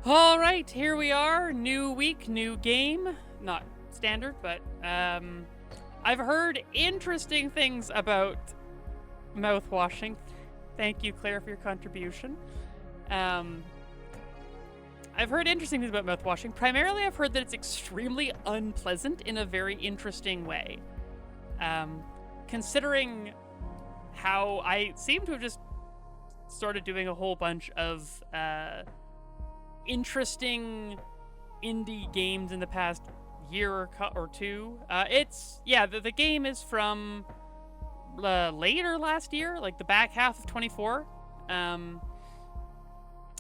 All right, here we are. New week, new game. Not standard, but I've heard interesting things about mouthwashing. Thank you, Claire, for your contribution. Um, I've heard interesting things about mouthwashing. Primarily, I've heard that it's extremely unpleasant in a very interesting way. Considering how I seem to have just started doing a whole bunch of interesting indie games in the past year or two. The game is from later last year, like the back half of 24.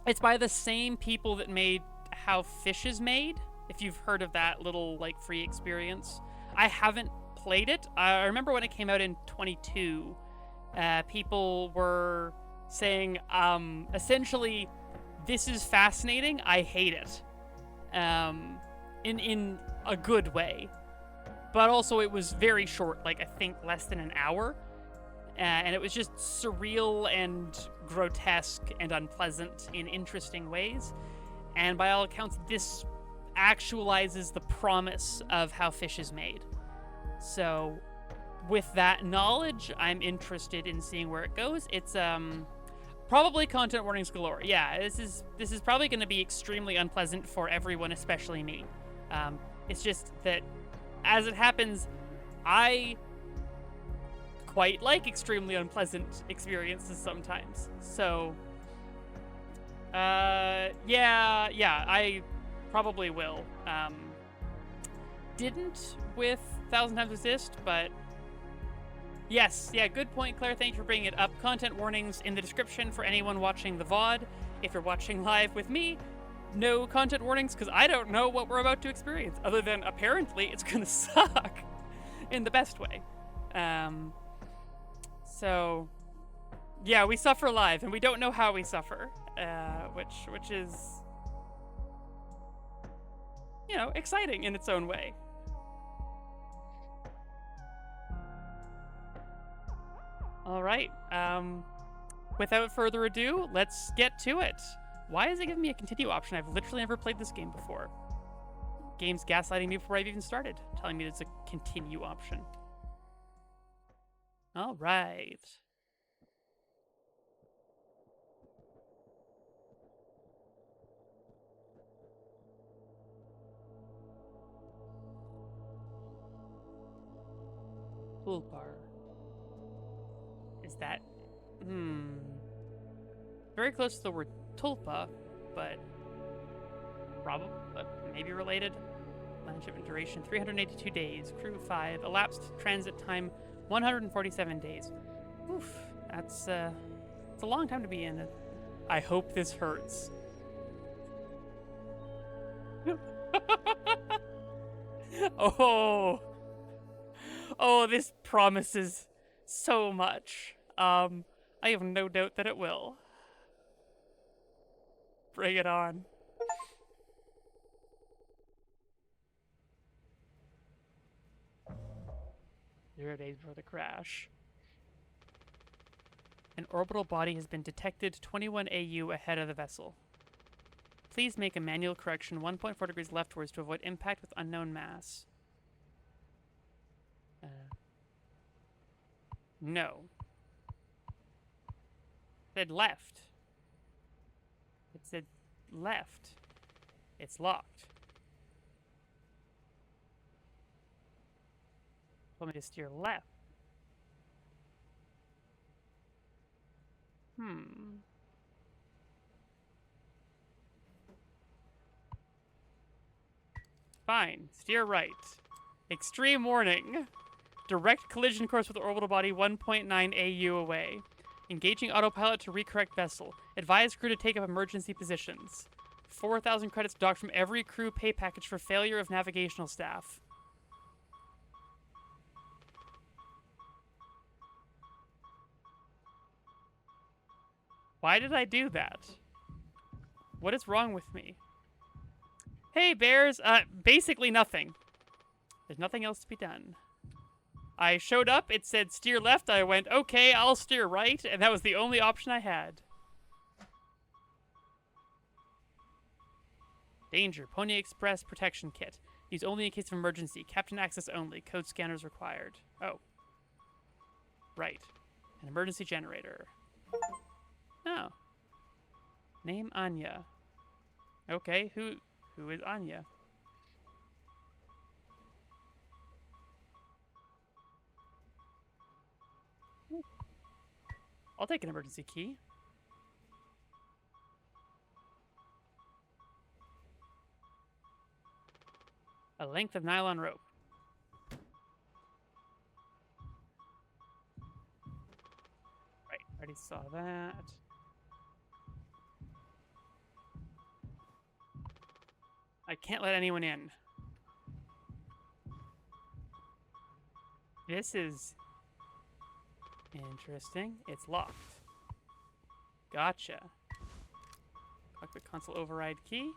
It's by the same people that made How Fish is Made, if you've heard of that little like free experience. I haven't played it. I remember when it came out in 22, people were saying essentially, this is fascinating, I hate it. In a good way. But also it was very short, like I think less than an hour. And it was just surreal and grotesque and unpleasant in interesting ways. And by all accounts, this actualizes the promise of How Fish is Made. So with that knowledge, I'm interested in seeing where it goes. It's probably content warnings galore. Yeah, this is probably going to be extremely unpleasant for everyone, especially me. It's just that, as it happens, I quite like extremely unpleasant experiences sometimes. So, I probably will. Didn't with Thousand Times Resist, but yes, yeah, good point, Claire. Thank you for bringing it up. Content warnings in the description for anyone watching the VOD. If you're watching live with me, no content warnings, because I don't know what we're about to experience, other than apparently it's gonna suck in the best way. So, yeah, we suffer live, and we don't know how we suffer, which is, you know, exciting in its own way. All right. Without further ado, let's get to it. Why is it giving me a continue option? I've literally never played this game before. Game's gaslighting me before I've even started, telling me it's a continue option. All right. Toolbar. Is that... Very close to the word tulpa, but maybe related. Land shipment duration 382 days. Crew 5. Elapsed transit time 147 days. Oof, it's a long time to be in. I hope this hurts. Oh, this promises so much. I have no doubt that it will. Bring it on. 0 days before the crash. An orbital body has been detected 21 AU ahead of the vessel. Please make a manual correction 1.4 degrees leftwards to avoid impact with unknown mass. No. It said left. It said left. It's locked. Told me to steer left. Fine. Steer right. Extreme warning. Direct collision course with the orbital body 1.9 AU away. Engaging autopilot to recorrect vessel. Advise crew to take up emergency positions. 4,000 credits docked from every crew pay package for failure of navigational staff. Why did I do that? What is wrong with me? Hey, bears! Basically nothing. There's nothing else to be done. I showed up, it said steer left, I went, okay, I'll steer right, and that was the only option I had. Danger. Pony Express protection kit. Use only in case of emergency. Captain access only. Code scanners required. Oh. Right. An emergency generator. Oh. Name Anya. Okay, who is Anya? I'll take an emergency key. A length of nylon rope. Right, already saw that. I can't let anyone in. This is interesting. It's locked. Gotcha. Cockpit console override key.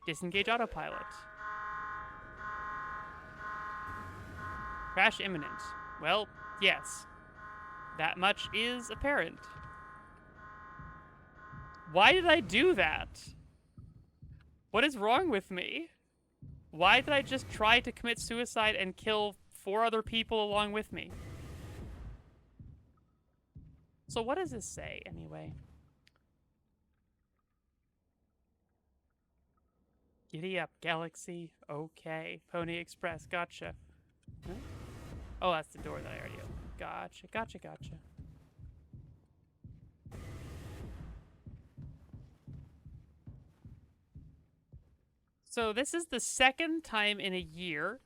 Disengage autopilot. Crash imminent. Well, yes. That much is apparent. Why did I do that? What is wrong with me? Why did I just try to commit suicide and kill 4 other people along with me? So what does this say, anyway? Giddy up, Galaxy. Okay. Pony Express. Gotcha. Huh? Oh, that's the door that I already opened. Gotcha, gotcha, gotcha. So this is the second time in a year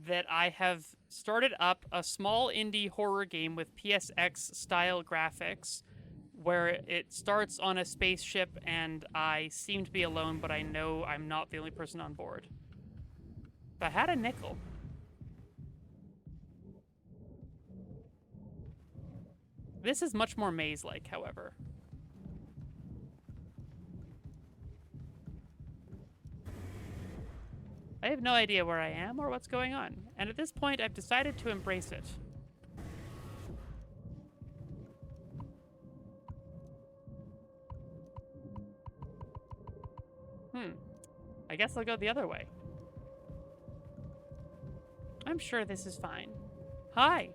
that I have started up a small indie horror game with PSX style graphics where it starts on a spaceship and I seem to be alone, but I know I'm not the only person on board. If I had a nickel. This is much more maze-like, however. I have no idea where I am or what's going on, and at this point I've decided to embrace it. I guess I'll go the other way. I'm sure this is fine. Hi!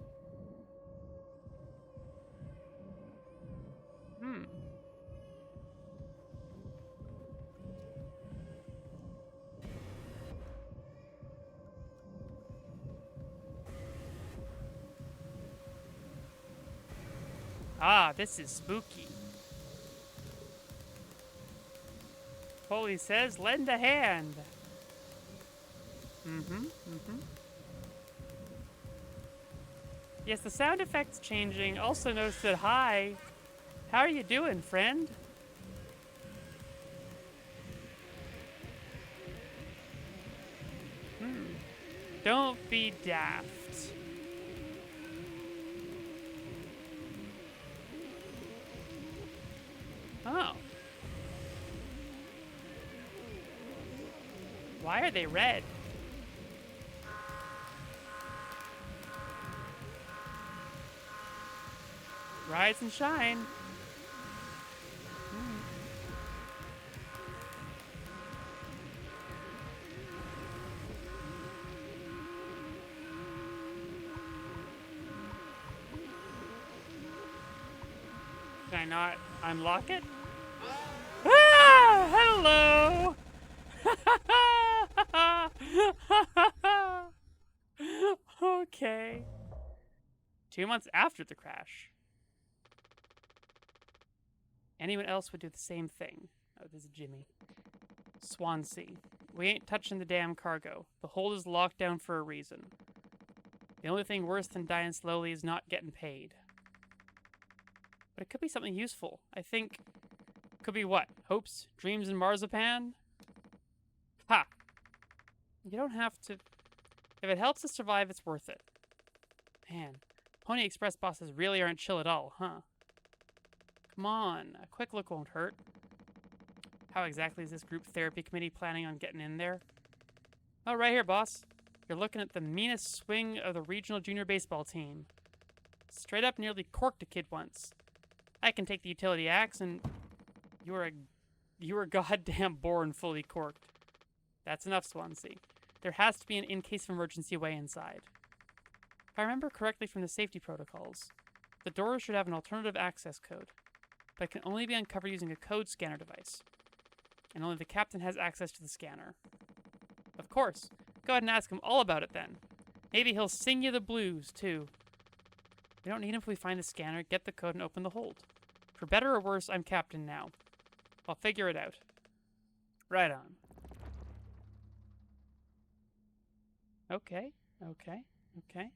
Ah, this is spooky. Foley says, lend a hand. Yes, the sound effect's changing. Also notice that, hi. How are you doing, friend? Don't be daft. Oh. Why are they red? Rise and shine. Can I not unlock it? Ah! Hello! Okay. 2 months after the crash. Anyone else would do the same thing. Oh, this is Jimmy. Swansea. We ain't touching the damn cargo. The hold is locked down for a reason. The only thing worse than dying slowly is not getting paid. But it could be something useful. I think... Could be what? Hopes, dreams, and marzipan? Ha! You don't have to... If it helps us survive, it's worth it. Man, Pony Express bosses really aren't chill at all, huh? Come on, a quick look won't hurt. How exactly is this group therapy committee planning on getting in there? Oh, right here, boss. You're looking at the meanest swing of the regional junior baseball team. Straight up nearly corked a kid once. I can take the utility axe and... You're a You were goddamn born fully corked. That's enough, Swansea. There has to be an in case of emergency way inside. If I remember correctly from the safety protocols, the doors should have an alternative access code, but can only be uncovered using a code scanner device. And only the captain has access to the scanner. Of course. Go ahead and ask him all about it then. Maybe he'll sing you the blues, too. We don't need him if we find the scanner, get the code, and open the hold. For better or worse, I'm captain now. I'll figure it out. Right on. Okay, okay, okay.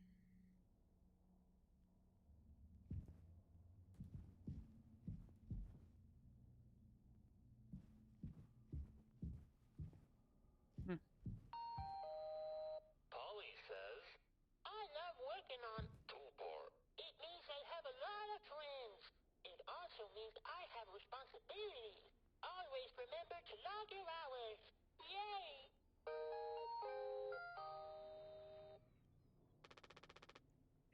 Polly says, I love working on toolbar. It means I have a lot of friends. It also means I have responsibilities. Always remember to log your hours. Yay!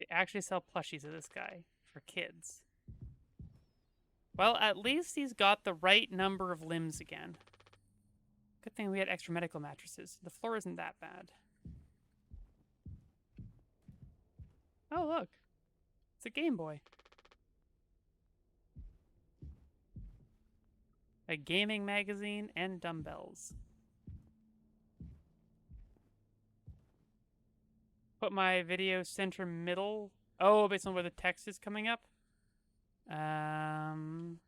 They actually sell plushies of this guy for kids. Well, at least he's got the right number of limbs again. Good thing we had extra medical mattresses. The floor isn't that bad. Oh, look. It's a Game Boy. A gaming magazine and dumbbells. Put my video center middle. Oh, based on where the text is coming up? I'm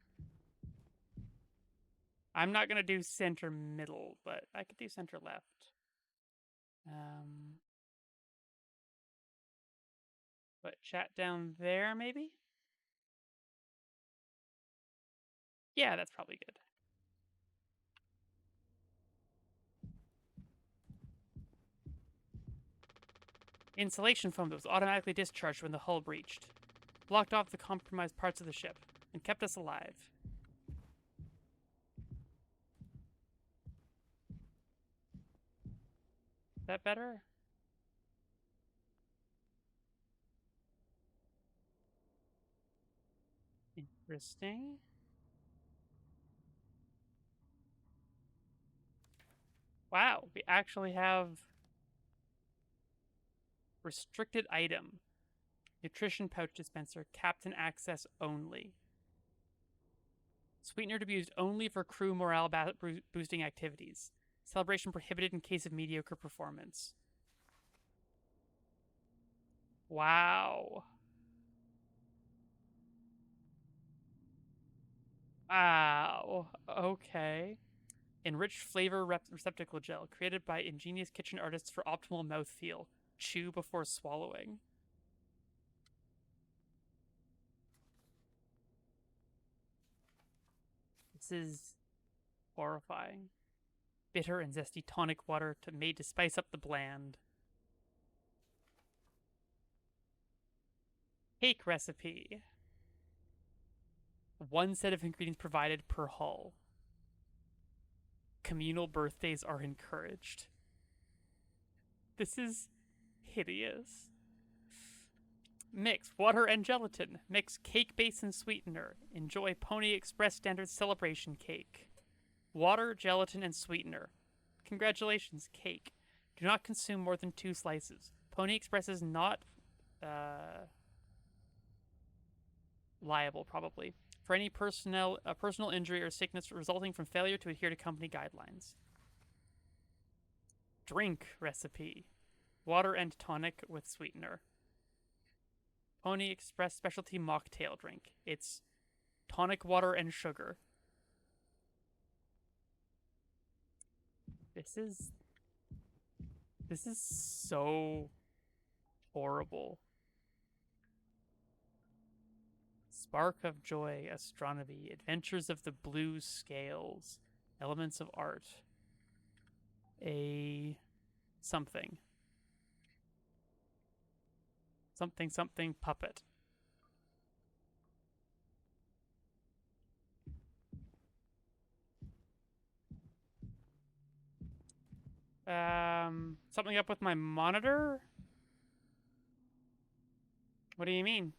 not going to do center middle, but I could do center left. Put chat down there, maybe? Yeah, that's probably good. Insulation foam that was automatically discharged when the hull breached. Blocked off the compromised parts of the ship and kept us alive. Is that better? Interesting. Wow, we actually have restricted item. Nutrition pouch dispenser, captain access only. Sweetener to be used only for crew morale boosting activities. Celebration prohibited in case of mediocre performance. Wow. Wow. Okay. Enriched flavor receptacle gel, created by ingenious kitchen artists for optimal mouthfeel. Chew before swallowing. This is horrifying. Bitter and zesty tonic water made to spice up the bland. Cake recipe. One set of ingredients provided per hull. Communal birthdays are encouraged. This is hideous. Mix water and gelatin. Mix cake base and sweetener. Enjoy Pony Express Standard Celebration Cake. Water, gelatin, and sweetener. Congratulations, cake. Do not consume more than 2 slices. Pony Express is not liable, probably, for any personal injury or sickness resulting from failure to adhere to company guidelines. Drink recipe. Water and tonic with sweetener. Pony Express specialty mocktail drink. It's tonic water and sugar. This is so horrible. Spark of Joy, Astronomy, Adventures of the Blue Scales, Elements of Art. A something. Something puppet. Something up with my monitor? What do you mean?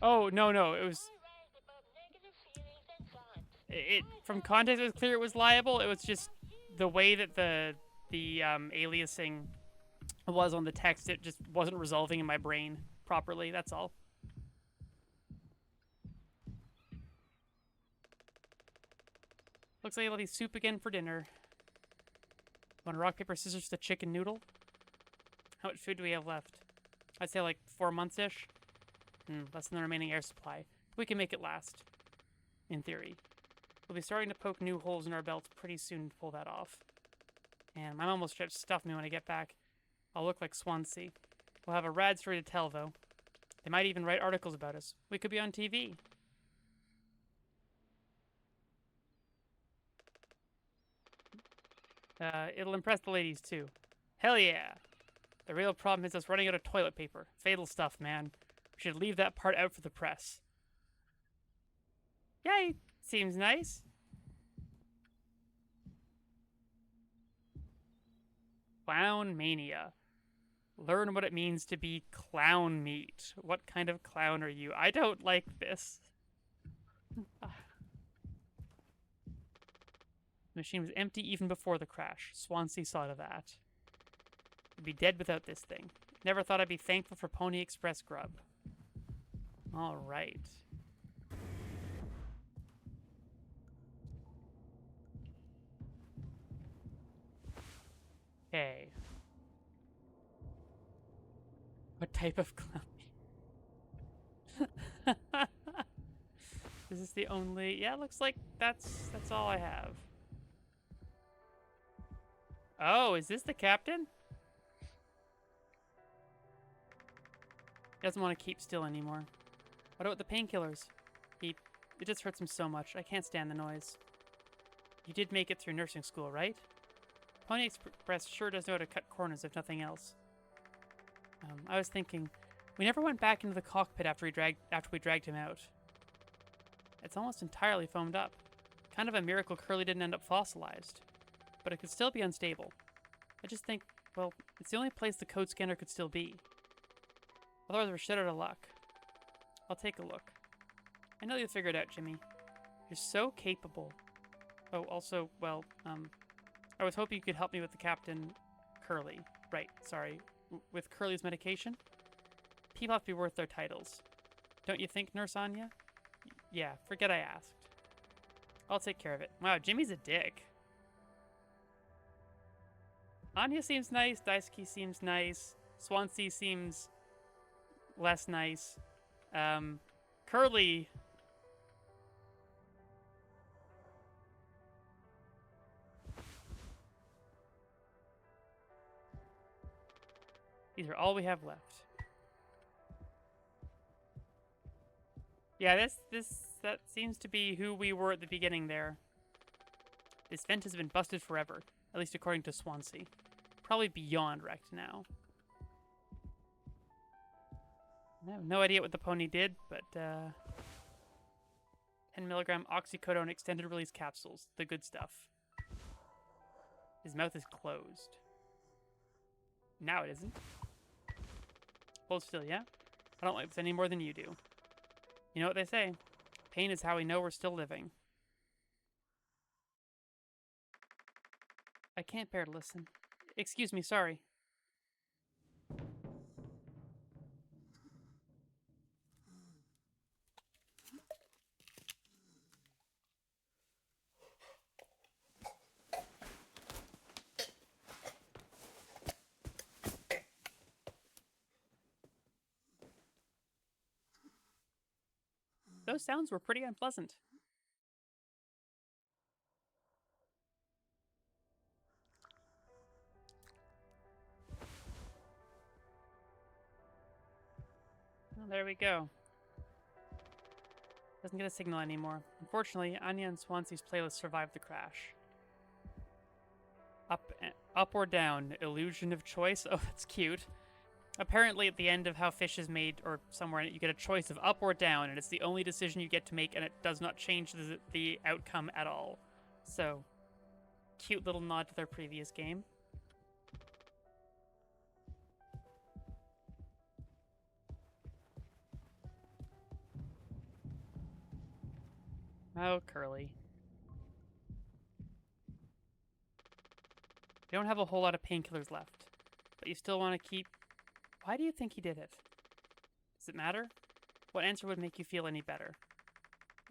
Oh, no, it was... I rise above negative feelings and thoughts. From context, it was clear it was liable. It was just the way that the aliasing was on the text. It just wasn't resolving in my brain properly. That's all. Looks like I'll eat soup again for dinner. Want to rock, paper, scissors to chicken noodle? How much food do we have left? I'd say like 4 months-ish. Less than the remaining air supply. We can make it last. In theory. We'll be starting to poke new holes in our belts pretty soon to pull that off. And my mom will stuff me when I get back. I'll look like Swansea. We'll have a rad story to tell, though. They might even write articles about us. We could be on TV. It'll impress the ladies, too. Hell yeah! The real problem is us running out of toilet paper. Fatal stuff, man. We should leave that part out for the press. Yay! Seems nice. Clown mania. Learn what it means to be clown meat. What kind of clown are you? I don't like this. The machine was empty even before the crash. Swansea saw to that. I'd be dead without this thing. Never thought I'd be thankful for Pony Express grub. All right. Okay. What type of clown? Is this the only? Yeah, looks like that's all I have. Oh, is this the captain? He doesn't want to keep still anymore. What about the painkillers? It just hurts him so much. I can't stand the noise. You did make it through nursing school, right? Pony Express sure does know how to cut corners, if nothing else. I was thinking, we never went back into the cockpit after we dragged him out. It's almost entirely foamed up. Kind of a miracle Curly didn't end up fossilized. But it could still be unstable. I just think, well, it's the only place the code scanner could still be. Otherwise we're shit out of luck. I'll take a look. I know you'll figure it out, Jimmy. You're so capable. Oh, also, well, I was hoping you could help me with the Captain Curly. Right, sorry. With Curly's medication? People have to be worth their titles. Don't you think, Nurse Anya? Yeah, forget I asked. I'll take care of it. Wow, Jimmy's a dick. Anya seems nice, Daisuke seems nice, Swansea seems less nice. Curly... These are all we have left. Yeah, that seems to be who we were at the beginning there. This vent has been busted forever, at least according to Swansea. Probably beyond wrecked now. I have no idea what the pony did, but 10 milligram oxycodone extended release capsules, the good stuff. His mouth is closed. Now it isn't. Hold still, yeah? I don't like this any more than you do. You know what they say? Pain is how we know we're still living. I can't bear to listen. Excuse me, sorry. Those sounds were pretty unpleasant. Well, there we go. Doesn't get a signal anymore. Unfortunately, Anya and Swansea's playlist survived the crash. Up or down, illusion of choice. Oh, that's cute. Apparently, at the end of How Fish is Made, or somewhere in it, you get a choice of up or down, and it's the only decision you get to make, and it does not change the outcome at all. So, cute little nod to their previous game. Oh, Curly. You don't have a whole lot of painkillers left, but you still want to keep... Why do you think he did it? Does it matter? What answer would make you feel any better?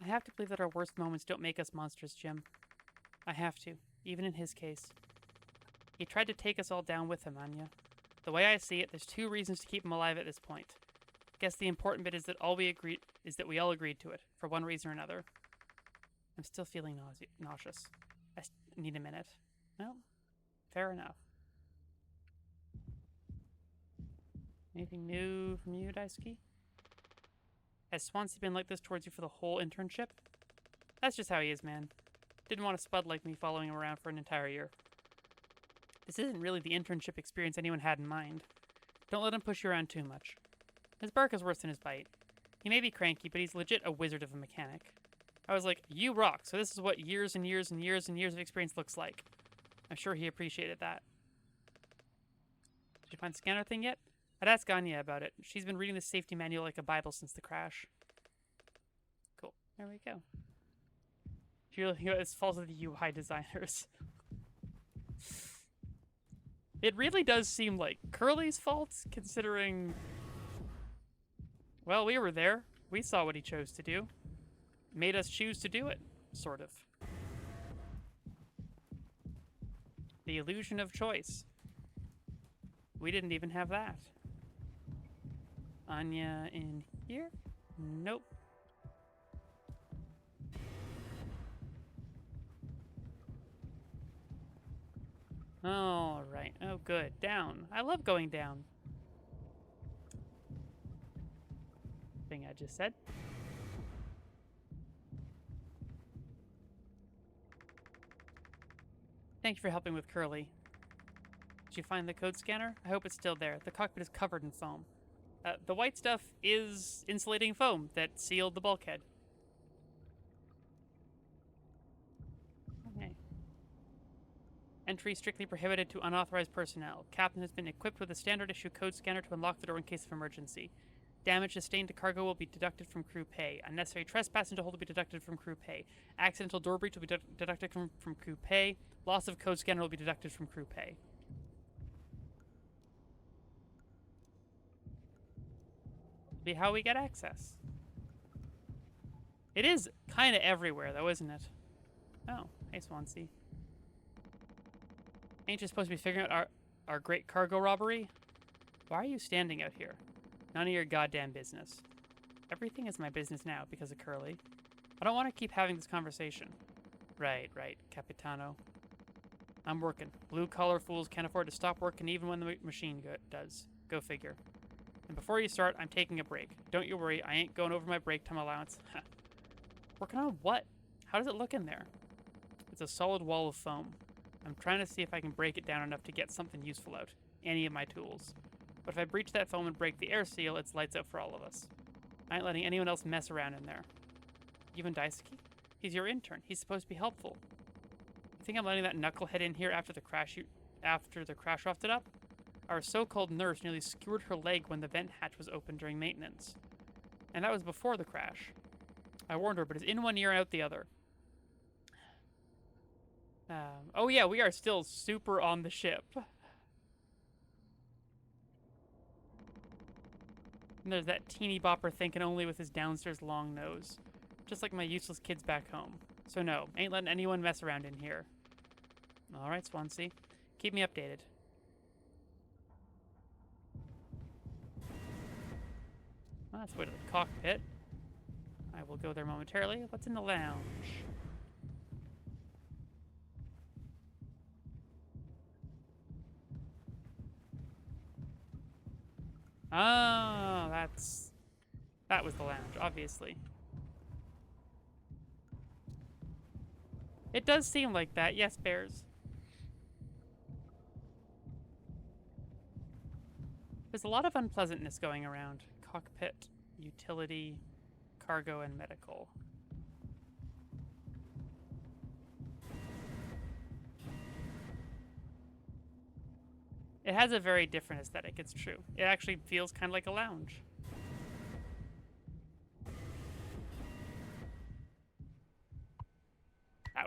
I have to believe that our worst moments don't make us monsters, Jim. I have to, even in his case. He tried to take us all down with him, Anya. The way I see it, there's 2 reasons to keep him alive at this point. I guess the important bit is that we all agreed to it, for one reason or another. I'm still feeling nauseous. I need a minute. Well, fair enough. Anything new from you, Daisuke? Has Swansea been like this towards you for the whole internship? That's just how he is, man. Didn't want a spud like me following him around for an entire year. This isn't really the internship experience anyone had in mind. Don't let him push you around too much. His bark is worse than his bite. He may be cranky, but he's legit a wizard of a mechanic. I was like, you rock, so this is what years and years and years and years of experience looks like. I'm sure he appreciated that. Did you find the scanner thing yet? I'd ask Anya about it. She's been reading the safety manual like a Bible since the crash. Cool. There we go. It's fault of the UI designers. It really does seem like Curly's fault, considering... Well, we were there. We saw what he chose to do. Made us choose to do it, sort of. The illusion of choice. We didn't even have that. Anya in here? Nope. All right. Oh, good. Down. I love going down. Thing I just said. Thank you for helping with Curly. Did you find the code scanner? I hope it's still there. The cockpit is covered in foam. The white stuff is insulating foam that sealed the bulkhead. Okay. Entry strictly prohibited to unauthorized personnel. Captain has been equipped with a standard issue code scanner to unlock the door in case of emergency. Damage sustained to cargo will be deducted from crew pay. Unnecessary trespass into hold will be deducted from crew pay. Accidental door breach will be deducted from crew pay. Loss of code scanner will be deducted from crew pay. Be how we get access. It is kind of everywhere, though, isn't it? Oh, hey, Swansea. Ain't you supposed to be figuring out our great cargo robbery? Why are you standing out here? None of your goddamn business. Everything is my business now because of Curly. I don't want to keep having this conversation. Right, Capitano. I'm working. Blue-collar fools can't afford to stop working even when the machine does. Go figure. And before you start, I'm taking a break. Don't you worry, I ain't going over my break time allowance. Working on what? How does it look in there? It's a solid wall of foam. I'm trying to see if I can break it down enough to get something useful out. Any of my tools. But if I breach that foam and break the air seal, it's lights out for all of us. I ain't letting anyone else mess around in there. Even Daisuke? He's your intern. He's supposed to be helpful. You think I'm letting that knucklehead in here after the crash roughed it up? Our so-called nurse nearly skewered her leg when the vent hatch was open during maintenance. And that was before the crash. I warned her, but it's in one ear and out the other. Oh yeah, we are still super on the ship. And there's that teeny bopper thinking only with his downstairs long nose. Just like my useless kids back home. So no, ain't letting anyone mess around in here. Alright, Swansea. Keep me updated. Well, that's the way to the cockpit. I will go there momentarily. What's in the lounge? Oh, that was the lounge, obviously. It does seem like that, yes, Bears. There's a lot of unpleasantness going around. Cockpit, utility, cargo, and medical. It has a very different aesthetic, it's true. It actually feels kind of like a lounge.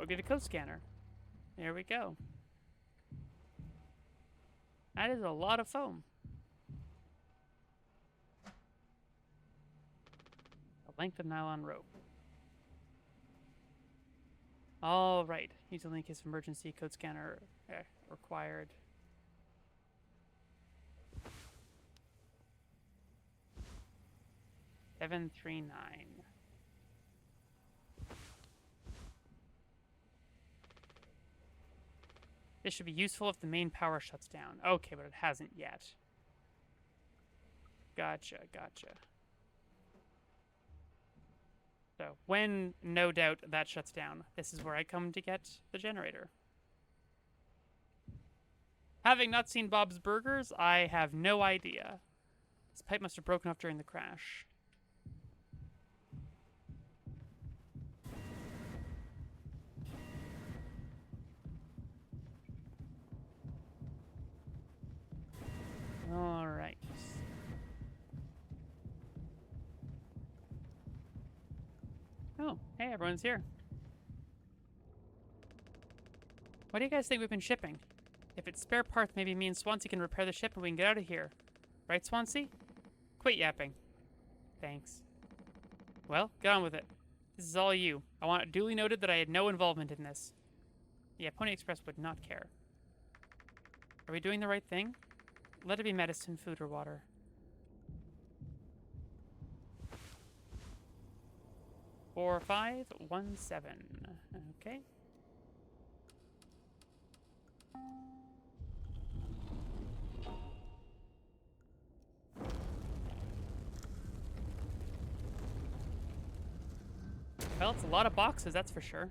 would be the code scanner. There we go. That is a lot of foam. A length of nylon rope. All right. Need to link his emergency code scanner required. Seven 3-9. This should be useful if the main power shuts down. Okay, but it hasn't yet. Gotcha. So, when, no doubt, that shuts down, this is where I come to get the generator. Having not seen Bob's Burgers, I have no idea. This pipe must have broken off during the crash. All right. Oh, hey, everyone's here. What do you guys think we've been shipping? If it's spare parts, maybe me and Swansea can repair the ship and we can get out of here. Right, Swansea? Quit yapping. Thanks. Well, get on with it. This is all you. I want it duly noted that I had no involvement in this. Yeah, Pony Express would not care. Are we doing the right thing? Let it be medicine, food, or water. Four, 5, 1, 7. Okay. Well, it's a lot of boxes, that's for sure.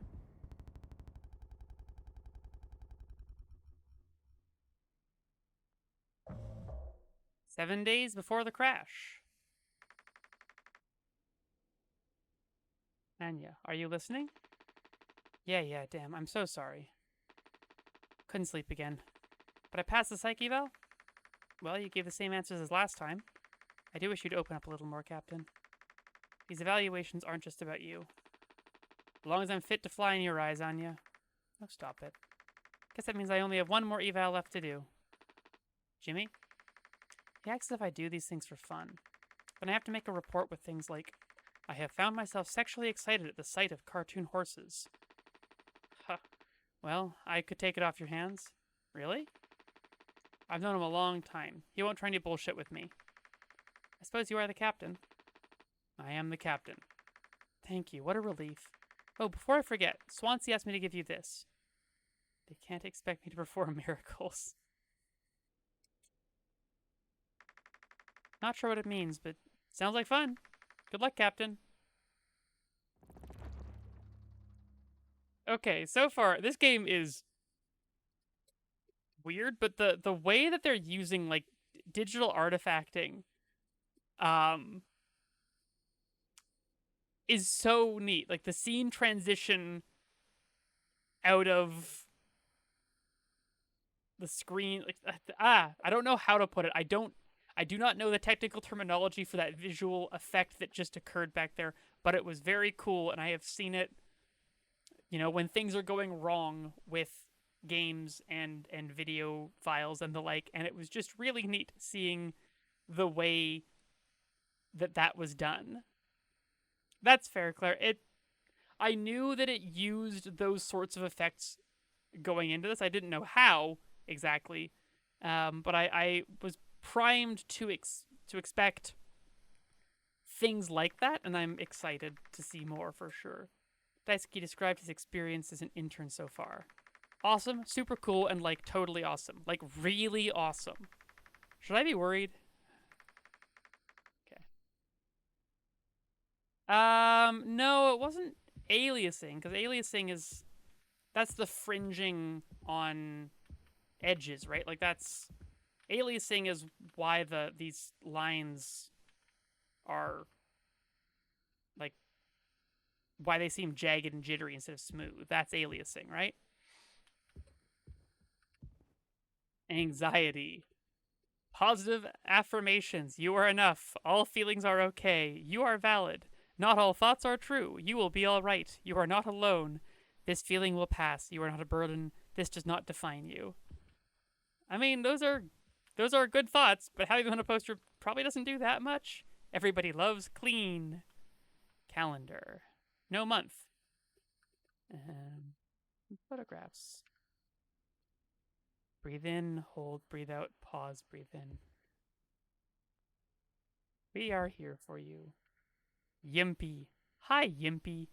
Seven days before the crash. Anya, are you listening? Yeah, damn, I'm so sorry. Couldn't sleep again. But I passed the psych eval? Well, you gave the same answers as last time. I do wish you'd open up a little more, Captain. These evaluations aren't just about you. As long as I'm fit to fly in your eyes, Anya. Oh, stop it. Guess that means I only have one more eval left to do. Jimmy? He asks if I do these things for fun. Then I have to make a report with things like, I have found myself sexually excited at the sight of cartoon horses. Huh. Well, I could take it off your hands. Really? I've known him a long time. He won't try any bullshit with me. I suppose you are the captain. I am the captain. Thank you. What a relief. Oh, before I forget, Swansea asked me to give you this. They can't expect me to perform miracles. Not sure what it means, but sounds like fun. Good luck, Captain. Okay, so far, this game is weird, but the way that they're using, like, digital artifacting, is so neat. Like, the scene transition out of the screen, like, I don't know how to put it. I do not know the technical terminology for that visual effect that just occurred back there, but it was very cool, and I have seen it, you know, when things are going wrong with games and video files and the like, and it was just really neat seeing the way that was done. That's fair, Claire. I knew that it used those sorts of effects going into this. I didn't know how exactly, but I was primed to expect things like that, and I'm excited to see more for sure. Daisuke described his experience as an intern so far. Awesome, super cool, and like totally awesome. Like really awesome. Should I be worried? Okay. No, it wasn't aliasing, because aliasing that's the fringing on edges, right? Like that's aliasing is why these lines are like why they seem jagged and jittery instead of smooth. That's aliasing, right? Anxiety. Positive affirmations. You are enough. All feelings are okay. You are valid. Not all thoughts are true. You will be all right. You are not alone. This feeling will pass. You are not a burden. This does not define you. I mean, those are good thoughts, but having them on a poster probably doesn't do that much. Everybody loves clean. Calendar. No month. Photographs. Breathe in, hold, breathe out, pause, breathe in. We are here for you. Yimpy. Hi, Yimpy.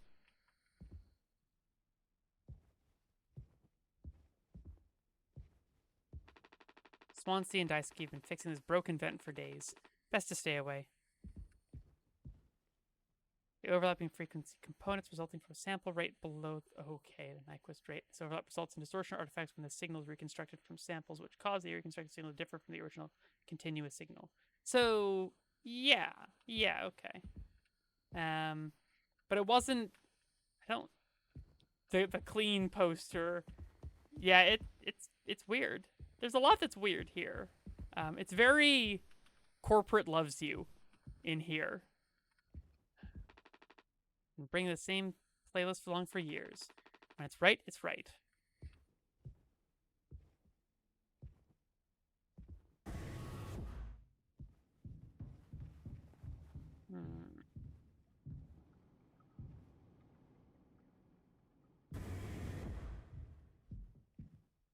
Swansea and Daisuke have been fixing this broken vent for days. Best to stay away. The overlapping frequency components resulting from a sample rate below... Okay, the Nyquist rate. This overlap results in distortion artifacts when the signal is reconstructed from samples, which cause the reconstructed signal to differ from the original continuous signal. So, yeah, okay. But it wasn't... I don't... The clean poster... Yeah, it's weird. There's a lot that's weird here. It's very corporate loves you in here. And bring the same playlist along for years. When it's right, it's right.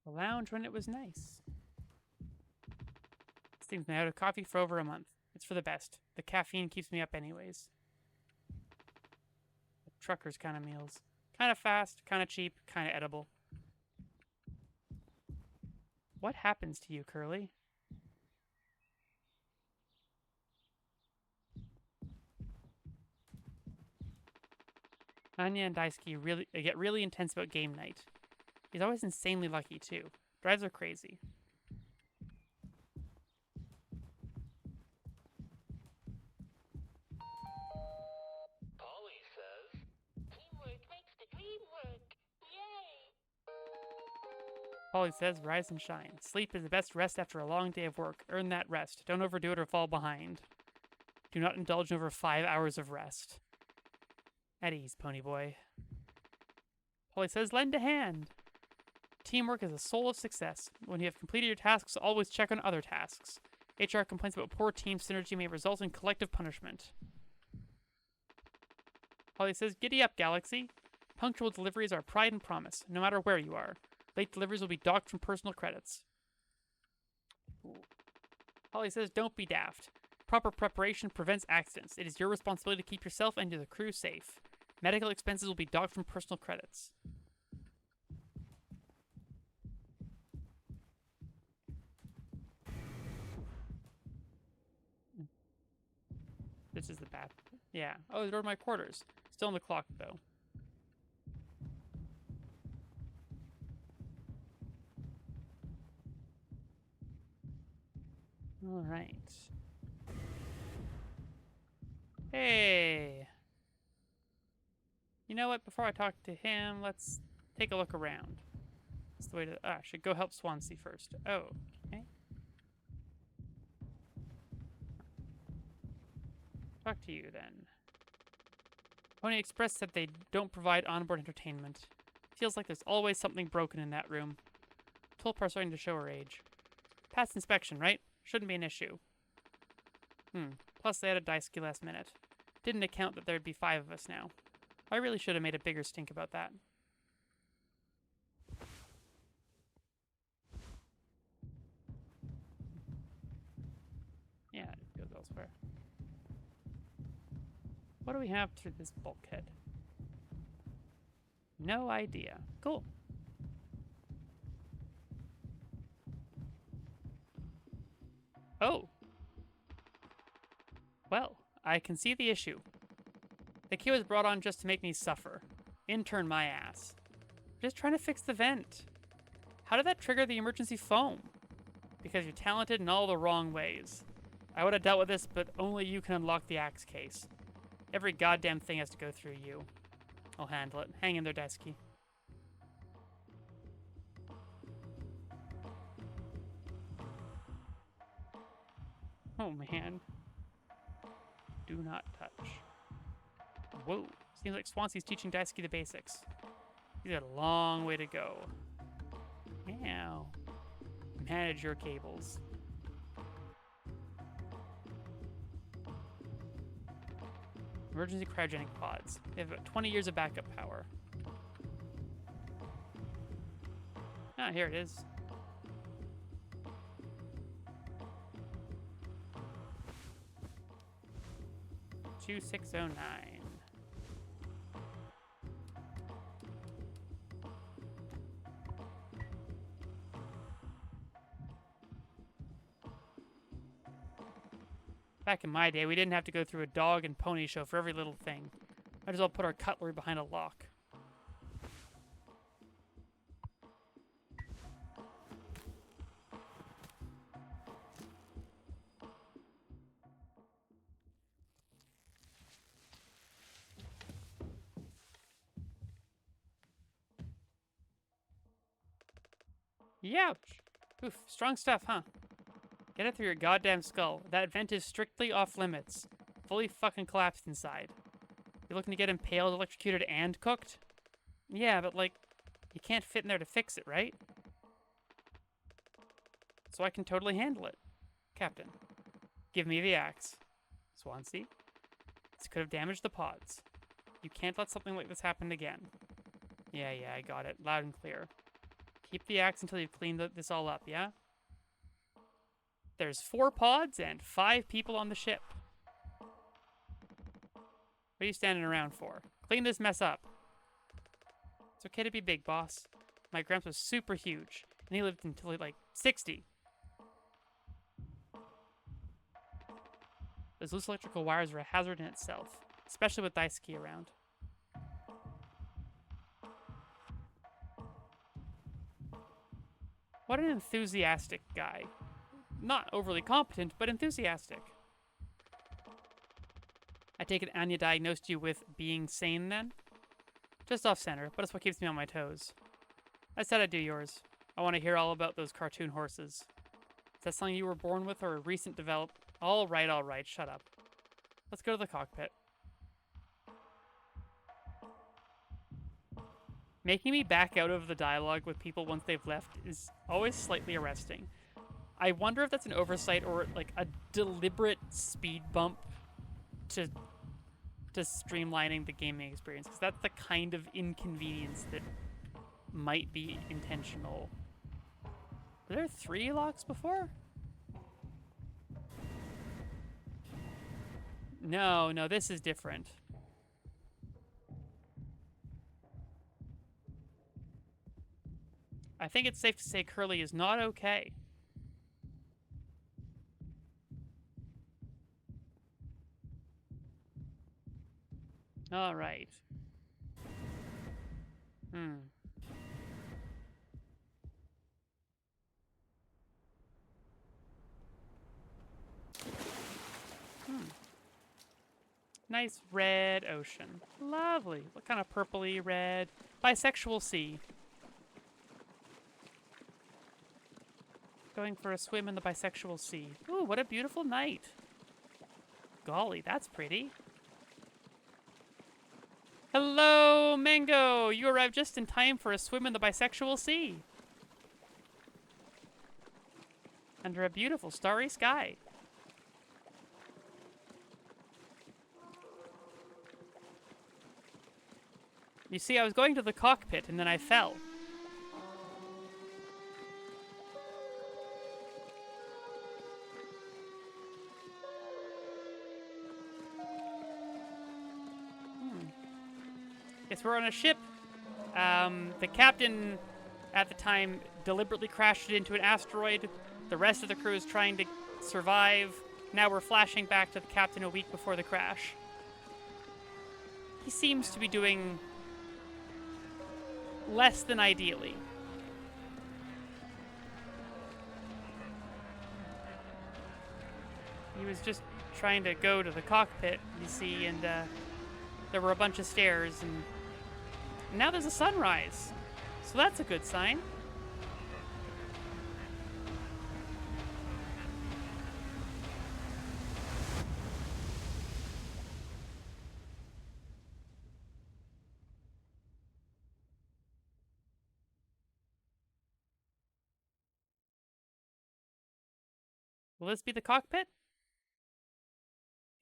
The lounge when it was nice. This thing's been out of coffee for over a month. It's for the best. The caffeine keeps me up anyways. The truckers kind of meals. Kind of fast, kind of cheap, kind of edible. What happens to you, Curly? Anya and Daisuke get really intense about game night. He's always insanely lucky, too. Drives her crazy. Polly says, teamwork makes the dream work. Yay! Polly says, rise and shine. Sleep is the best rest after a long day of work. Earn that rest. Don't overdo it or fall behind. Do not indulge in over 5 hours of rest. At ease, pony boy. Polly says, lend a hand. Teamwork is the soul of success. When you have completed your tasks, always check on other tasks. HR complaints about poor team synergy may result in collective punishment. Polly says, giddy up, Galaxy. Punctual deliveries are pride and promise, no matter where you are. Late deliveries will be docked from personal credits. Polly says, don't be daft. Proper preparation prevents accidents. It is your responsibility to keep yourself and the crew safe. Medical expenses will be docked from personal credits. This is the bath. Yeah. Oh, the door to my quarters. Still on the clock, though. All right. Hey. You know what? Before I talk to him, let's take a look around. That's the way to... I should go help Swansea first. Oh, okay. Talk to you, then. Pony Express said they don't provide onboard entertainment. Feels like there's always something broken in that room. Tulpar's starting to show her age. Past inspection, right? Shouldn't be an issue. Plus they had a Daisuke last minute. Didn't account that there'd be 5 of us now. I really should have made a bigger stink about that. Yeah, it goes elsewhere. What do we have through this bulkhead? No idea. Cool. Oh. Well, I can see the issue. The key was brought on just to make me suffer. Intern my ass. Just trying to fix the vent. How did that trigger the emergency foam? Because you're talented in all the wrong ways. I would have dealt with this, but only you can unlock the axe case. Every goddamn thing has to go through you. I'll handle it. Hang in there, Daisuke. Oh, man. Do not touch. Whoa. Seems like Swansea's teaching Daisuke the basics. He's got a long way to go. Meow. Manage your cables. Emergency cryogenic pods. They have about 20 years of backup power. Ah, here it is. $2609. Back in my day, we didn't have to go through a dog and pony show for every little thing. Might as well put our cutlery behind a lock. Youch! Oof, strong stuff, huh? Get it through your goddamn skull. That vent is strictly off limits. Fully fucking collapsed inside. You're looking to get impaled, electrocuted, and cooked? Yeah, but like, you can't fit in there to fix it, right? So I can totally handle it. Captain, give me the axe. Swansea, this could have damaged the pods. You can't let something like this happen again. Yeah, I got it. Loud and clear. Keep the axe until you've cleaned this all up, yeah? There's 4 pods and 5 people on the ship. What are you standing around for? Clean this mess up. It's okay to be big, boss. My gramps was super huge, and he lived until like 60. Those loose electrical wires are a hazard in itself, especially with Daisuke around. What an enthusiastic guy. Not overly competent, but enthusiastic. I take it Anya diagnosed you with being sane then? Just off center, but it's what keeps me on my toes. I said I'd do yours. I want to hear all about those cartoon horses. Is that something you were born with or a recent develop? All right, shut up. Let's go to the cockpit. Making me back out of the dialogue with people once they've left is always slightly arresting. I wonder if that's an oversight or like a deliberate speed bump to streamlining the gaming experience, because that's the kind of inconvenience that might be intentional. Were there 3 locks before? No, this is different. I think it's safe to say Curly is not okay. All right. Nice red ocean. Lovely. What kind of purpley red? Bisexual sea. Going for a swim in the bisexual sea. Ooh, what a beautiful night. Golly, that's pretty. Hello, Mango! You arrived just in time for a swim in the bisexual sea. Under a beautiful starry sky. You see, I was going to the cockpit and then I fell. Yes, we're on a ship. The captain, at the time, deliberately crashed it into an asteroid. The rest of the crew is trying to survive. Now we're flashing back to the captain a week before the crash. He seems to be doing less than ideally. He was just trying to go to the cockpit, you see, and there were a bunch of stairs, and now there's a sunrise. So that's a good sign. Will this be the cockpit?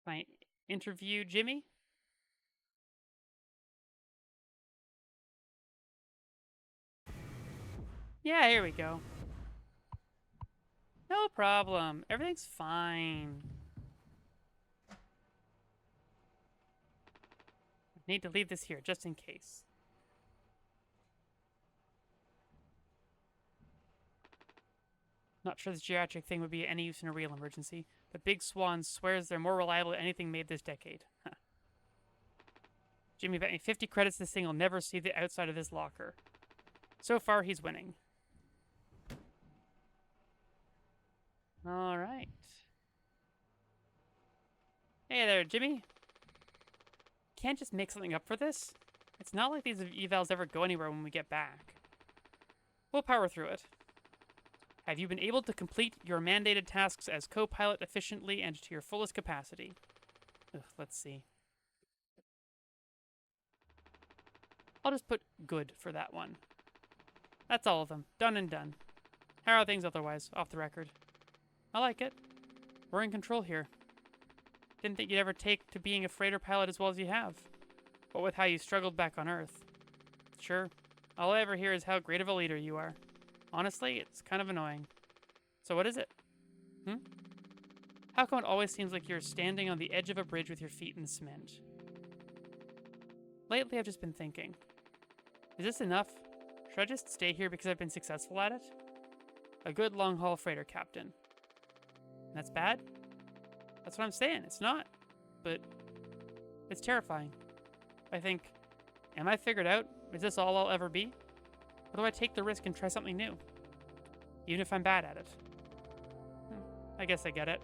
Can I interview Jimmy? Yeah, here we go. No problem. Everything's fine. Need to leave this here, just in case. Not sure this geriatric thing would be any use in a real emergency, but Big Swan swears they're more reliable than anything made this decade. Huh. Jimmy bet me 50 credits this thing will never see the outside of this locker. So far, he's winning. All right. Hey there, Jimmy. Can't just make something up for this? It's not like these evals ever go anywhere when we get back. We'll power through it. Have you been able to complete your mandated tasks as co-pilot efficiently and to your fullest capacity? Ugh, let's see. I'll just put good for that one. That's all of them. Done and done. How are things otherwise, off the record? I like it. We're in control here. Didn't think you'd ever take to being a freighter pilot as well as you have. What with how you struggled back on Earth. Sure, all I ever hear is how great of a leader you are. Honestly, it's kind of annoying. So what is it? How come it always seems like you're standing on the edge of a bridge with your feet in the cement? Lately, I've just been thinking. Is this enough? Should I just stay here because I've been successful at it? A good long-haul freighter captain. That's bad? That's what I'm saying. It's not. But it's terrifying. I think, am I figured out? Is this all I'll ever be? Or do I take the risk and try something new? Even if I'm bad at it. I guess I get it.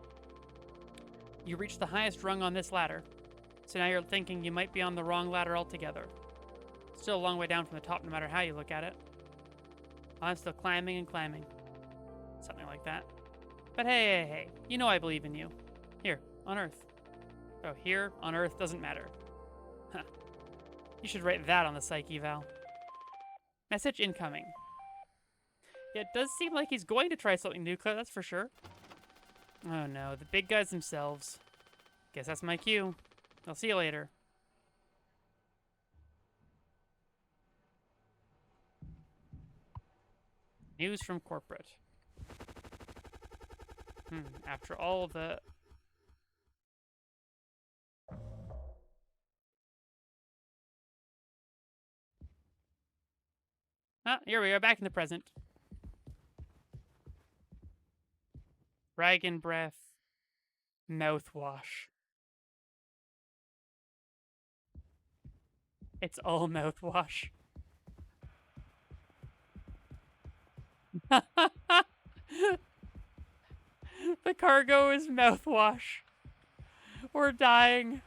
You reached the highest rung on this ladder. So now you're thinking you might be on the wrong ladder altogether. Still a long way down from the top no matter how you look at it. I'm still climbing and climbing. Something like that. But hey, you know I believe in you. Here, on Earth. Oh, here, on Earth, doesn't matter. Huh. You should write that on the psych eval. Message incoming. Yeah, it does seem like he's going to try something new, that's for sure. Oh no, the big guys themselves. Guess that's my cue. I'll see you later. News from corporate. After all the... Ah, here we are, back in the present. Dragon breath. Mouthwash. It's all mouthwash. The cargo is mouthwash. We're dying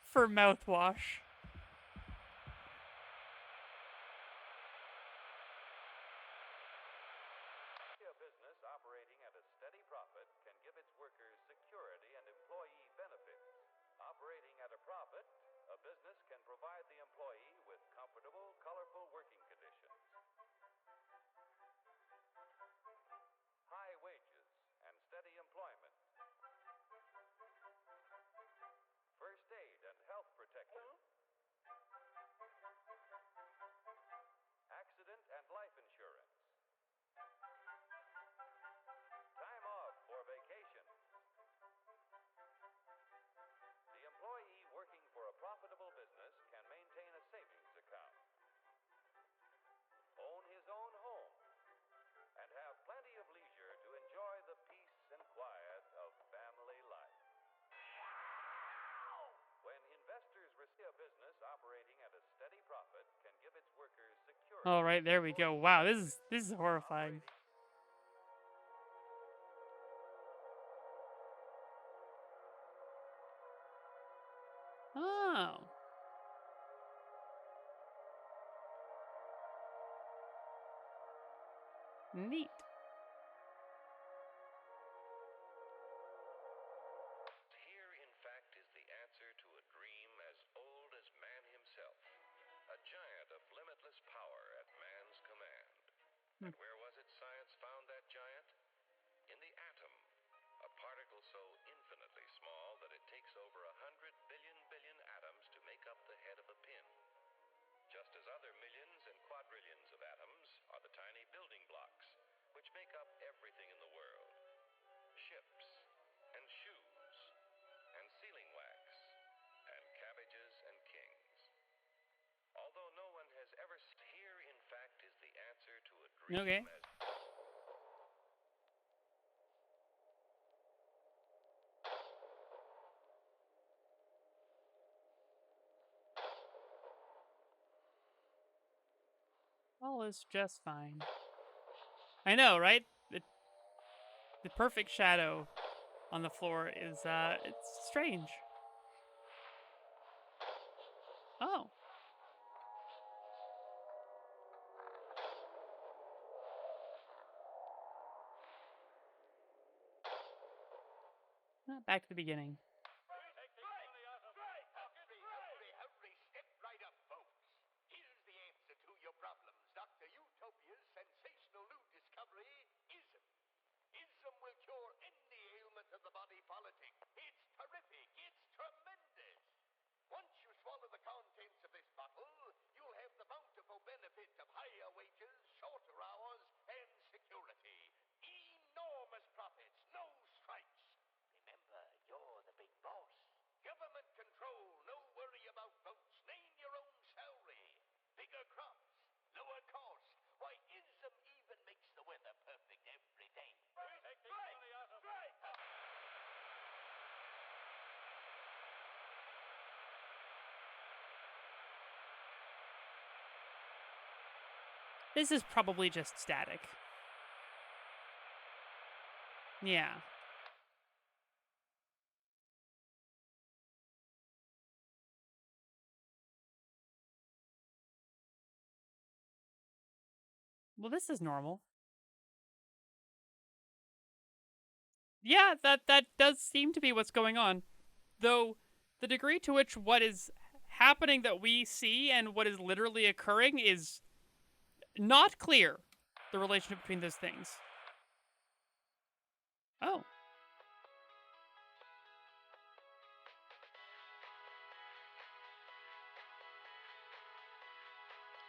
for mouthwash. A business operating at a steady profit can give its workers security and employee benefits. Operating at a profit, a business can provide the employee with comfortable, colorful working conditions, high wages, and steady employment, first aid and health protection, accident and life insurance, time off for vacation. The employee working for a profitable business can maintain a savings account, own his own home, and have plenty of leisure to enjoy the peace and quiet of family life. When investors receive a business operating at a steady profit can give its workers security. All right, there we go. Wow, this is horrifying. Oh. Neat. Here, in fact, is the answer to a dream as old as man himself. A giant of limitless power at man's command. And where was it science found that giant? In the atom, a part Okay. All is just fine. I know, right? The perfect shadow on the floor is, it's strange. Oh. Back to the beginning. Hurry, step right up, folks. Here's the answer to your problems. Dr. Utopia's sensational new discovery, ism. Ism will cure any ailment of the body politic. It's terrific. It's tremendous. Once you swallow the contents of this bottle, you'll have the bountiful benefit of higher wages, shorter hours, and security. Enormous profits, no strikes. Remember, you're the big boss. Government control, no worry about votes. Name your own salary. Bigger crops, lower cost. Why, ism even makes the weather perfect every day. Strike! This is probably just static. Yeah. Well, this is normal. Yeah, that does seem to be what's going on. Though the degree to which what is happening that we see and what is literally occurring is not clear. The relationship between those things. Oh.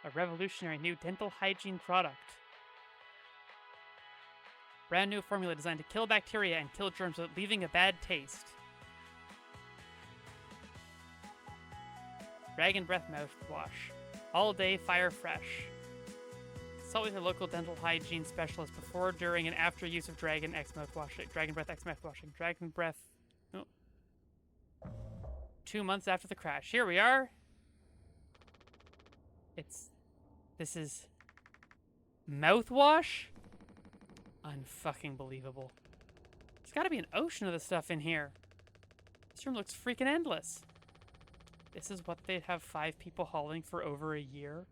A revolutionary new dental hygiene product. Brand new formula designed to kill bacteria and kill germs without leaving a bad taste. Dragon Breath Mouthwash. All day fire fresh. Consult with your local dental hygiene specialist before, during, and after use of Dragon X Mouthwashing. Dragon Breath X Mouthwashing. Dragon Breath. Oh. 2 months after the crash. Here we are. This is mouthwash? Unfucking believable. There's gotta be an ocean of this stuff in here. This room looks freaking endless. This is what they'd have 5 people hauling for over a year?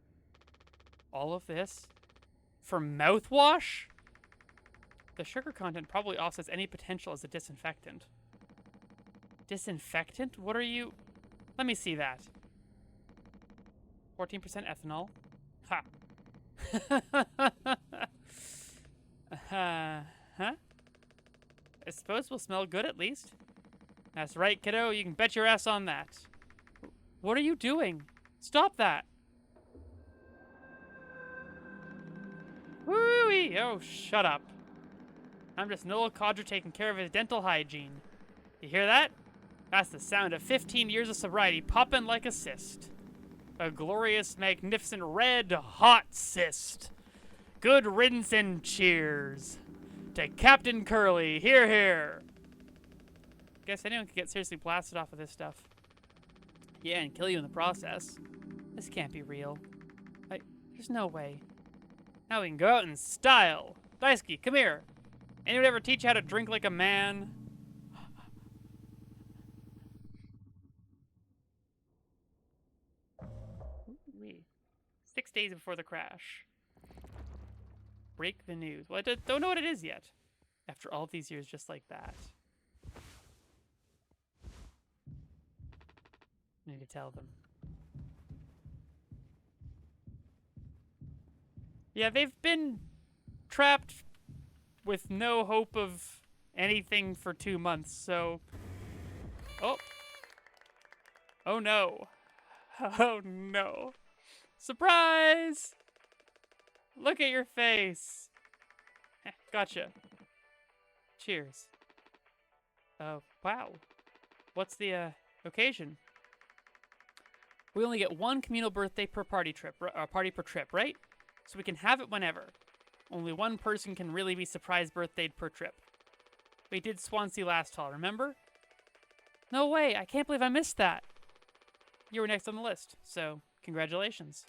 All of this? For mouthwash? The sugar content probably offsets any potential as a disinfectant. Disinfectant? What are you... Let me see that. 14% ethanol. Ha. Huh? I suppose we'll smell good at least. That's right, kiddo. You can bet your ass on that. What are you doing? Stop that. Woo-wee. Oh, shut up. I'm just Noel Codger taking care of his dental hygiene. You hear that? That's the sound of 15 years of sobriety popping like a cyst. A glorious, magnificent, red-hot cyst. Good riddance and cheers. To Captain Curly, hear, hear. Guess anyone could get seriously blasted off of this stuff. Yeah, and kill you in the process. This can't be real. There's no way. Now we can go out in style. Daisuke, come here. Anyone ever teach you how to drink like a man? Ooh-wee. 6 days before the crash. Break the news. Well, I don't know what it is yet. After all these years just like that. I need to tell them. Yeah, they've been trapped with no hope of anything for 2 months, so... Oh. Oh no. Oh no. Surprise! Look at your face. Gotcha. Cheers. Wow. What's the, occasion? We only get one communal birthday per party per trip, right? So we can have it whenever. Only one person can really be surprise birthdayed per trip. We did Swansea last fall, remember? No way, I can't believe I missed that. You were next on the list, so congratulations.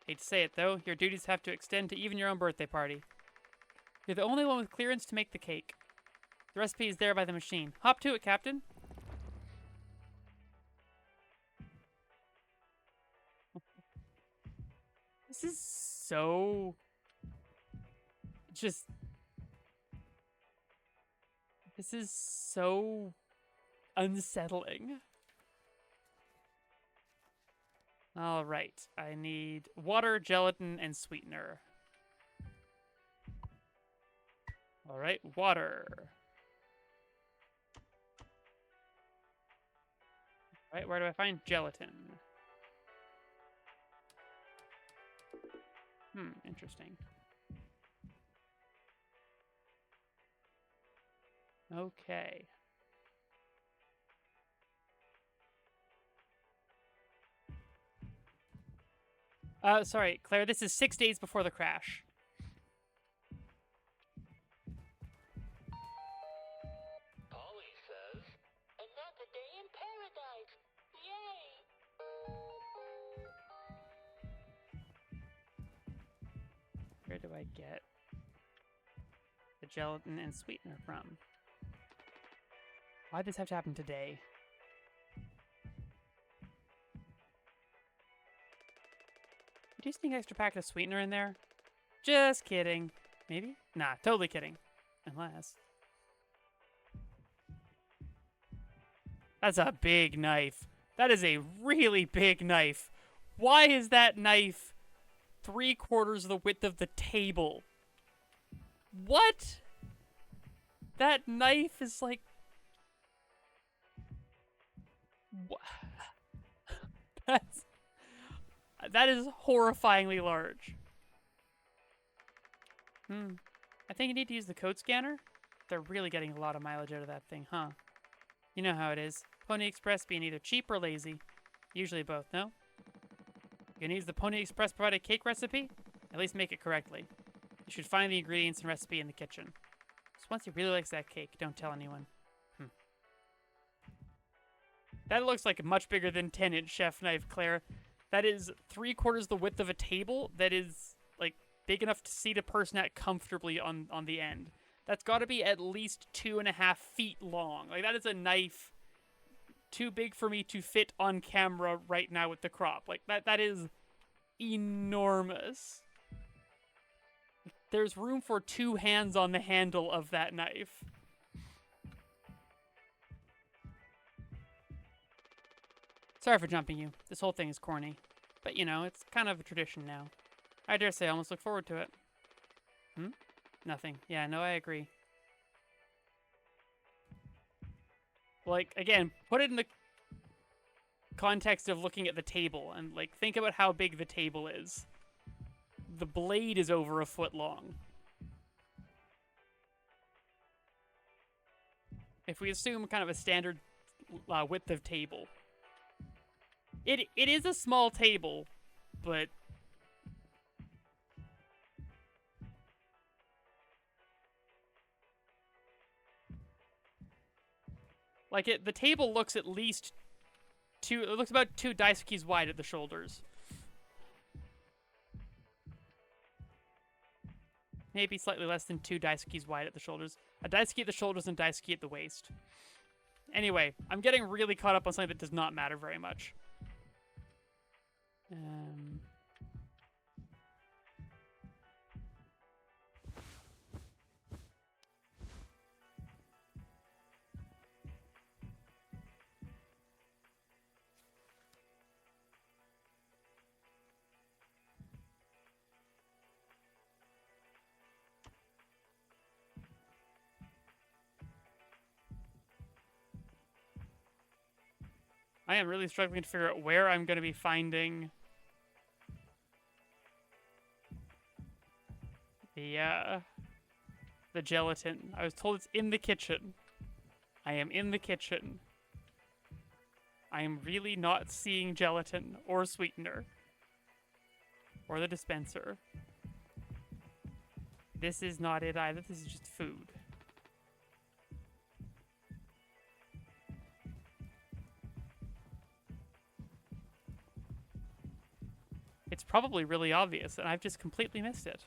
Hate to say it though, your duties have to extend to even your own birthday party. You're the only one with clearance to make the cake. The recipe is there by the machine. Hop to it, Captain. This is so... just... This is so unsettling. Alright, I need water, gelatin, and sweetener. Alright, water. Alright, where do I find gelatin? Interesting. Okay. Sorry, Claire, this is 6 days before the crash. Polly says, another day in paradise. Yay! Where do I get the gelatin and sweetener from? Why'd this have to happen today? Do you sneak an extra packet of sweetener in there? Just kidding. Maybe? Nah, totally kidding. Unless... That's a big knife. That is a really big knife. Why is that knife 3/4 the width of the table? What? That knife is like... That is horrifyingly large. I think you need to use the code scanner. They're really getting a lot of mileage out of that thing, huh? You know how it is. Pony Express being either cheap or lazy. Usually both, no? You can use the Pony Express provided cake recipe? At least make it correctly. You should find the ingredients and recipe in the kitchen. Swansea really likes that cake. Don't tell anyone. That looks like a much bigger than 10-inch chef knife, Claire. That is 3/4 the width of a table. That is, like, big enough to seat a person at comfortably on the end. That's got to be at least 2.5 feet long. Like, that is a knife too big for me to fit on camera right now with the crop. Like, that is enormous. There's room for 2 hands on the handle of that knife. Sorry for jumping you. This whole thing is corny. But, you know, it's kind of a tradition now. I dare say I almost look forward to it. Nothing. Yeah, no, I agree. Like, again, put it in the context of looking at the table and, like, think about how big the table is. The blade is over a foot long. If we assume kind of a standard width of table. It is a small table, but... Like, the table looks at least it looks about 2 daisukis wide at the shoulders. Maybe slightly less than 2 daisukis wide at the shoulders. A daisuki at the shoulders and a daisuki at the waist. Anyway, I'm getting really caught up on something that does not matter very much. I am really struggling to figure out where I'm going to be finding the gelatin. I was told it's in the kitchen. I am in the kitchen. I am really not seeing gelatin or sweetener or the dispenser. This is not it either. This is just food. It's probably really obvious, and I've just completely missed it.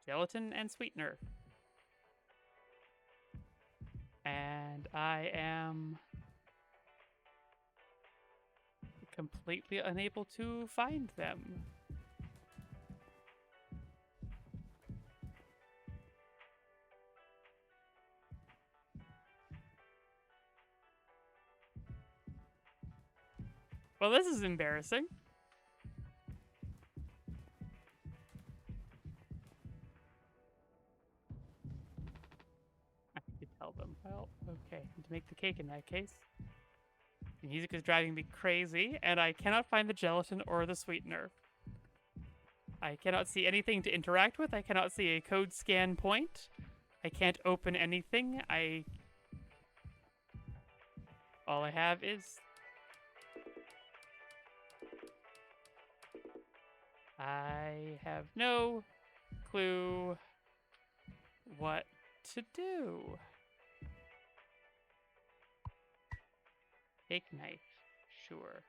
Gelatin and sweetener. And I am completely unable to find them. Well, this is embarrassing. I could tell them. Well, okay. To make the cake in that case. The music is driving me crazy, and I cannot find the gelatin or the sweetener. I cannot see anything to interact with. I cannot see a code scan point. I can't open anything. All I have is... I have no clue what to do. Cake knife, sure.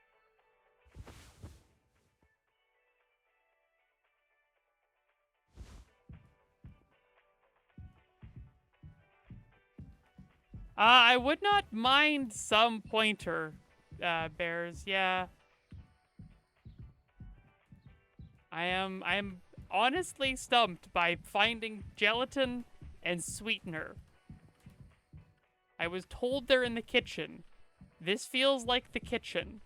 I would not mind some pointer, bears. Yeah. I am honestly stumped by finding gelatin and sweetener. I was told they're in the kitchen. This feels like the kitchen.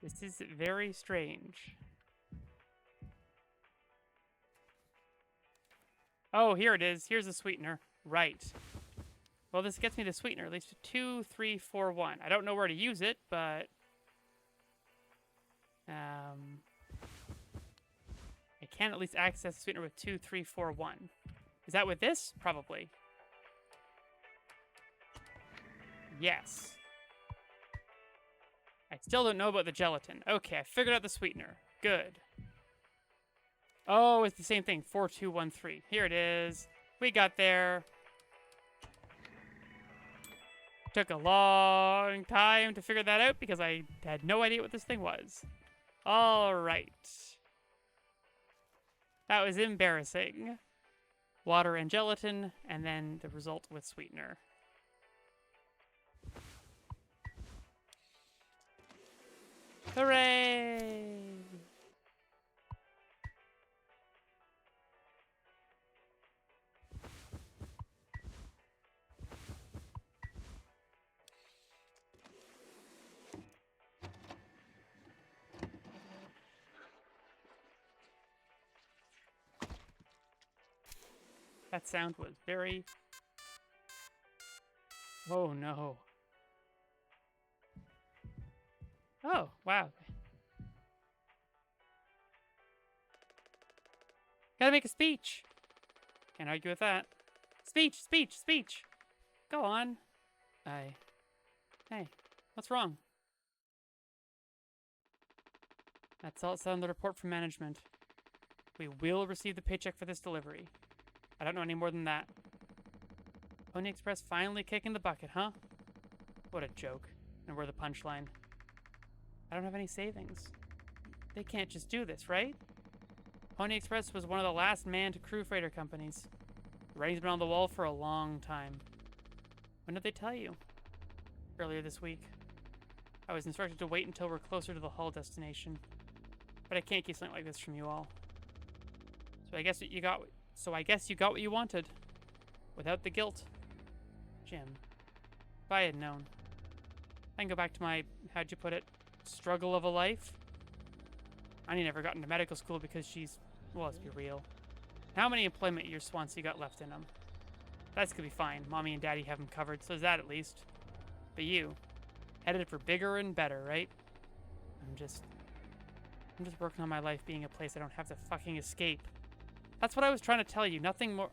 This is very strange. Oh, here it is. Here's the sweetener. Right. Well, this gets me the sweetener. At least 2, 3, 4, 1. I don't know where to use it, but... I can at least access the sweetener with 2, 3, 4, 1. Is that with this? Probably. Yes. I still don't know about the gelatin. Okay, I figured out the sweetener. Good. Oh, it's the same thing. 4, 2, 1, 3. Here it is. We got there. Took a long time to figure that out because I had no idea what this thing was. All right. That was embarrassing. Water and gelatin, and then the result with sweetener. Hooray! That sound was very... Oh, no. Oh, wow. Gotta make a speech. Can't argue with that. Speech, speech, speech. Go on. Hey, what's wrong? That's all it said on the report from management. We will receive the paycheck for this delivery. I don't know any more than that. Pony Express finally kicking the bucket, huh? What a joke. And we're the punchline. I don't have any savings. They can't just do this, right? Pony Express was one of the last manned crew freighter companies. The writing's been on the wall for a long time. When did they tell you? Earlier this week. I was instructed to wait until we're closer to the hull destination. But I can't keep something like this from you all. So I guess you got what you wanted. Without the guilt. Jim. If I had known. I can go back to my, how'd you put it, struggle of a life? Anya never got into medical school because she's, well, let's be real. How many employment years Swansea got left in them? That's gonna be fine. Mommy and Daddy have them covered, so is that at least. But you, headed for bigger and better, right? I'm just working on my life being a place I don't have to fucking escape. That's what I was trying to tell you, nothing more.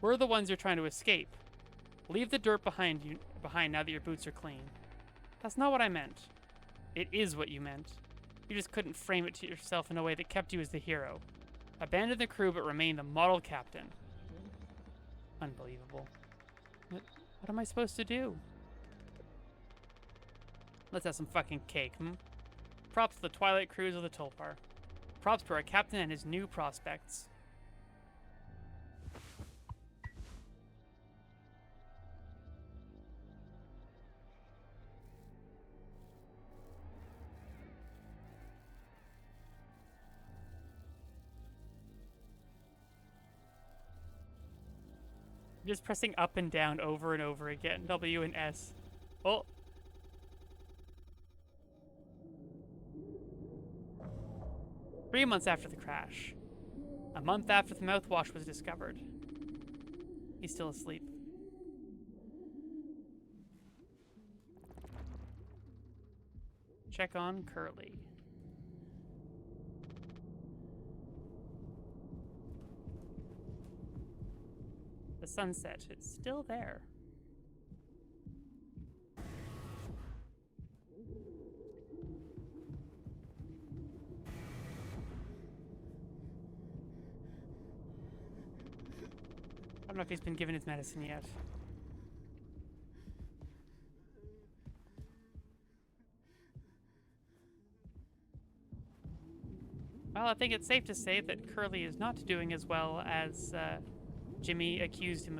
We're the ones you're trying to escape. Leave the dirt behind now that your boots are clean. That's not what I meant. It is what you meant. You just couldn't frame it to yourself in a way that kept you as the hero. Abandon the crew but remain the model captain. Unbelievable. What am I supposed to do? Let's have some fucking cake, hmm? Props to the Twilight Cruise of the Tulpar. Props to our captain and his new prospects. Just pressing up and down over and over again. W and S. Oh. Three months after the crash. A month after the mouthwash was discovered. He's still asleep. Check on Curly. The sunset is still there. I don't know if he's been given his medicine yet. Well, I think it's safe to say that Curly is not doing as well as Jimmy accused him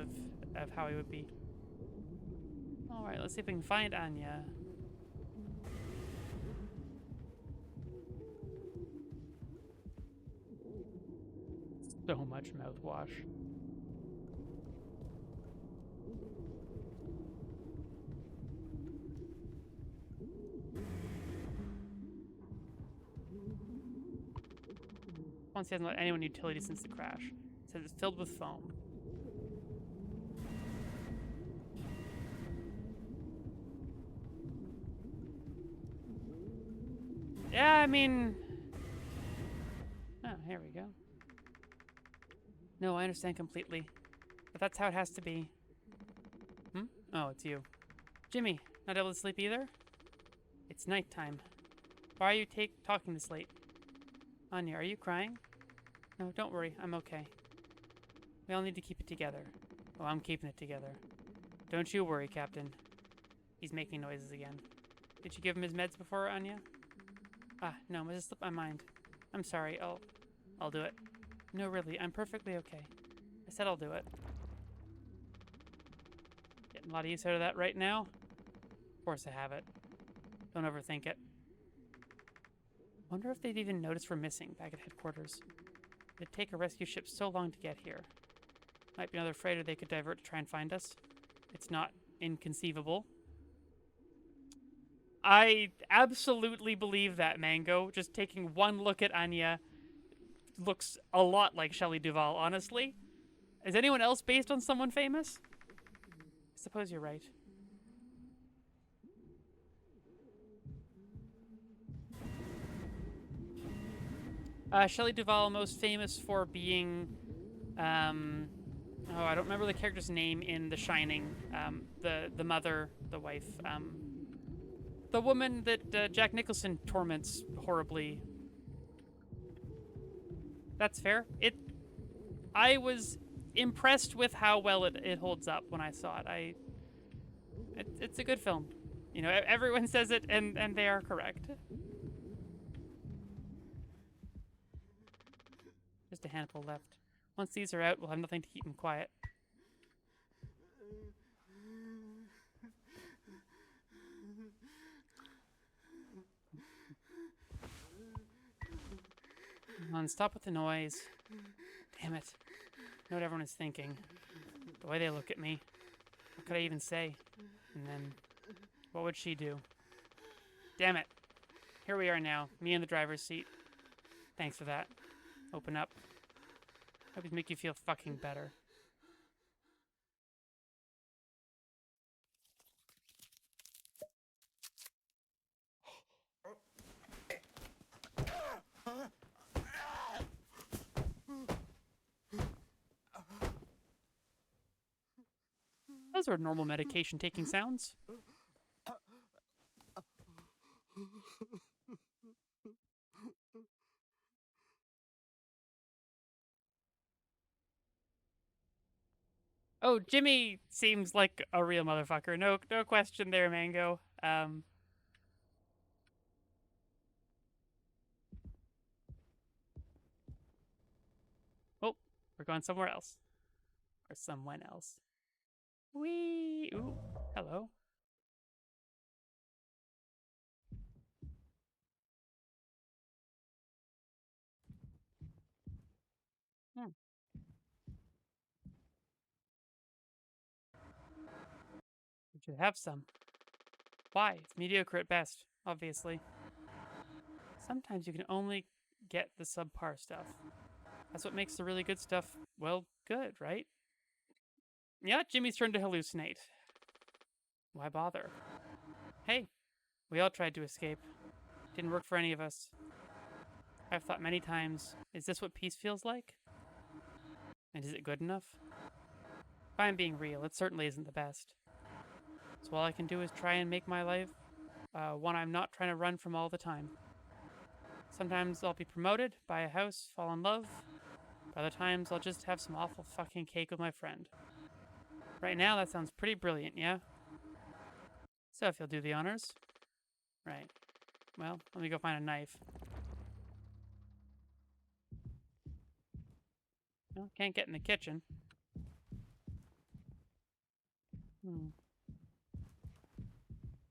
of how he would be. Alright, let's see if we can find Anya. So much mouthwash. Once he hasn't let anyone utility since the crash. It says it's filled with foam. Yeah, I mean... Oh, here we go. No, I understand completely. But that's how it has to be. Hmm? Oh, it's you. Jimmy, not able to sleep either? It's nighttime. Why are you talking this late? Anya, are you crying? No, don't worry, I'm okay. We all need to keep it together. Oh, I'm keeping it together. Don't you worry, Captain. He's making noises again. Did you give him his meds before, Anya? Ah, no, it just slipped my mind. I'm sorry, I'll do it. No, really, I'm perfectly okay. I said I'll do it. Getting a lot of use out of that right now? Of course I have it. Don't overthink it. Wonder if they'd even notice we're missing back at headquarters. It'd take a rescue ship so long to get here. Might be another freighter they could divert to try and find us. It's not inconceivable. I absolutely believe that, Mango. Just taking one look at Anya looks a lot like Shelley Duvall, honestly. Is anyone else based on someone famous? I suppose you're right. Shelley Duvall, most famous for being, I don't remember the character's name in The Shining. The mother, the wife, the woman that Jack Nicholson torments horribly. That's fair. I was impressed with how well it holds up when I saw it. It's a good film. You know, everyone says it, and they are correct. Just a handful left. Once these are out, we'll have nothing to keep them quiet. Come on, stop with the noise. Damn it. I know what everyone is thinking. The way they look at me. What could I even say? And then, what would she do? Damn it. Here we are now, me in the driver's seat. Thanks for that. Open up. Hope it make you feel fucking better. Those are normal medication taking sounds. Oh, Jimmy seems like a real motherfucker. No question there, Mango. Oh, we're going somewhere else. Or someone else. Wee. Ooh, hello. Hmm. We should have some. Why? It's mediocre at best, obviously. Sometimes you can only get the subpar stuff. That's what makes the really good stuff, well, good, right? Yeah, Jimmy's turn to hallucinate. Why bother? Hey, we all tried to escape. Didn't work for any of us. I've thought many times, is this what peace feels like? And is it good enough? If I'm being real, it certainly isn't the best. So all I can do is try and make my life one I'm not trying to run from all the time. Sometimes I'll be promoted, buy a house, fall in love. Other times I'll just have some awful fucking cake with my friend. Right now that sounds pretty brilliant, yeah? So if you'll do the honors. Right. Well, let me go find a knife. Well, can't get in the kitchen. A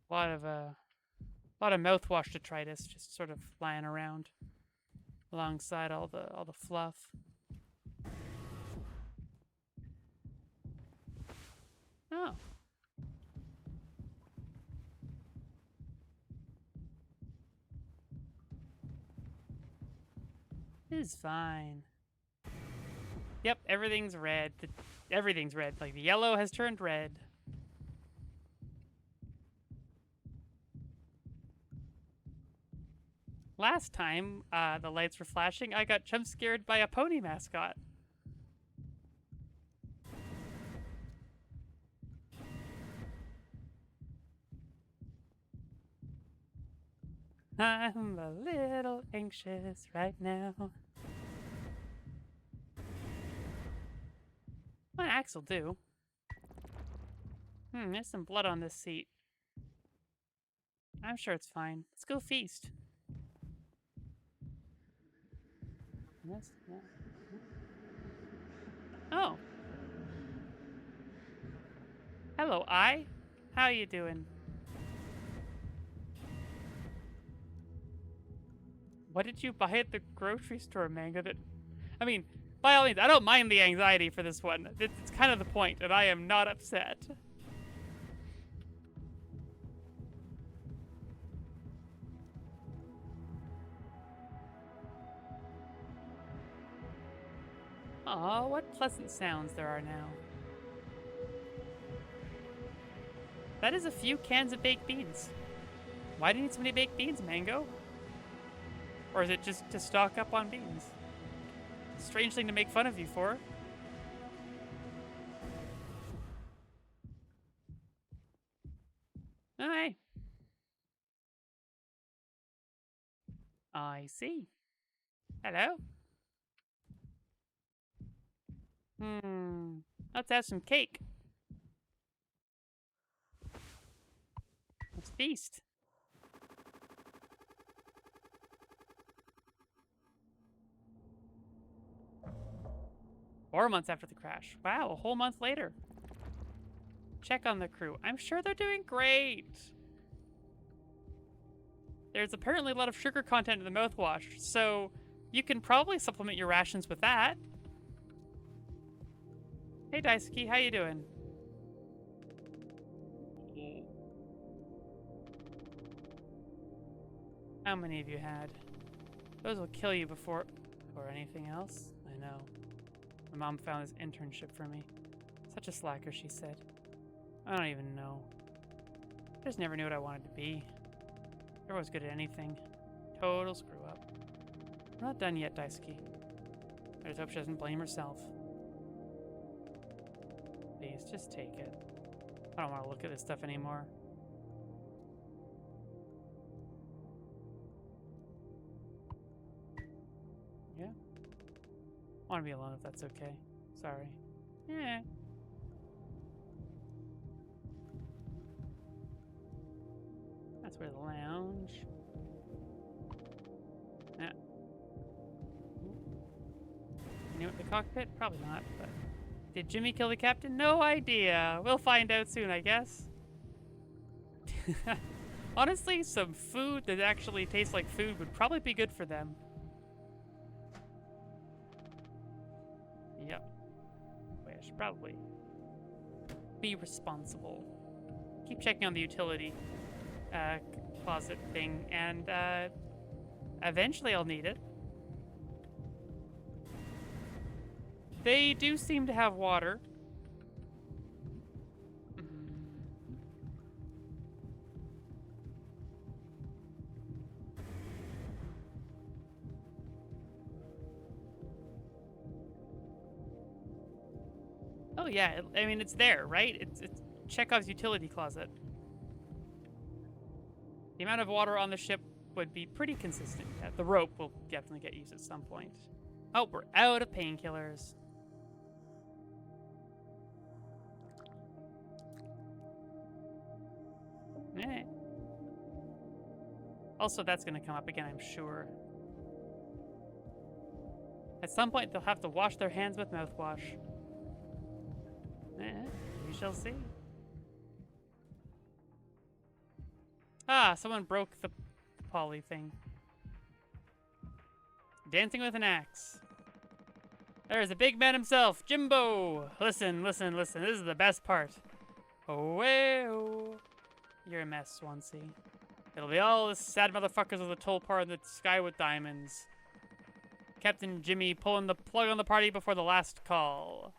lot of mouthwash detritus just sort of lying around alongside all the fluff. Oh. This is fine. Yep, everything's red. Everything's red. Like the yellow has turned red. Last time the lights were flashing, I got jump scared by a pony mascot. I'm a little anxious right now. One axe will do. There's some blood on this seat. I'm sure it's fine. Let's go feast. Yes, yeah. Oh. Hello, I. How you doing? What did you buy at the grocery store, Mango? I mean, by all means, I don't mind the anxiety for this one. It's kind of the point, and I am not upset. Aw, what pleasant sounds there are now. That is a few cans of baked beans. Why do you need so many baked beans, Mango? Or is it just to stock up on beans? Strange thing to make fun of you for. Hi. I see. Hello? Let's have some cake. Let's feast. Four months after the crash. Wow, a whole month later. Check on the crew. I'm sure they're doing great. There's apparently a lot of sugar content in the mouthwash, so You can probably supplement your rations with that. Hey, Daisuke, how you doing? How many have you had? Those will kill you before... Or anything else? I know. My mom found this internship for me. Such a slacker, she said. I don't even know. I just never knew what I wanted to be. Never was good at anything. Total screw up. I'm not done yet, Daisuke. I just hope she doesn't blame herself. Please, just take it. I don't want to look at this stuff anymore. Yeah? I want to be alone if that's okay. Sorry. Yeah. That's where the lounge. Yeah. Anyone at the cockpit? Probably not, but... Did Jimmy kill the captain? No idea. We'll find out soon, I guess. Honestly, some food that actually tastes like food would probably be good for them. Yep. Wait, I should probably be responsible. Keep checking on the utility closet thing, and eventually I'll need it. They do seem to have water. Oh yeah, I mean it's there, right? It's Chekhov's utility closet. The amount of water on the ship would be pretty consistent. The rope will definitely get used at some point. Oh, we're out of painkillers. Eh. Also, that's going to come up again, I'm sure. At some point, they'll have to wash their hands with mouthwash. Eh, we shall see. Ah, someone broke the poly thing. Dancing with an axe. There's the big man himself, Jimbo! Listen, listen, listen, this is the best part. Oh, you're a mess, Swansea. It'll be all the sad motherfuckers of the Tulpar in the sky with diamonds. Captain Jimmy pulling the plug on the party before the last call.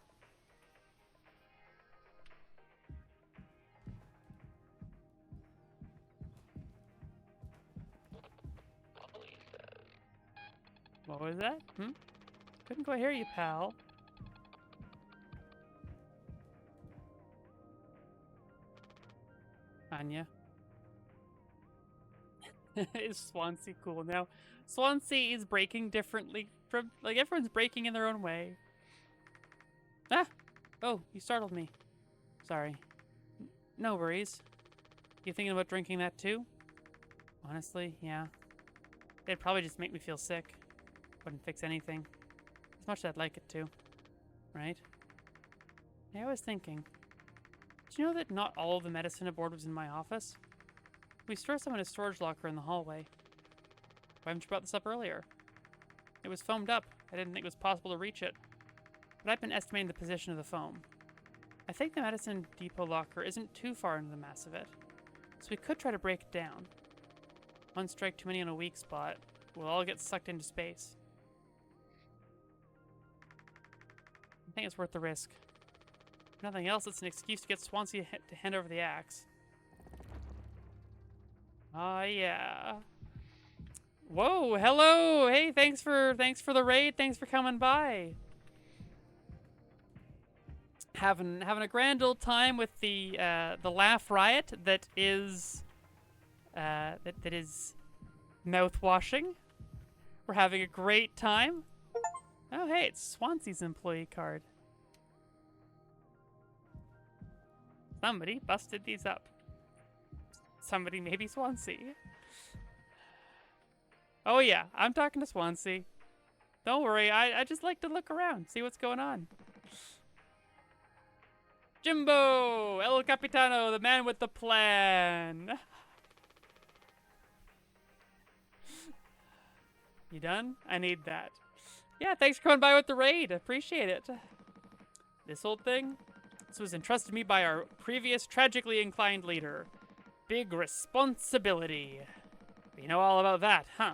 What was that? Couldn't quite hear you, pal. Anya. Is Swansea cool now? Swansea is breaking differently from, like, everyone's breaking in their own way. Ah! Oh, you startled me. Sorry. No worries. You thinking about drinking that too? Honestly, yeah. It'd probably just make me feel sick. Wouldn't fix anything. As much as I'd like it to. Right? Yeah, I was thinking. Did you know that not all of the medicine aboard was in my office? We store some in a storage locker in the hallway. Why haven't you brought this up earlier? It was foamed up. I didn't think it was possible to reach it. But I've been estimating the position of the foam. I think the medicine depot locker isn't too far into the mass of it. So we could try to break it down. One strike too many on a weak spot. We'll all get sucked into space. I think it's worth the risk. If nothing else, it's an excuse to get Swansea to hand over the axe. Oh yeah. Whoa, hello. Hey, thanks for the raid. Thanks for coming by. Having a grand old time with the laugh riot that is that is Mouthwashing. We're having a great time. Oh hey, it's Swansea's employee card. Somebody busted these up. Somebody, maybe Swansea. Oh yeah, I'm talking to Swansea. Don't worry, I just like to look around, see what's going on. Jimbo! El Capitano, the man with the plan. You done? I need that. Yeah, thanks for coming by with the raid. Appreciate it. This old thing? This was entrusted to me by our previous tragically inclined leader. Big responsibility. You know all about that, huh?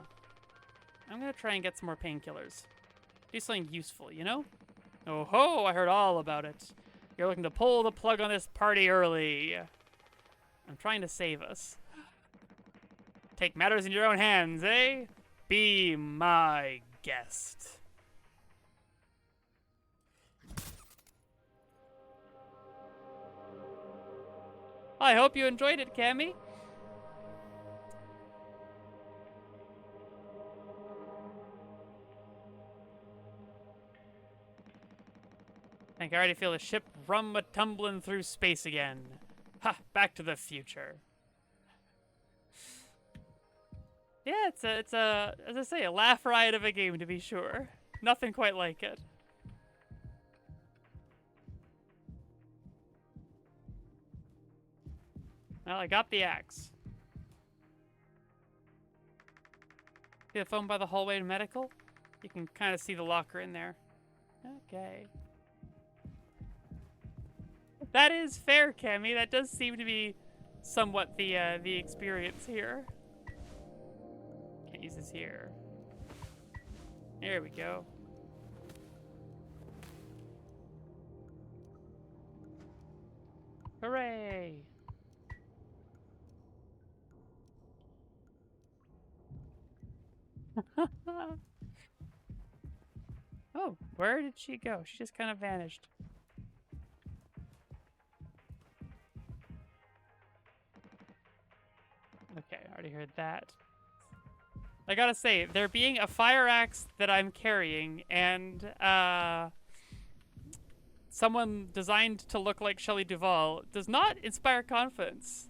I'm gonna try and get some more painkillers. Do something useful, you know? Oh ho, I heard all about it. You're looking to pull the plug on this party early. I'm trying to save us. Take matters in your own hands, eh? Be my guest. I hope you enjoyed it, Cammy. I think I already feel the ship rum-a-tumbling through space again. Ha! Back to the future. Yeah, it's a, as I say, a laugh riot of a game to be sure. Nothing quite like it. Well, I got the axe. See the phone by the hallway to medical? You can kind of see the locker in there. Okay. That is fair, Cammy. That does seem to be somewhat the experience here. Can't use this here. There we go. Hooray! Oh, where did she go? She just kind of vanished. Okay, I already heard that. I gotta say, there being a fire axe that I'm carrying and someone designed to look like Shelley Duvall does not inspire confidence.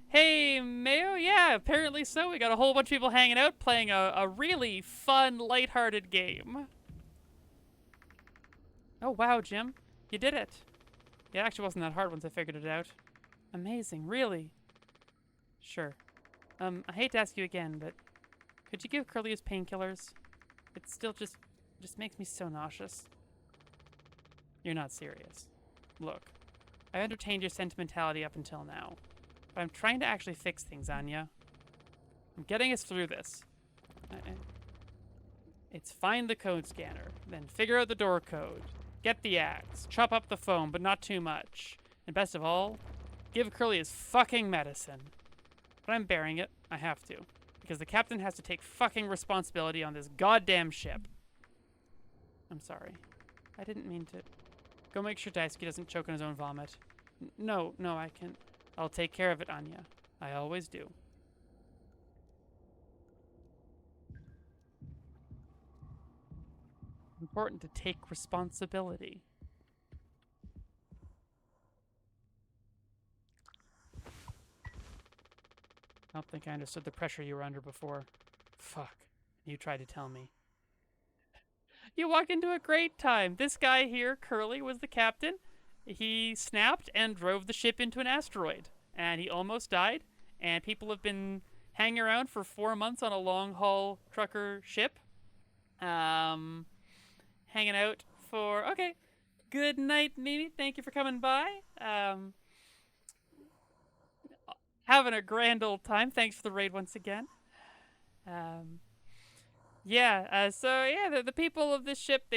Hey, Mayo? Yeah, apparently so. We got a whole bunch of people hanging out playing a really fun, lighthearted game. Oh, wow, Jim. You did it. It actually wasn't that hard once I figured it out. Amazing, really. Sure. I hate to ask you again, but could you give Curly his painkillers? It still just makes me so nauseous. You're not serious. Look, I entertained your sentimentality up until now, but I'm trying to actually fix things, Anya. I'm getting us through this. It's find the code scanner, then figure out the door code, get the axe, chop up the phone, but not too much, and best of all, give Curly his fucking medicine. But I'm bearing it. I have to. Because the captain has to take fucking responsibility on this goddamn ship. I'm sorry. I didn't mean to. Go make sure Daisuke doesn't choke on his own vomit. No, I can. I'll take care of it, Anya. I always do. Important to take responsibility. I don't think I understood the pressure you were under before. Fuck. You tried to tell me. You walked into a great time. This guy here, Curly, was the captain. He snapped and drove the ship into an asteroid. And he almost died. And people have been hanging around for 4 months on a long-haul trucker ship. Hanging out for... Okay. Good night, Mimi. Thank you for coming by. Having a grand old time. Thanks for the raid once again. The people of this ship,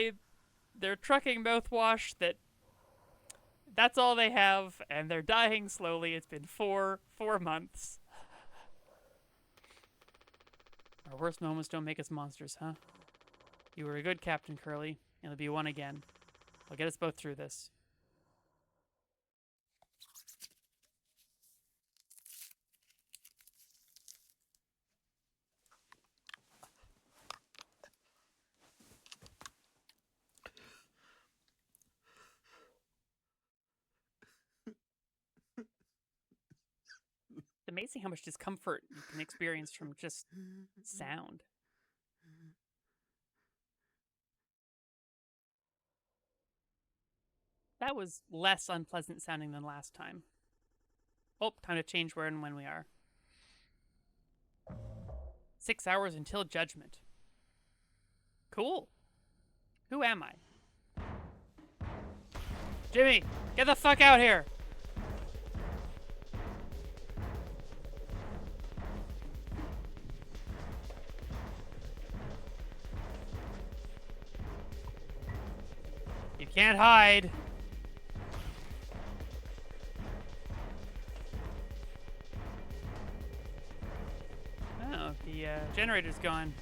they're trucking mouthwash that's all they have, and they're dying slowly. It's been four months. Our worst moments don't make us monsters, huh? You were a good captain, Curly, and you'll be one again. I'll get us both through this. It's amazing how much discomfort you can experience from just sound. That was less unpleasant sounding than last time. Oh, time to change where and when we are. 6 hours until judgment. Cool. Who am I? Jimmy, get the fuck out here! You can't hide. Oh, the generator's gone.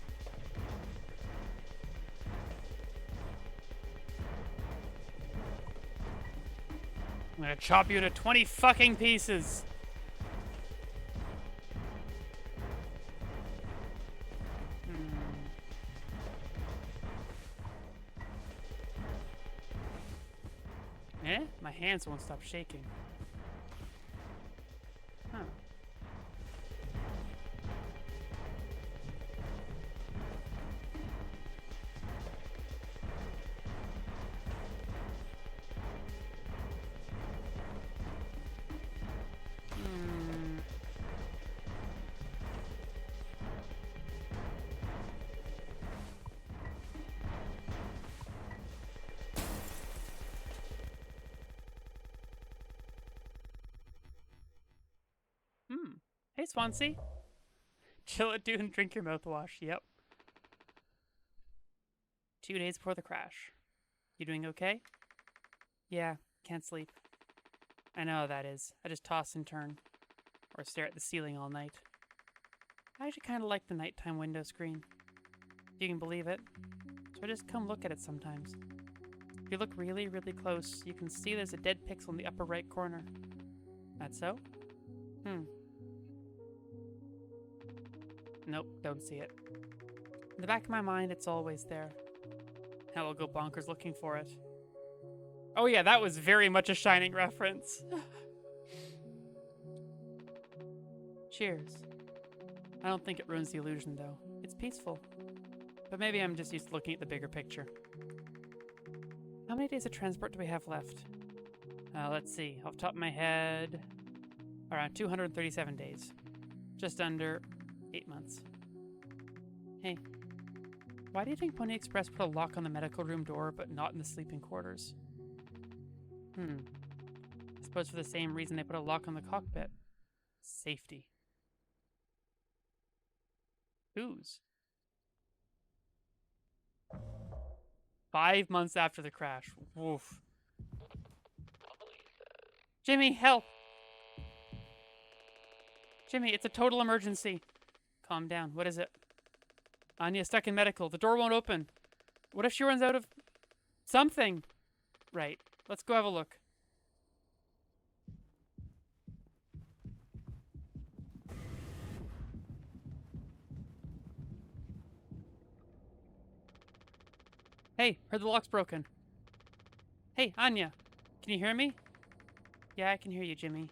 I'm gonna chop you into 20 fucking pieces. Eh? My hands won't stop shaking. Huh. Hey, Swansea. Chill it, dude, and drink your mouthwash. Yep. 2 days before the crash. You doing okay? Yeah, can't sleep. I know how that is. I just toss and turn. Or stare at the ceiling all night. I actually kind of like the nighttime window screen. If you can believe it. So I just come look at it sometimes. If you look really, really close, you can see there's a dead pixel in the upper right corner. That so? Nope, don't see it. In the back of my mind, it's always there. Hell, I'll go bonkers looking for it. Oh yeah, that was very much a Shining reference. Cheers. I don't think it ruins the illusion, though. It's peaceful. But maybe I'm just used to looking at the bigger picture. How many days of transport do we have left? Let's see. Off the top of my head, around 237 days. Just under 8 months. Hey, why do you think Pony Express put a lock on the medical room door but not in the sleeping quarters? I suppose for the same reason they put a lock on the cockpit. Safety. Whose? 5 months after the crash. Woof. Jimmy, help! Jimmy, it's a total emergency. Calm down. What is it? Anya's stuck in medical. The door won't open. What if she runs out of something? Right. Let's go have a look. Hey, heard the lock's broken. Hey, Anya. Can you hear me? Yeah, I can hear you, Jimmy.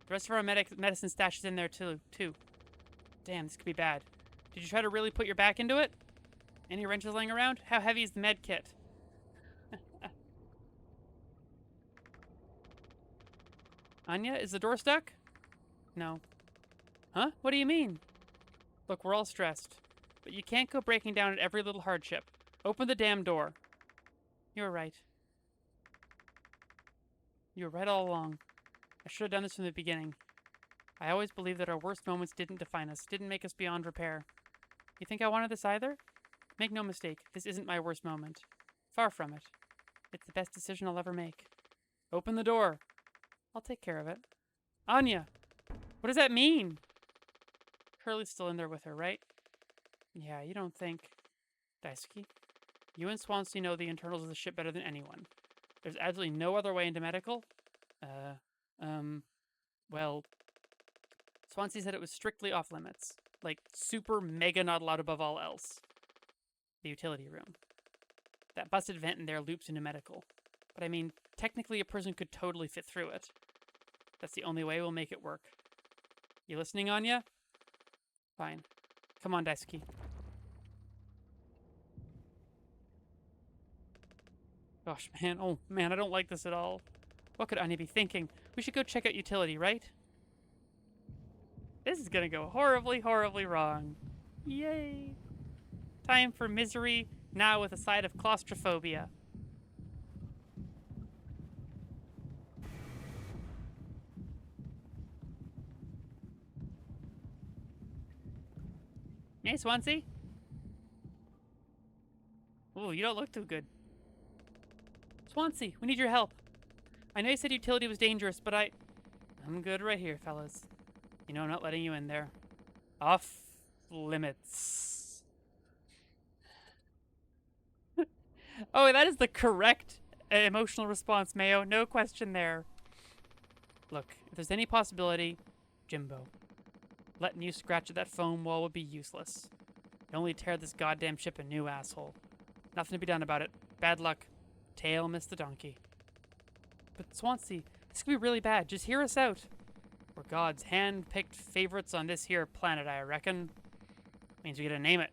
The rest of our medicine stash is in there, too. Damn, this could be bad. Did you try to really put your back into it? Any wrenches laying around? How heavy is the med kit? Anya, is the door stuck? No. Huh? What do you mean? Look, we're all stressed. But you can't go breaking down at every little hardship. Open the damn door. You're right. You were right all along. I should have done this from the beginning. I always believed that our worst moments didn't define us, didn't make us beyond repair. You think I wanted this either? Make no mistake, this isn't my worst moment. Far from it. It's the best decision I'll ever make. Open the door. I'll take care of it. Anya! What does that mean? Curly's still in there with her, right? Yeah, you don't think... Daisuke? You and Swansea know the internals of the ship better than anyone. There's absolutely no other way into medical? Well... Swansea said it was strictly off limits. Like, super mega not allowed above all else. The utility room. That busted vent in there loops into medical. But I mean, technically a person could totally fit through it. That's the only way we'll make it work. You listening, Anya? Fine. Come on, Daisuke. Gosh, man. Oh, man, I don't like this at all. What could Anya be thinking? We should go check out utility, right? This is gonna go horribly, horribly wrong. Yay. Time for misery, now with a side of claustrophobia. Hey, Swansea? Ooh, you don't look too good. Swansea, we need your help. I know you said utility was dangerous, but I'm good right here, fellas. You know I'm not letting you in there. Off limits. Oh, that is the correct emotional response, Mayo. No question there. Look, if there's any possibility, Jimbo, letting you scratch at that foam wall would be useless. It'd only tear this goddamn ship a new asshole. Nothing to be done about it. Bad luck. Tail missed the donkey. But Swansea, this could be really bad. Just hear us out. We're God's hand-picked favorites on this here planet, I reckon. Means we get to name it.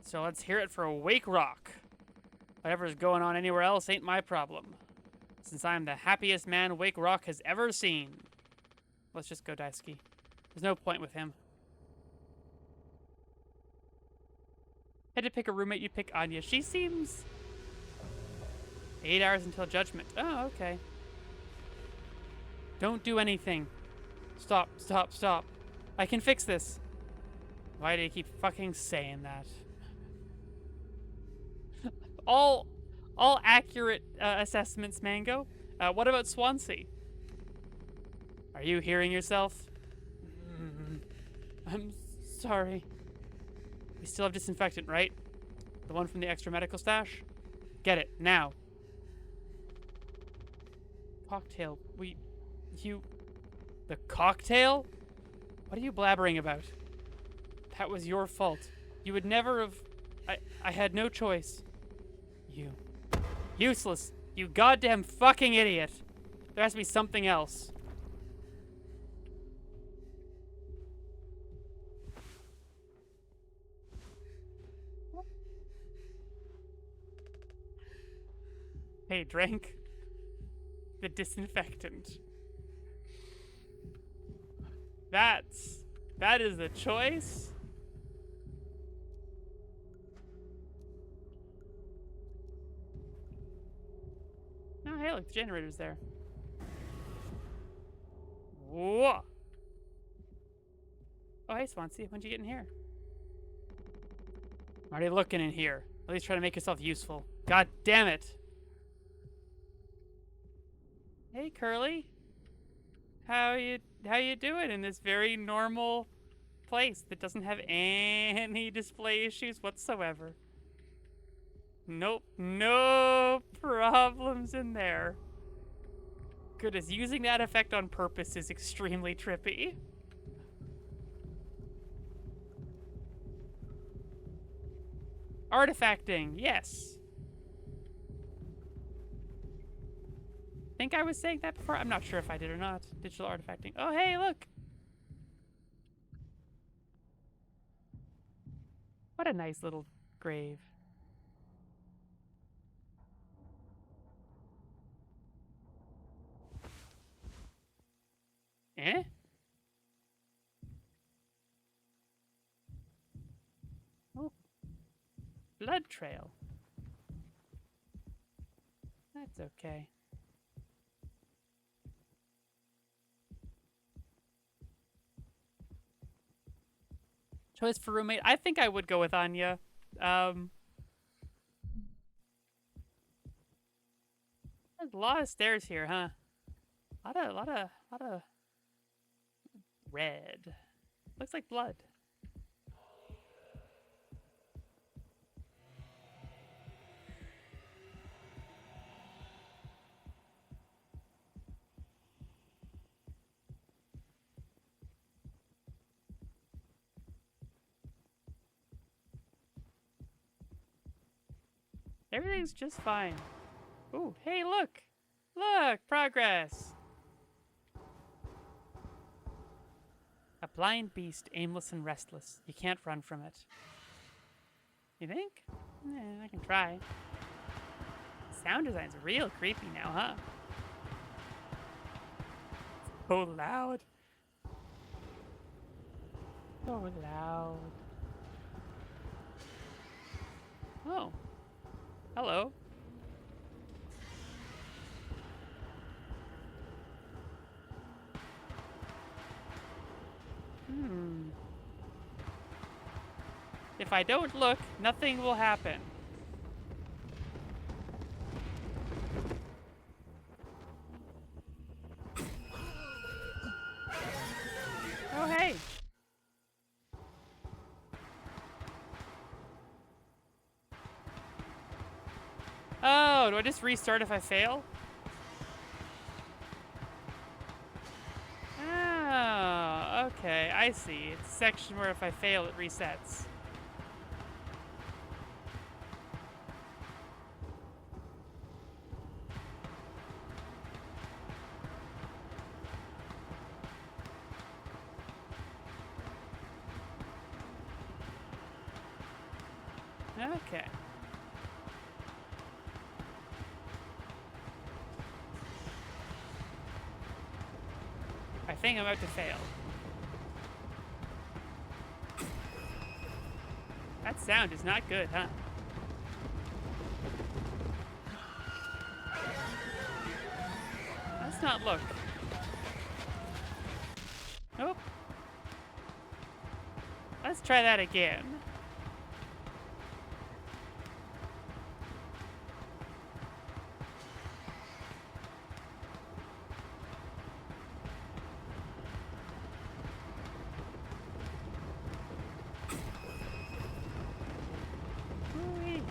So let's hear it for Wake Rock. Whatever's going on anywhere else ain't my problem, since I'm the happiest man Wake Rock has ever seen. Let's just go Daisuke. There's no point with him. Had to pick a roommate, you pick Anya. She seems... 8 hours until judgment. Oh, okay. Don't do anything. Stop, stop, stop. I can fix this. Why do you keep fucking saying that? all accurate assessments, Mango. What about Swansea? Are you hearing yourself? I'm sorry. We still have disinfectant, right? The one from the extra medical stash? Get it, now. Cocktail. The cocktail? What are you blabbering about? That was your fault. You would never have... I had no choice. You. Useless. You goddamn fucking idiot. There has to be something else. Hey, drank the disinfectant. That is a choice. Oh, hey, look, the generator's there. Whoa. Oh, hey, Swansea, when'd you get in here? I'm already looking in here. At least try to make yourself useful. God damn it. Hey, Curly. How you doing in this very normal place that doesn't have any display issues whatsoever? Nope, no problems in there. Goodness, using that effect on purpose is extremely trippy. Artifacting, yes. Think I was saying that before? I'm not sure if I did or not. Digital artifacting. Oh, hey, look. What a nice little grave. Eh? Oh. Blood trail. That's okay. Choice for roommate. I think I would go with Anya. There's a lot of stairs here, huh? Lot of red. Looks like blood. Everything's just fine. Ooh, hey, look! Look! Progress! A blind beast, aimless and restless. You can't run from it. You think? I can try. Sound design's real creepy now, huh? So loud. So loud. Oh, hello. If I don't look, nothing will happen. Oh, hey. Oh, do I just restart if I fail? Oh, okay, I see. It's a section where if I fail, it resets. Okay. I think I'm about to fail. That sound is not good, huh? Let's not look. Nope. Let's try that again. Ooh-wee.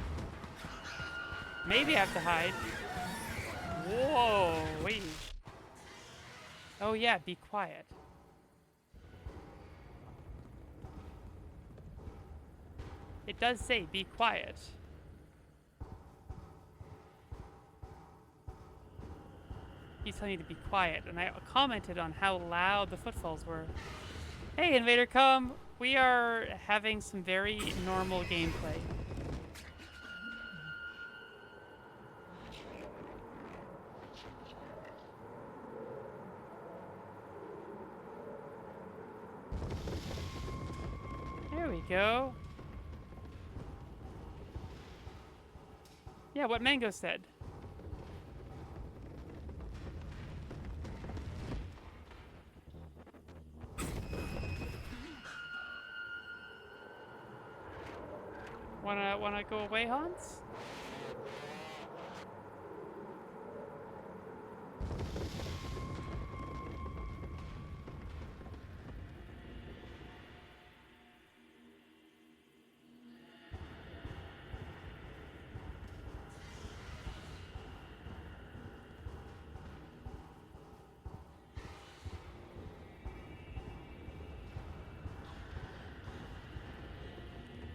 Maybe I have to hide. Whoa, wait. Oh yeah, be quiet. It does say be quiet. He's telling me to be quiet, and I commented on how loud the footfalls were. Hey, Invader, come. We are having some very normal gameplay. There we go. Yeah, what Mango said. Wanna go away, Hans?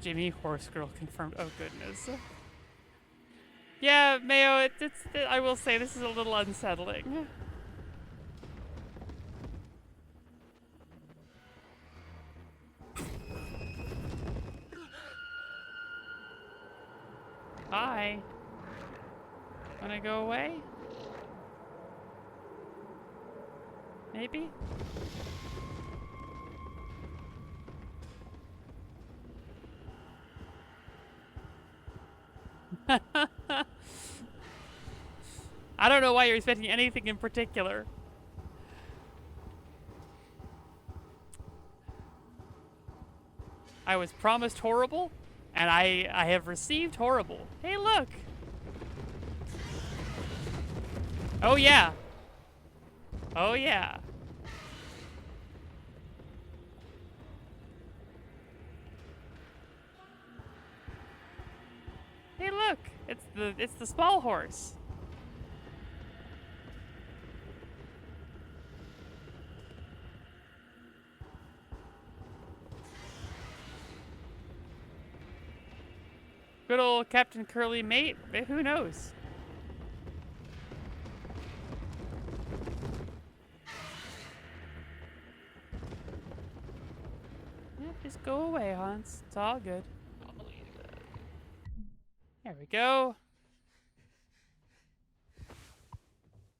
Jimmy Horse Girl confirmed. Oh goodness. Yeah, Mayo. I will say this is a little unsettling. Hi. Wanna go away? Maybe? I don't know why you're expecting anything in particular. I was promised horrible, and I have received horrible. Hey, look! Oh, yeah. Oh, yeah. Hey, look! It's the small horse. Good old Captain Curly mate. Who knows? Yeah, just go away, Hans. It's all good. There we go.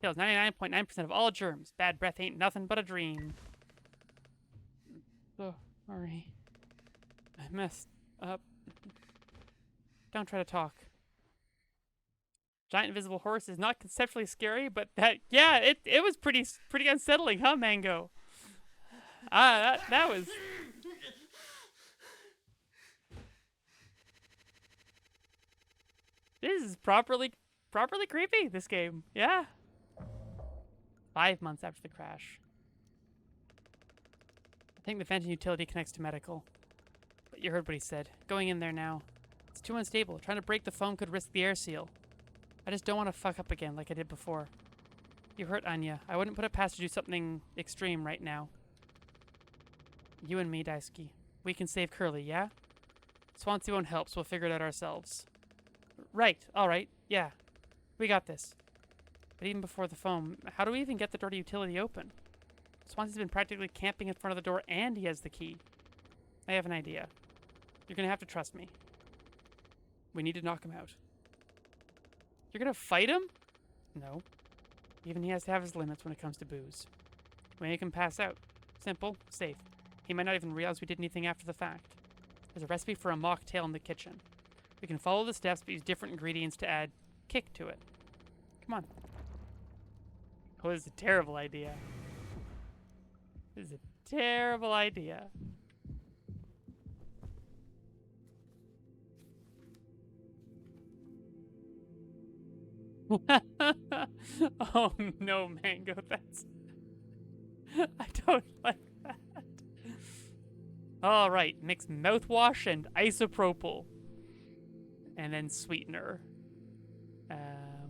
Kills 99.9% of all germs. Bad breath ain't nothing but a dream. Oh, sorry. I messed up. Don't try to talk. Giant invisible horse is not conceptually scary, but it was pretty unsettling, huh, Mango? That was. This is properly creepy. This game, yeah. 5 months after the crash. I think the Phantom utility connects to medical. But you heard what he said. Going in there now. It's too unstable. Trying to break the foam could risk the air seal. I just don't want to fuck up again like I did before. You hurt Anya. I wouldn't put it past her to do something extreme right now. You and me, Daisuke. We can save Curly, yeah? Swansea won't help, so we'll figure it out ourselves. Right. Alright. Yeah. We got this. But even before the foam, how do we even get the door to utility open? Swansea's been practically camping in front of the door and he has the key. I have an idea. You're gonna have to trust me. We need to knock him out. You're gonna fight him? No. Even he has to have his limits when it comes to booze. We make him pass out. Simple, safe. He might not even realize we did anything after the fact. There's a recipe for a mocktail in the kitchen. We can follow the steps but use different ingredients to add kick to it. Come on. Oh, this is a terrible idea. This is a terrible idea. Oh no, Mango, that's... I don't like that. Alright, mix mouthwash and isopropyl. And then sweetener.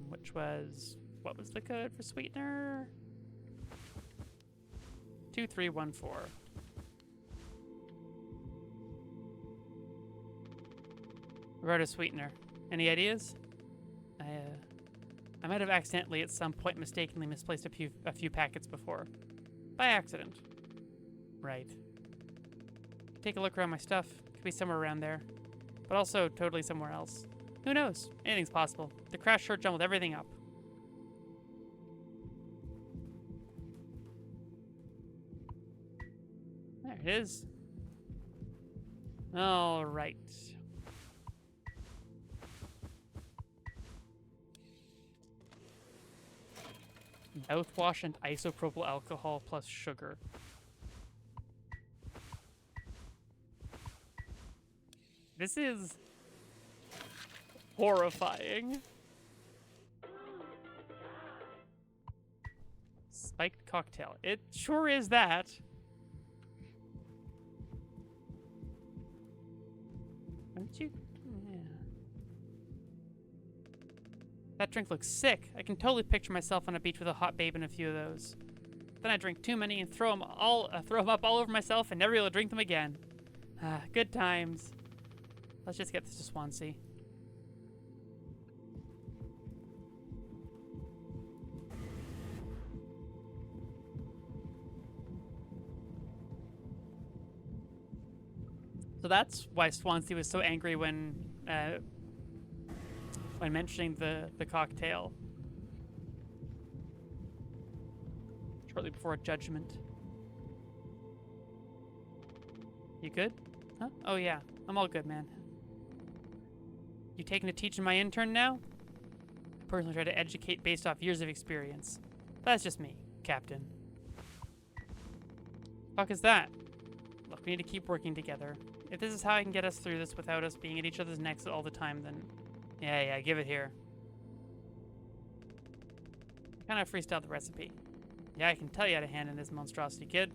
Which was... What was the code for sweetener? 2314. We're out of sweetener. Any ideas? I might have accidentally at some point mistakenly misplaced a few packets before. By accident. Right. Take a look around my stuff. Could be somewhere around there. But also totally somewhere else. Who knows? Anything's possible. The crash sure jumbled everything up. There it is. All right. Mouthwash and isopropyl alcohol plus sugar. This is horrifying. Spiked cocktail. It sure is that. Don't you? Yeah. That drink looks sick. I can totally picture myself on a beach with a hot babe and a few of those. Then I drink too many and throw them up all over myself and never be able to drink them again. Ah, good times. Let's just get this to Swansea. So that's why Swansea was so angry when mentioning the cocktail. Shortly before a judgment. You good? Huh? Oh yeah, I'm all good, man. You taking to teaching my intern now? I personally try to educate based off years of experience. That's just me, Captain. Fuck is that? Look, we need to keep working together. If this is how I can get us through this without us being at each other's necks all the time, then... Yeah, give it here. I kind of freestyled the recipe. Yeah, I can tell you how to hand in this monstrosity, kid.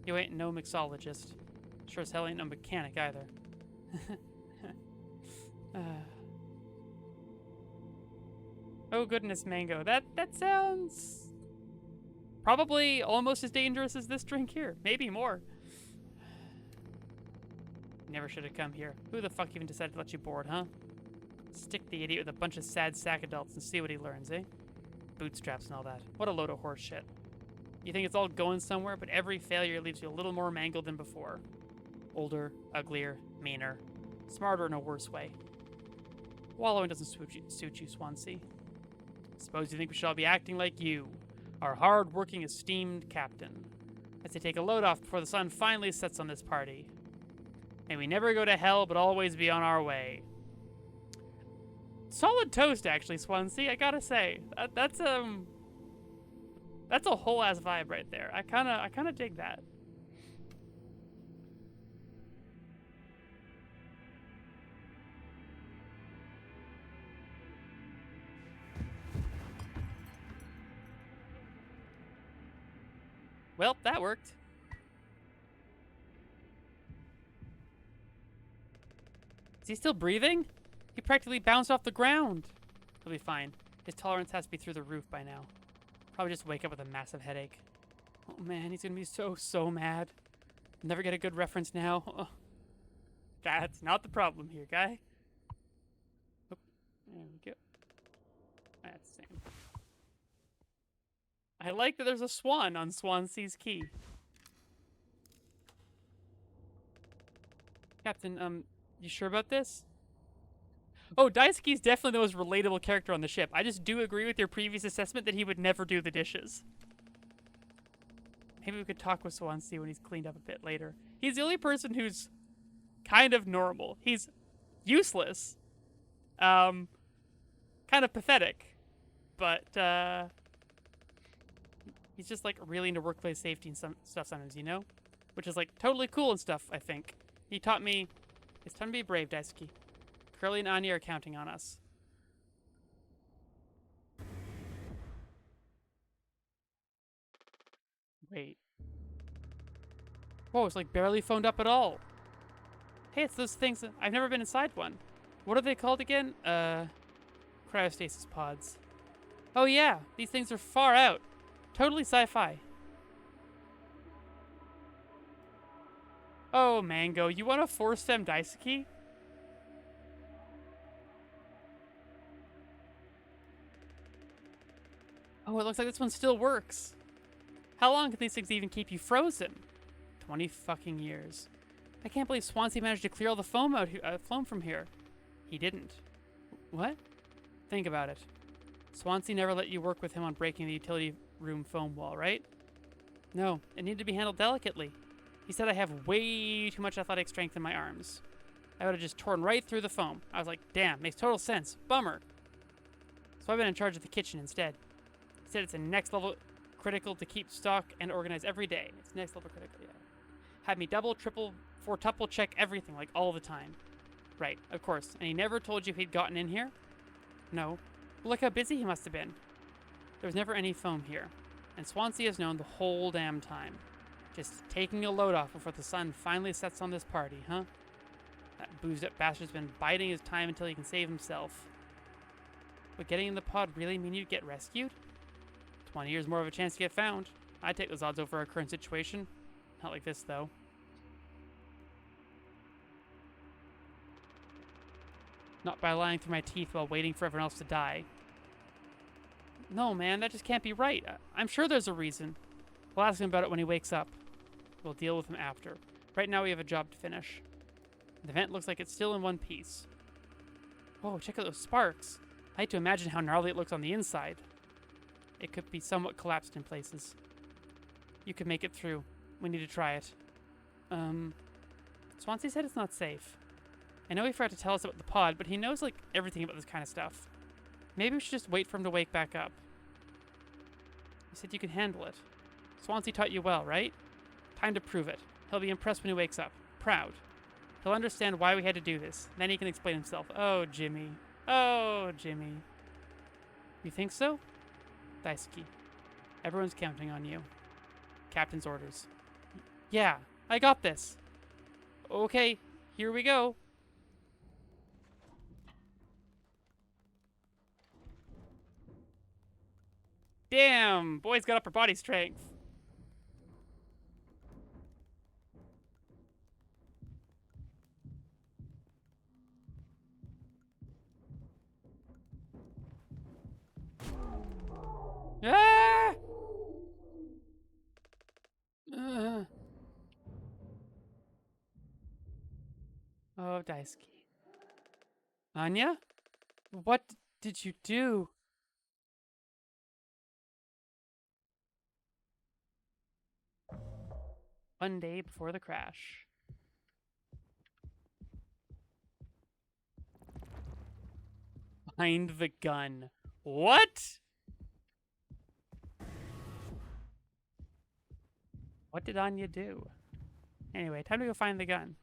You ain't no mixologist. Sure as hell ain't no mechanic either. Oh goodness, Mango. That sounds... probably almost as dangerous as this drink here. Maybe more. Never should have come here. Who the fuck even decided to let you board, huh? Stick the idiot with a bunch of sad sack adults and see what he learns, eh? Bootstraps and all that. What a load of horse shit. You think it's all going somewhere, but every failure leaves you a little more mangled than before. Older, uglier, meaner. Smarter in a worse way. Wallowing doesn't suit you, Swansea. Suppose you think we should all be acting like you, our hard-working, esteemed captain. As they take a load off before the sun finally sets on this party. May we never go to hell, but always be on our way. Solid toast, actually, Swansea. I gotta say, that's a whole ass vibe right there. I kind of dig that. Well, that worked. Is he still breathing? He practically bounced off the ground. He'll be fine. His tolerance has to be through the roof by now. Probably just wake up with a massive headache. Oh man, he's gonna be so mad. Never get a good reference now. Oh. That's not the problem here, guy. Oh, there we go. That's the same. I like that there's a swan on Swansea's key. Captain, you sure about this? Oh, Daisuke's definitely the most relatable character on the ship. I just do agree with your previous assessment that he would never do the dishes. Maybe we could talk with Swansea when he's cleaned up a bit later. He's the only person who's kind of normal. He's useless. Kind of pathetic. But, he's just, like, really into workplace safety and some stuff sometimes, you know? Which is, like, totally cool and stuff, I think. He taught me it's time to be brave, Daisuke. Curly and Anya are counting on us. Wait. Whoa, it's like barely phoned up at all. Hey, it's those things. I've never been inside one. What are they called again? Cryostasis pods. Oh yeah, these things are far out. Totally sci-fi. Oh, Mango, you want to force fem Daisuke? Oh, it looks like this one still works. How long can these things even keep you frozen? 20 fucking years. I can't believe Swansea managed to clear all the foam foam from here. He didn't. What? Think about it. Swansea never let you work with him on breaking the utility room foam wall, right? No, it needed to be handled delicately. He said I have way too much athletic strength in my arms. I would have just torn right through the foam. I was like, damn, makes total sense. Bummer. So I've been in charge of the kitchen instead. He said it's a next level critical to keep stock and organize every day. It's next level critical, yeah. Had me double, triple, fourtuple check everything, like all the time. Right, of course. And he never told you he'd gotten in here? No. But look how busy he must have been. There was never any foam here. And Swansea has known the whole damn time. Just taking a load off before the sun finally sets on this party, huh? That boozed up bastard's been biding his time until he can save himself. Would getting in the pod really mean you'd get rescued? 20 years more of a chance to get found. I'd take those odds over our current situation. Not like this, though. Not by lying through my teeth while waiting for everyone else to die. No, man, that just can't be right. I'm sure there's a reason. We'll ask him about it when he wakes up. We'll deal with him after. Right now we have a job to finish. The vent looks like it's still in one piece. Whoa, check out those sparks. I hate to imagine how gnarly it looks on the inside. It could be somewhat collapsed in places. You could make it through. We need to try it. Swansea said it's not safe. I know he forgot to tell us about the pod, but he knows, like, everything about this kind of stuff. Maybe we should just wait for him to wake back up. You said you could handle it. Swansea taught you well, right? Time to prove it. He'll be impressed when he wakes up. Proud. He'll understand why we had to do this. Then he can explain himself. Oh, Jimmy. Oh, Jimmy. You think so? Daisuke. Everyone's counting on you. Captain's orders. Yeah, I got this. Okay, here we go. Damn, boy's got upper body strength. Ah! Oh, Daisuke. Anya? What did you do? One day before the crash. Find the gun. What? What did Anya do? Anyway, time to go find the gun.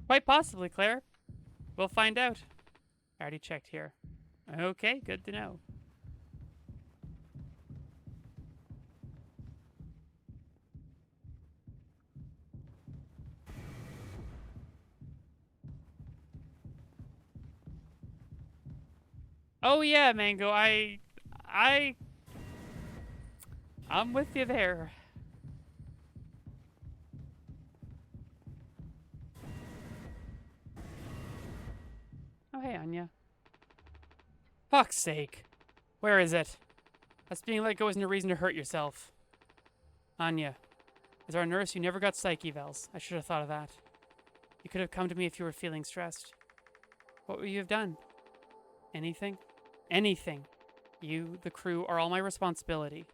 Quite possibly, Claire. We'll find out. I already checked here. Okay, good to know. Oh yeah, Mango, I'm with you there. Oh hey, Anya. Fuck's sake. Where is it? Us being let go isn't a reason to hurt yourself. Anya, as our nurse, you never got psych evals. I should have thought of that. You could have come to me if you were feeling stressed. What would you have done? Anything? Anything. You, the crew, are all my responsibility.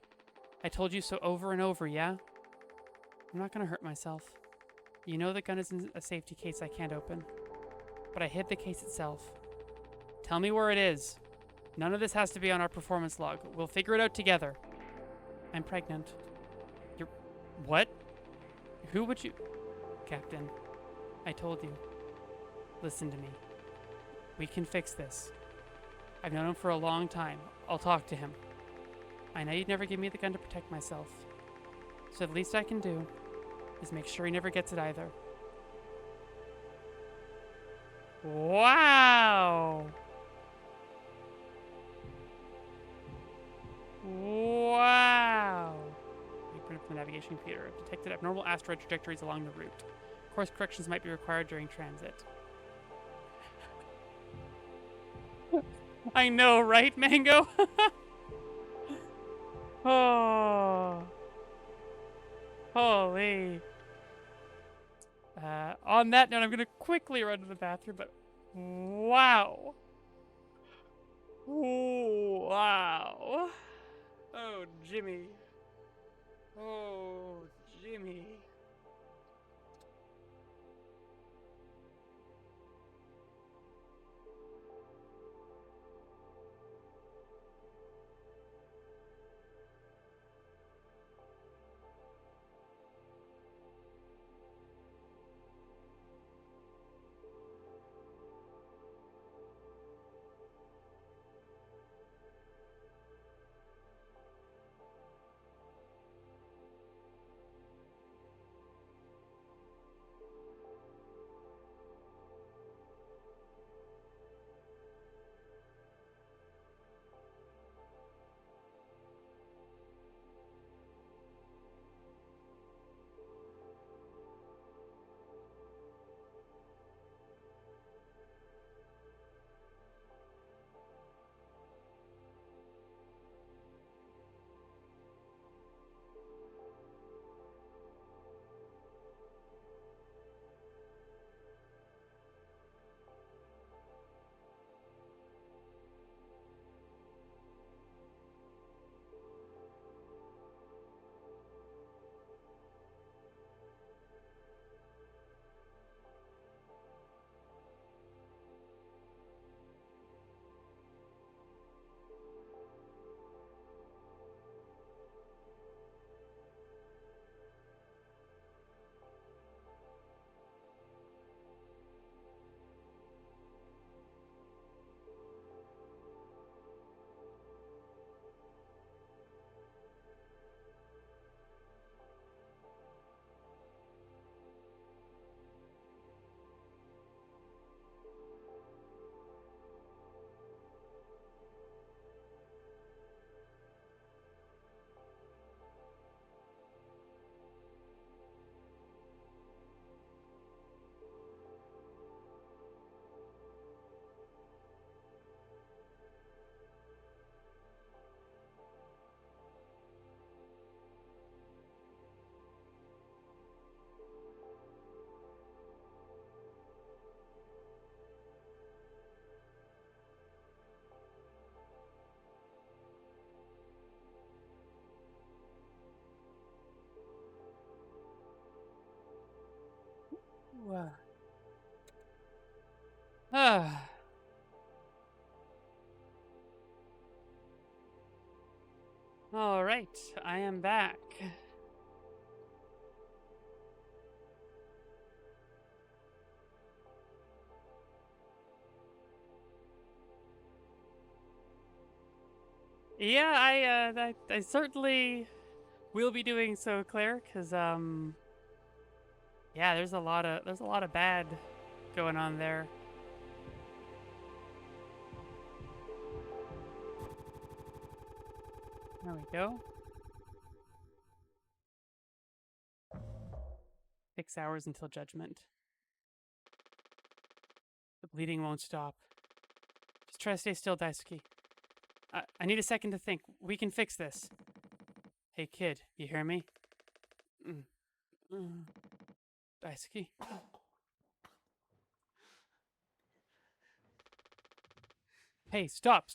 I told you so over and over, yeah? I'm not gonna hurt myself. You know the gun is in a safety case I can't open. But I hid the case itself. Tell me where it is. None of this has to be on our performance log. We'll figure it out together. I'm pregnant. You're... What? Who would you... Captain, I told you. Listen to me. We can fix this. I've known him for a long time. I'll talk to him. I know you'd never give me the gun to protect myself. So the least I can do is make sure he never gets it either. Wow! Wow! We print up the navigation computer. Detected abnormal asteroid trajectories along the route. Course corrections might be required during transit. I know, right, Mango? Oh. Holy. On that note, I'm going to quickly run to the bathroom, but wow. Wow. Oh, Jimmy. Oh, Jimmy. All right, I am back. Yeah, I certainly will be doing so, Claire, because yeah, there's a lot of bad going on there. There we go. 6 hours until judgment. The bleeding won't stop. Just try to stay still, Daisuke. I need a second to think. We can fix this. Hey, kid, you hear me? Daisuke? Hey, stop!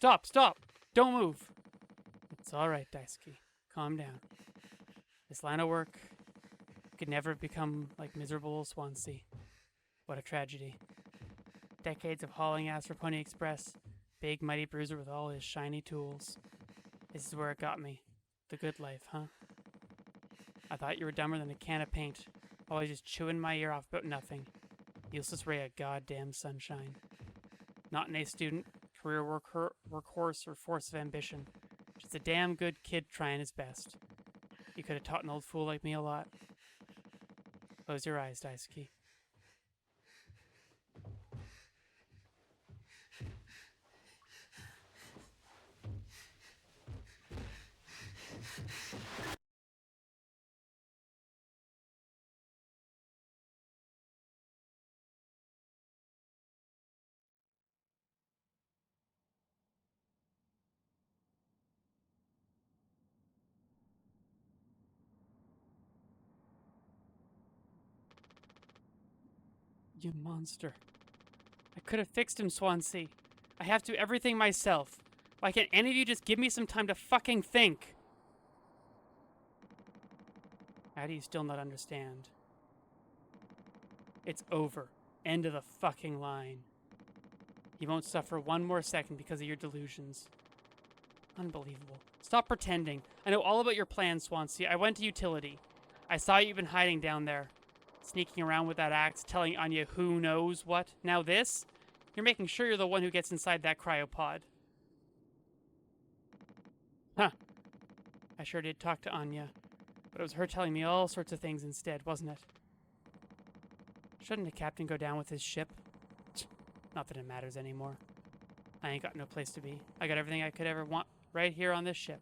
Don't move! It's alright, Daisuke. Calm down. This line of work could never become like miserable Swansea. What a tragedy. Decades of hauling ass for Pony Express. Big mighty bruiser with all his shiny tools. This is where it got me. The good life, huh? I thought you were dumber than a can of paint. Always just chewing my ear off about nothing. Useless ray of goddamn sunshine. Not an A student, career workhorse, or force of ambition. Just a damn good kid trying his best. You could have taught an old fool like me a lot. Close your eyes, Daisuke. You monster. I could have fixed him, Swansea. I have to do everything myself. Why can't any of you just give me some time to fucking think? How do you still not understand? It's over. End of the fucking line. You won't suffer one more second because of your delusions. Unbelievable. Stop pretending. I know all about your plans, Swansea. I went to utility. I saw you've been hiding down there. Sneaking around with that axe, telling Anya who knows what. Now this? You're making sure you're the one who gets inside that cryopod. Huh. I sure did talk to Anya. But it was her telling me all sorts of things instead, wasn't it? Shouldn't a captain go down with his ship? Not that it matters anymore. I ain't got no place to be. I got everything I could ever want right here on this ship.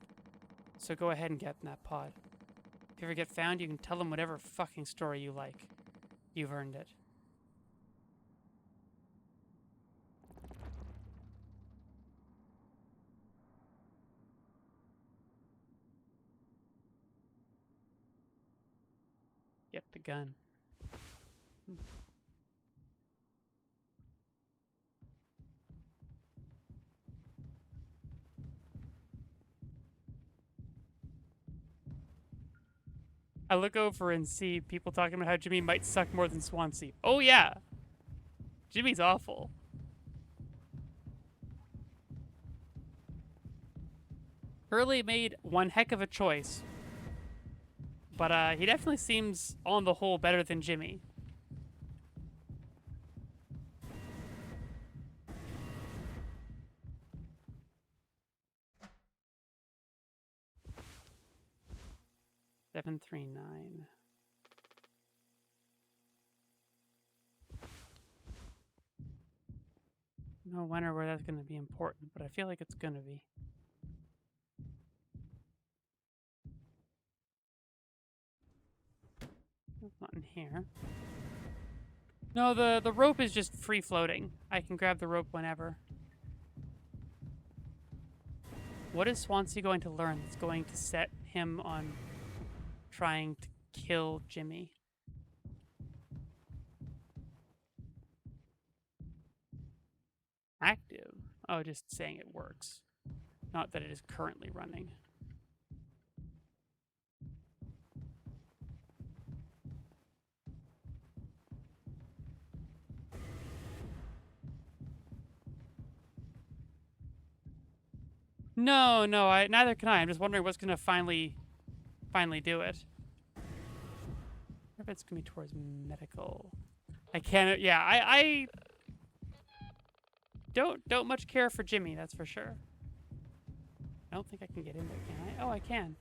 So go ahead and get in that pod. If you ever get found, you can tell them whatever fucking story you like. You've earned it. Get the gun. I look over and see people talking about how Jimmy might suck more than Swansea. Oh yeah! Jimmy's awful. Hurley made one heck of a choice. But he definitely seems, on the whole, better than Jimmy. $739. No wonder where that's going to be important, but I feel like it's going to be. It's not in here. No, the rope is just free floating. I can grab the rope whenever. What is Swansea going to learn that's going to set him on trying to kill Jimmy? Active? Oh, just saying it works. Not that it is currently running. No, no, neither can I. I'm just wondering what's gonna finally do it. If it's gonna be towards medical. I can't. Yeah, I don't much care for Jimmy. That's for sure. I don't think I can get in there, can I? Oh, I can.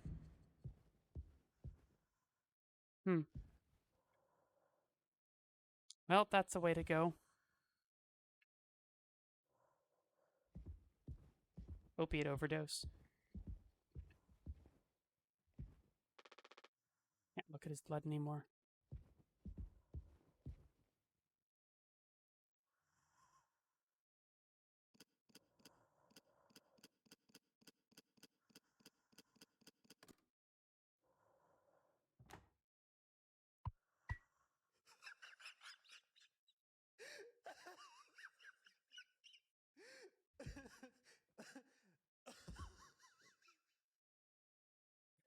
Hmm. Well, that's a way to go. Opiate overdose. Can't look at his blood anymore.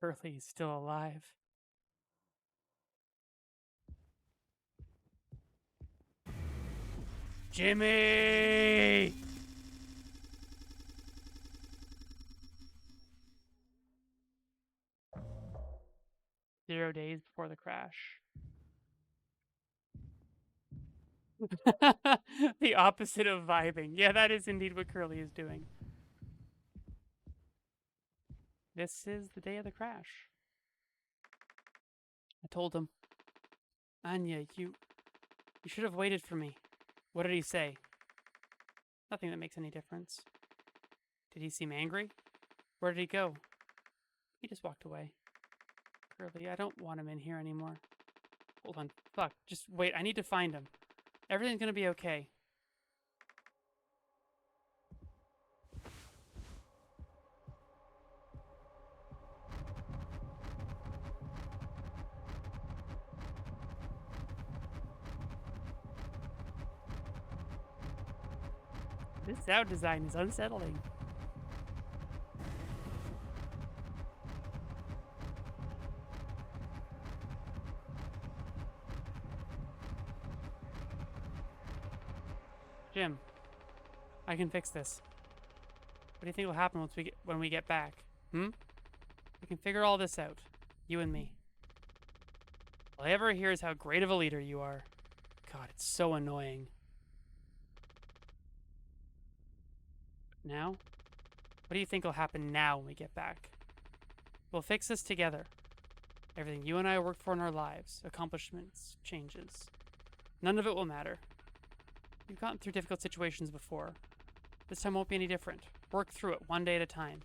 Curly's still alive. Jimmy! 0 days before the crash. The opposite of vibing. Yeah, that is indeed what Curly is doing. This is the day of the crash. I told him, Anya, you should have waited for me. What did he say? Nothing that makes any difference. Did he seem angry? Where did he go? He just walked away. Curly, I don't want him in here anymore. Hold on. Fuck. Just wait. I need to find him. Everything's gonna be okay. This sound design is unsettling. Jim, I can fix this. What do you think will happen when we get back? Hmm? We can figure all this out. You and me. All I ever hear is how great of a leader you are. God, it's so annoying. Now? What do you think will happen now when we get back? We'll fix this together. Everything you and I worked for in our lives, accomplishments, changes. None of it will matter. You've gotten through difficult situations before. This time won't be any different. Work through it one day at a time.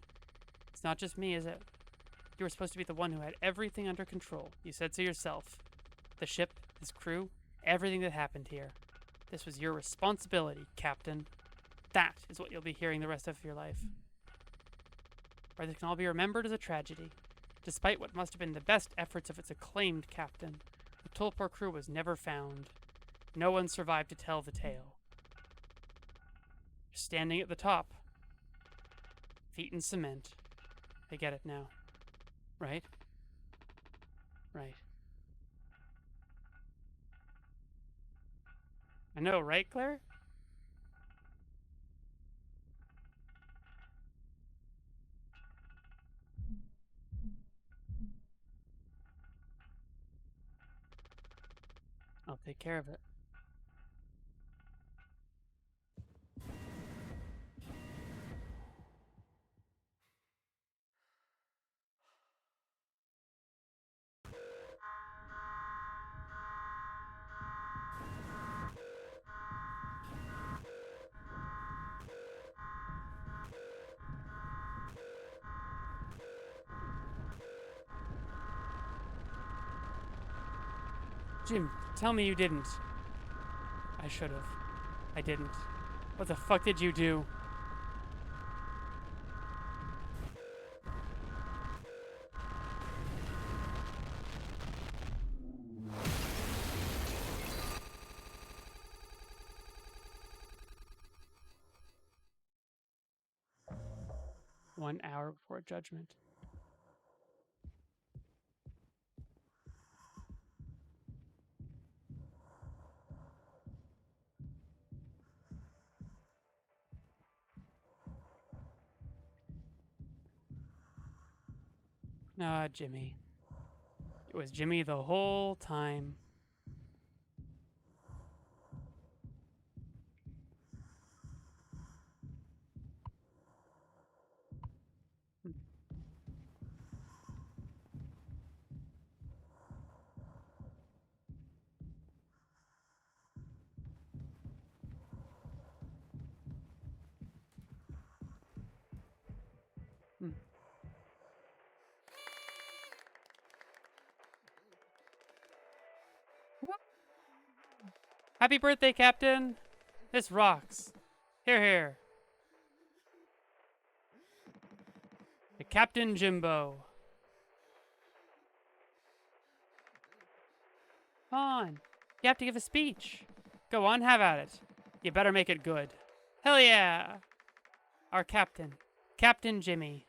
It's not just me, is it? You were supposed to be the one who had everything under control. You said so yourself. The ship, this crew, everything that happened here. This was your responsibility, Captain. That is what you'll be hearing the rest of your life. Or this can all be remembered as a tragedy. Despite what must have been the best efforts of its acclaimed captain, the Tulpor crew was never found. No one survived to tell the tale. Standing at the top. Feet in cement. I get it now. Right? Right. I know, right, Claire? I'll take care of it. Jim, tell me you didn't. I should have. I didn't. What the fuck did you do? One hour before judgment. Ah, Jimmy. It was Jimmy the whole time. Hmm. Happy birthday, Captain! This rocks. Here, here. The Captain Jimbo. Come on. You have to give a speech. Go on, have at it. You better make it good. Hell yeah! Our captain. Captain Jimmy.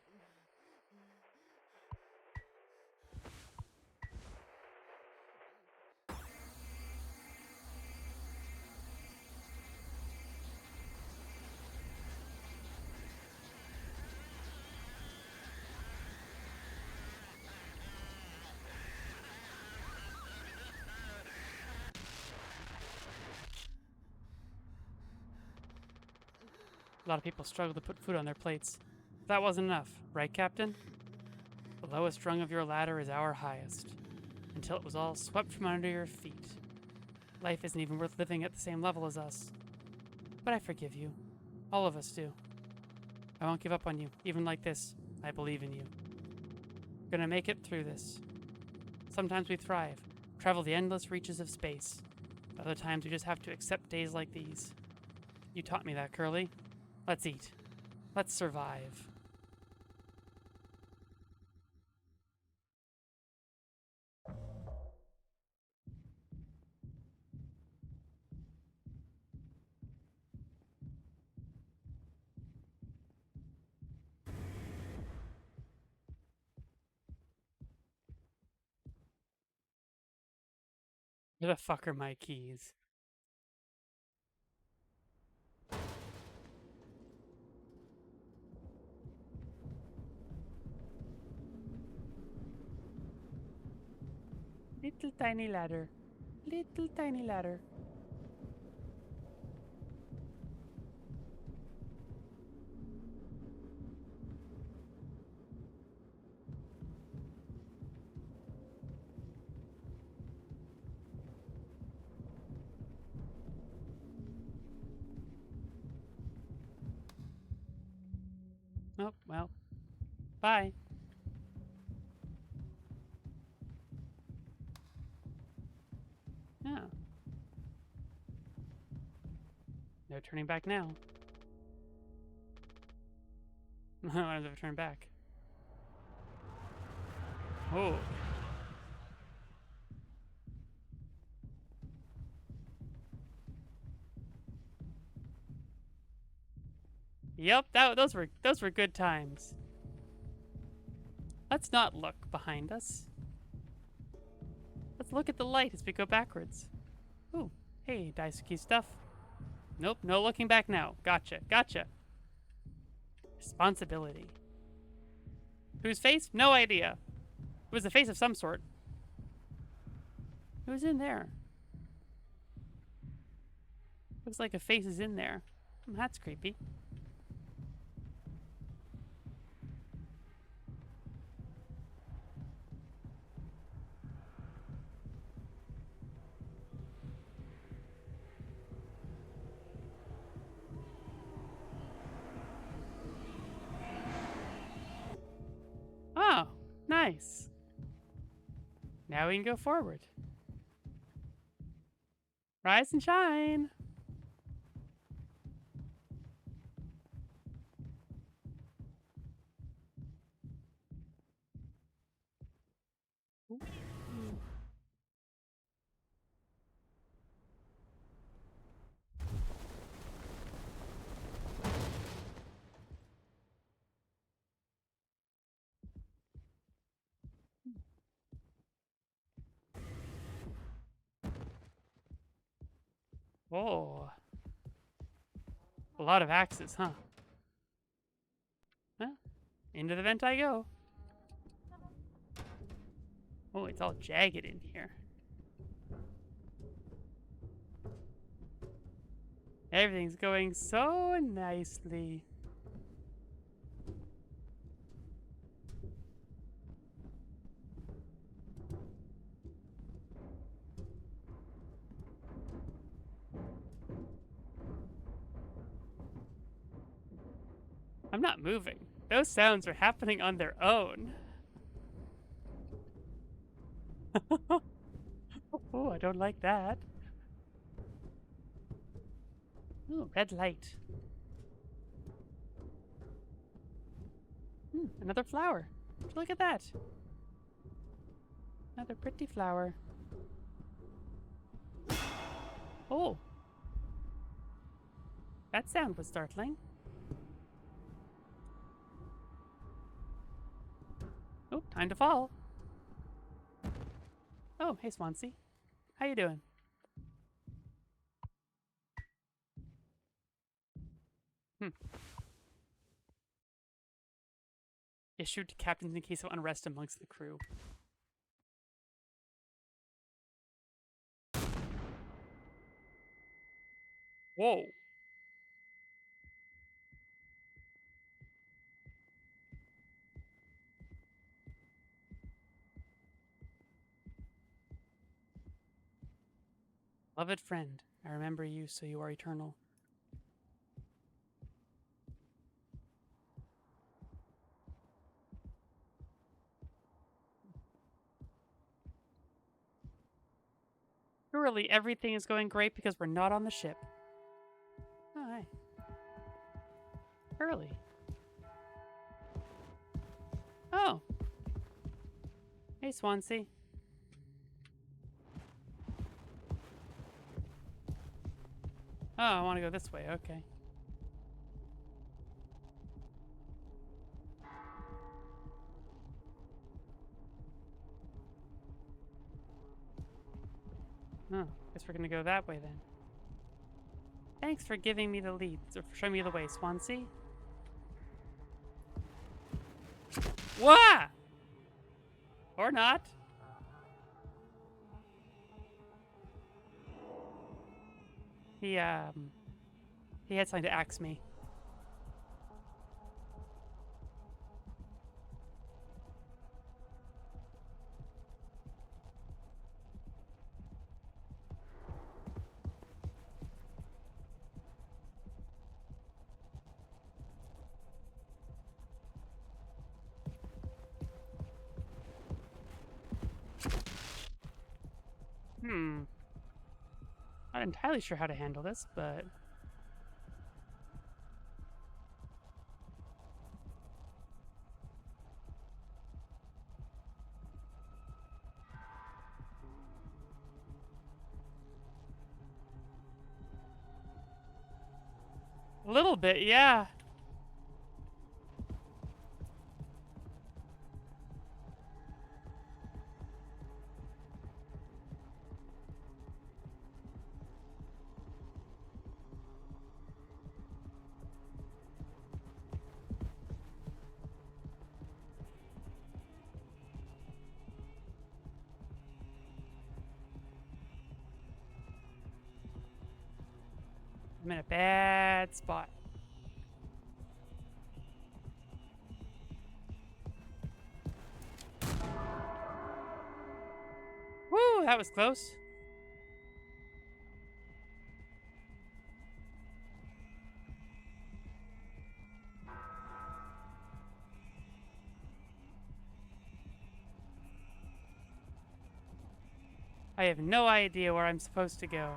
A lot of people struggle to put food on their plates. That wasn't enough, right, Captain? The lowest rung of your ladder is our highest, until it was all swept from under your feet. Life isn't even worth living at the same level as us. But I forgive you. All of us do. I won't give up on you, even like this. I believe in you. We're gonna make it through this. Sometimes we thrive, travel the endless reaches of space. Other times we just have to accept days like these. You taught me that, Curly. Let's eat. Let's survive. Where the fuck are my keys? Little tiny ladder. Little tiny ladder. Oh, well. Bye. Yeah. No turning back now. I don't have to turn back. Oh. Yep, those were good times. Let's not look behind us. Let's look at the light as we go backwards. Ooh, hey, Daisuke stuff. Nope, no looking back now. Gotcha, gotcha. Responsibility. Whose face? No idea. It was a face of some sort. Who's in there? Looks like a face is in there. That's creepy. Oh, nice. Now we can go forward. Rise and shine. Oh, a lot of axes, huh? Well, into the vent I go. Oh, it's all jagged in here. Everything's going so nicely. I'm not moving. Those sounds are happening on their own. Oh, I don't like that. Ooh, red light. Another flower. Look at that. Another pretty flower. Oh. That sound was startling. Oh, time to fall. Oh, hey Swansea. How you doing? Issued to captains in case of unrest amongst the crew. Whoa. Beloved friend, I remember you, so you are eternal. Surely everything is going great because we're not on the ship. Oh, hi. Early. Oh. Hey, Swansea. Oh, I want to go this way. Okay. Oh, guess we're gonna go that way then. Thanks for giving me the lead, or for showing me the way, Swansea. Wah! Or not. He had something to axe me. Not entirely sure how to handle this, but... A little bit, yeah. I'm in a bad spot. Woo, that was close. I have no idea where I'm supposed to go.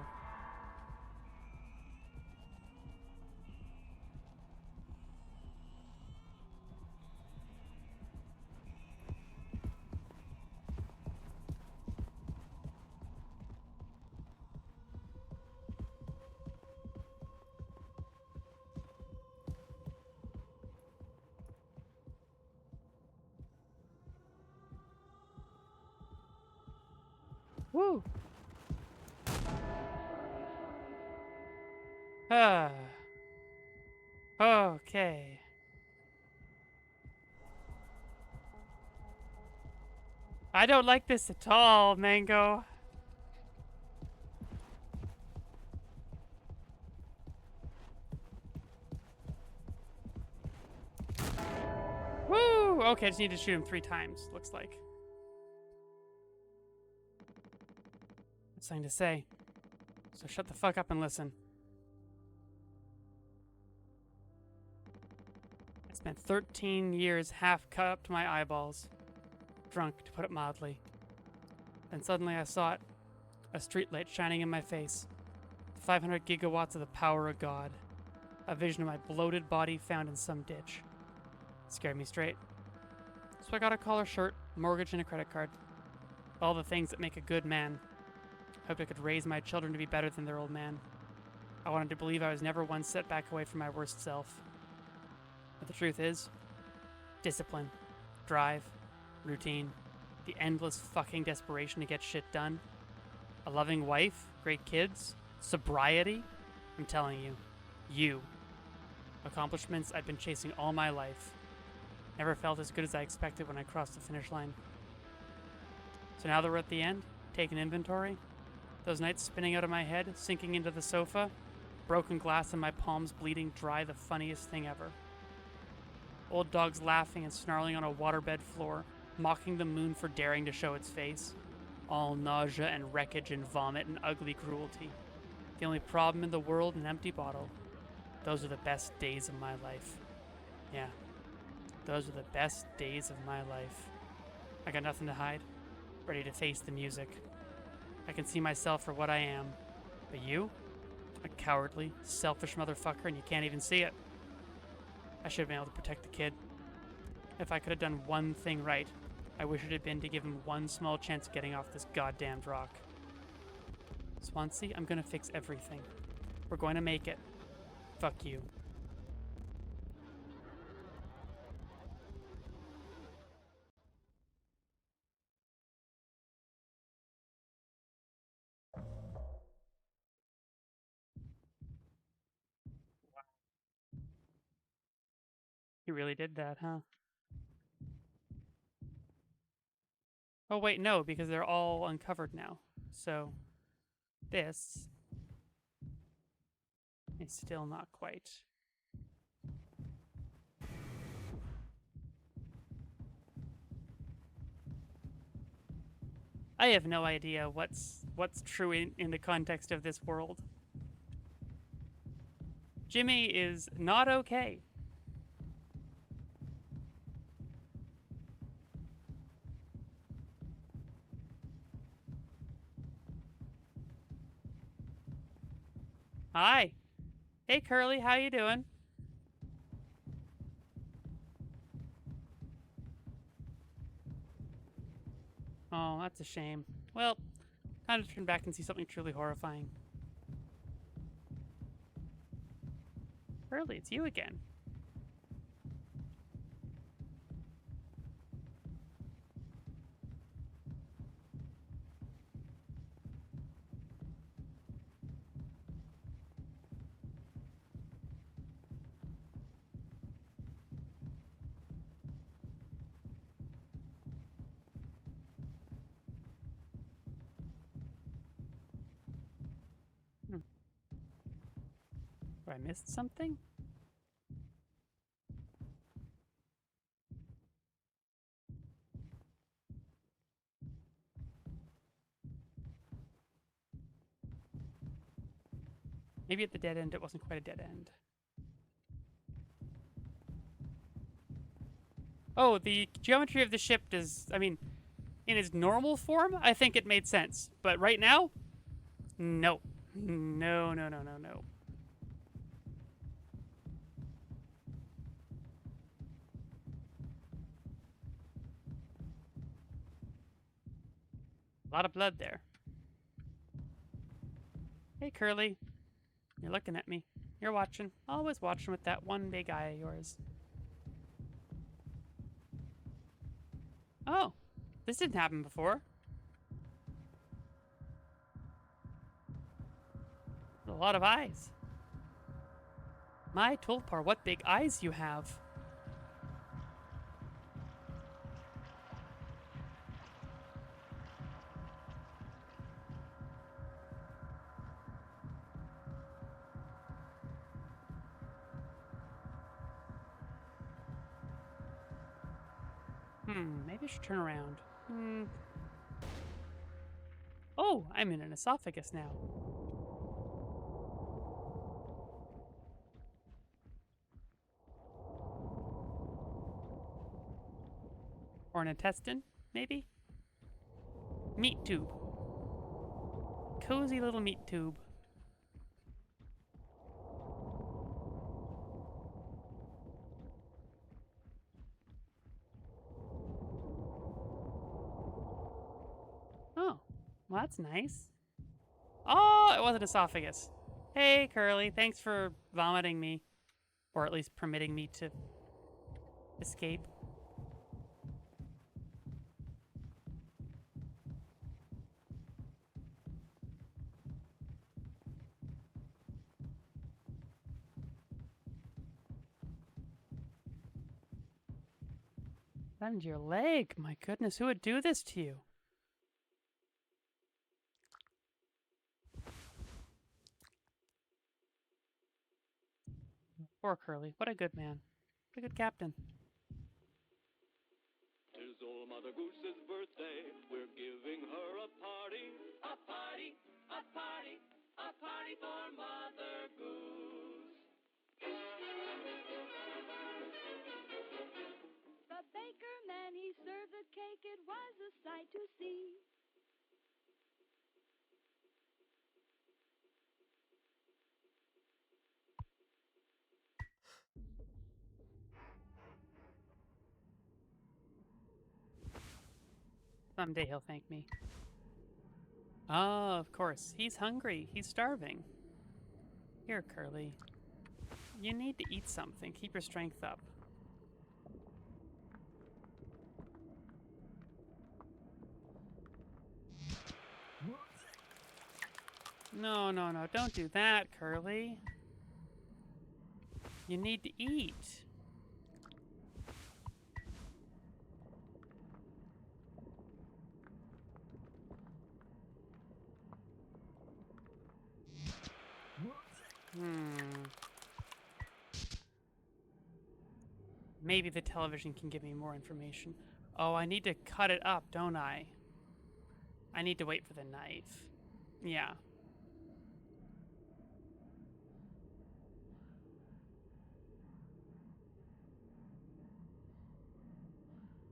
Woo! Ah. Okay. I don't like this at all, Mango. Woo! Okay, I just need to shoot him 3 times, looks like. That's something to say. So shut the fuck up and listen. I spent 13 years half cut up to my eyeballs. Drunk, to put it mildly. Then suddenly I saw it. A streetlight shining in my face. 500 gigawatts of the power of God. A vision of my bloated body found in some ditch. It scared me straight. So I got a collar shirt, mortgage, and a credit card. All the things that make a good man. Hoped I could raise my children to be better than their old man. I wanted to believe I was never one step back away from my worst self. But the truth is, discipline, drive, routine, the endless fucking desperation to get shit done, a loving wife, great kids, sobriety, I'm telling you. Accomplishments I've been chasing all my life. Never felt as good as I expected when I crossed the finish line. So now that we're at the end, taking inventory, those nights spinning out of my head, sinking into the sofa, broken glass in my palms bleeding dry, the funniest thing ever. Old dogs laughing and snarling on a waterbed floor, mocking the moon for daring to show its face. All nausea and wreckage and vomit and ugly cruelty. The only problem in the world, an empty bottle. Those are the best days of my life. Yeah, those are the best days of my life. I got nothing to hide, ready to face the music. I can see myself for what I am. But you? A cowardly, selfish motherfucker, and you can't even see it. I should have been able to protect the kid. If I could have done one thing right, I wish it had been to give him one small chance of getting off this goddamned rock. Swansea, I'm gonna fix everything. We're going to make it. Fuck you. He really did that, huh? Oh wait, no, because they're all uncovered now. So, this is still not quite. I have no idea what's true in the context of this world. Jimmy is not okay. Hi. Hey, Curly, how you doing? Oh, that's a shame. Well, time to turn back and see something truly horrifying. Curly, it's you again. Have I missed something? Maybe at the dead end it wasn't quite a dead end. Oh, the geometry of the ship does, I mean, in its normal form, I think it made sense. But right now, no. No. A lot of blood there. Hey, Curly. You're looking at me. You're watching. Always watching with that one big eye of yours. Oh, this didn't happen before. A lot of eyes. My Tulpar, what big eyes you have. Maybe I should turn around. Oh, I'm in an esophagus now. Or an intestine, maybe? Meat tube. Cozy little meat tube. Oh, well, that's nice. Oh, it was an esophagus. Hey, Curly, thanks for vomiting me. Or at least permitting me to escape. And your leg. My goodness, who would do this to you? Poor Curly. What a good man. What a good captain. Tis old Mother Goose's birthday. We're giving her a party. A party, a party, a party for Mother Goose. The baker man, he served the cake. It was a sight to see. Someday he'll thank me. Oh, of course. He's hungry. He's starving. Here, Curly. You need to eat something. Keep your strength up. No, no, no. Don't do that, Curly. You need to eat. Maybe the television can give me more information. Oh, I need to cut it up, don't I? I need to wait for the knife. Yeah.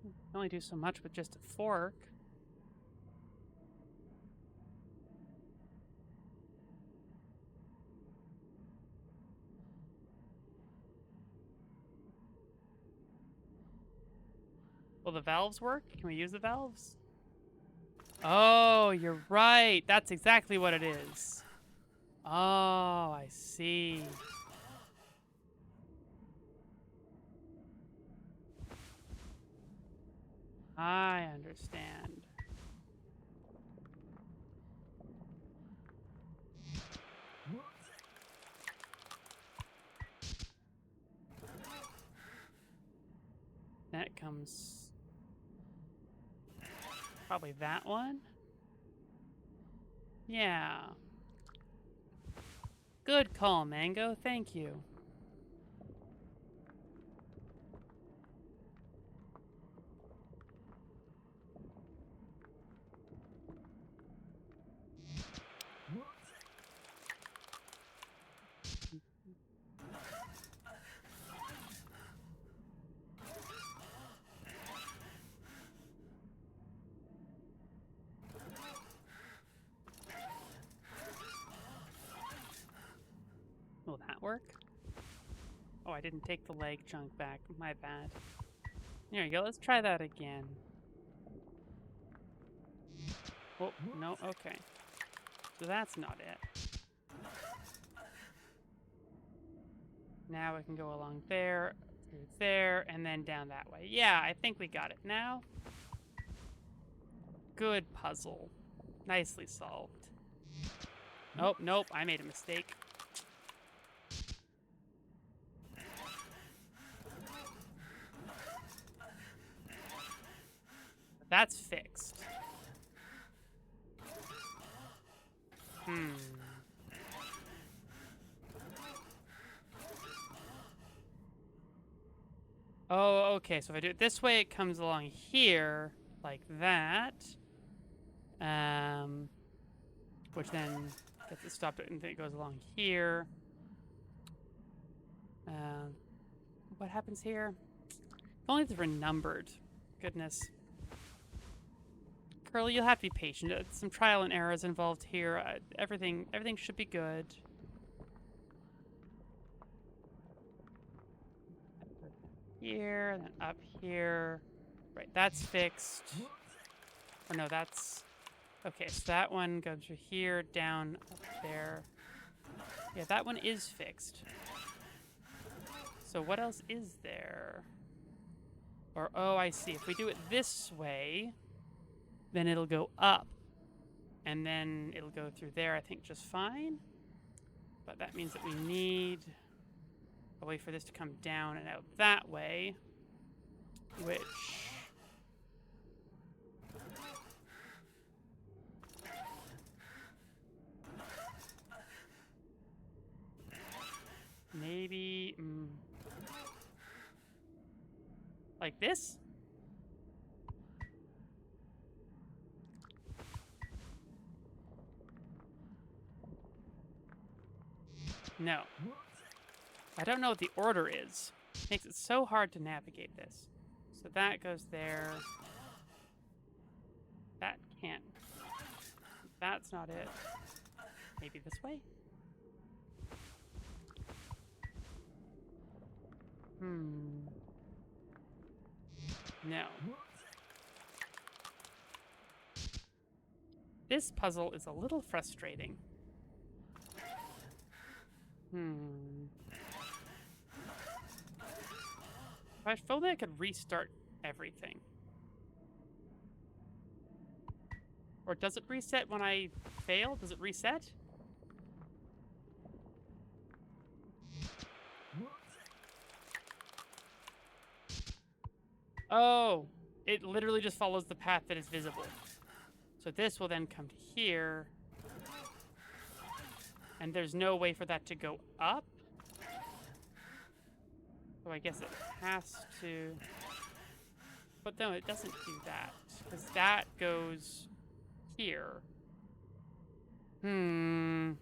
You can only do so much with just a fork. Will the valves work? Can we use the valves? Oh, you're right. That's exactly what it is. Oh, I see. I understand. That comes... probably that one? Yeah. Good call, Mango. Thank you. Will that work? Oh, I didn't take the leg chunk back. My bad. There you go. Let's try that again. Oh, no. Okay. So that's not it. Now we can go along there, through there, and then down that way. Yeah, I think we got it now. Good puzzle. Nicely solved. Oh, nope. I made a mistake. That's fixed. Oh, okay. So if I do it this way, it comes along here, like that. Which then gets it stopped, and then it goes along here. What happens here? If only they're renumbered. Goodness. Curly, you'll have to be patient. Some trial and errors involved here. Everything should be good. Here, then up here. Right, that's fixed. Or no, that's... Okay, so that one goes through here, down, up there. Yeah, that one is fixed. So what else is there? Or, oh, I see. If we do it this way, then it'll go up. And then it'll go through there, I think, just fine. But that means that we need a way for this to come down and out that way. Which... maybe... like this? No. I don't know what the order is. Makes it so hard to navigate this. So that goes there. That can't. That's not it. Maybe this way? No. This puzzle is a little frustrating. If only I could restart everything. Or does it reset when I fail? Does it reset? Oh, it literally just follows the path that is visible. So this will then come to here. And there's no way for that to go up. So I guess it has to... But no, it doesn't do that. Because that goes here. And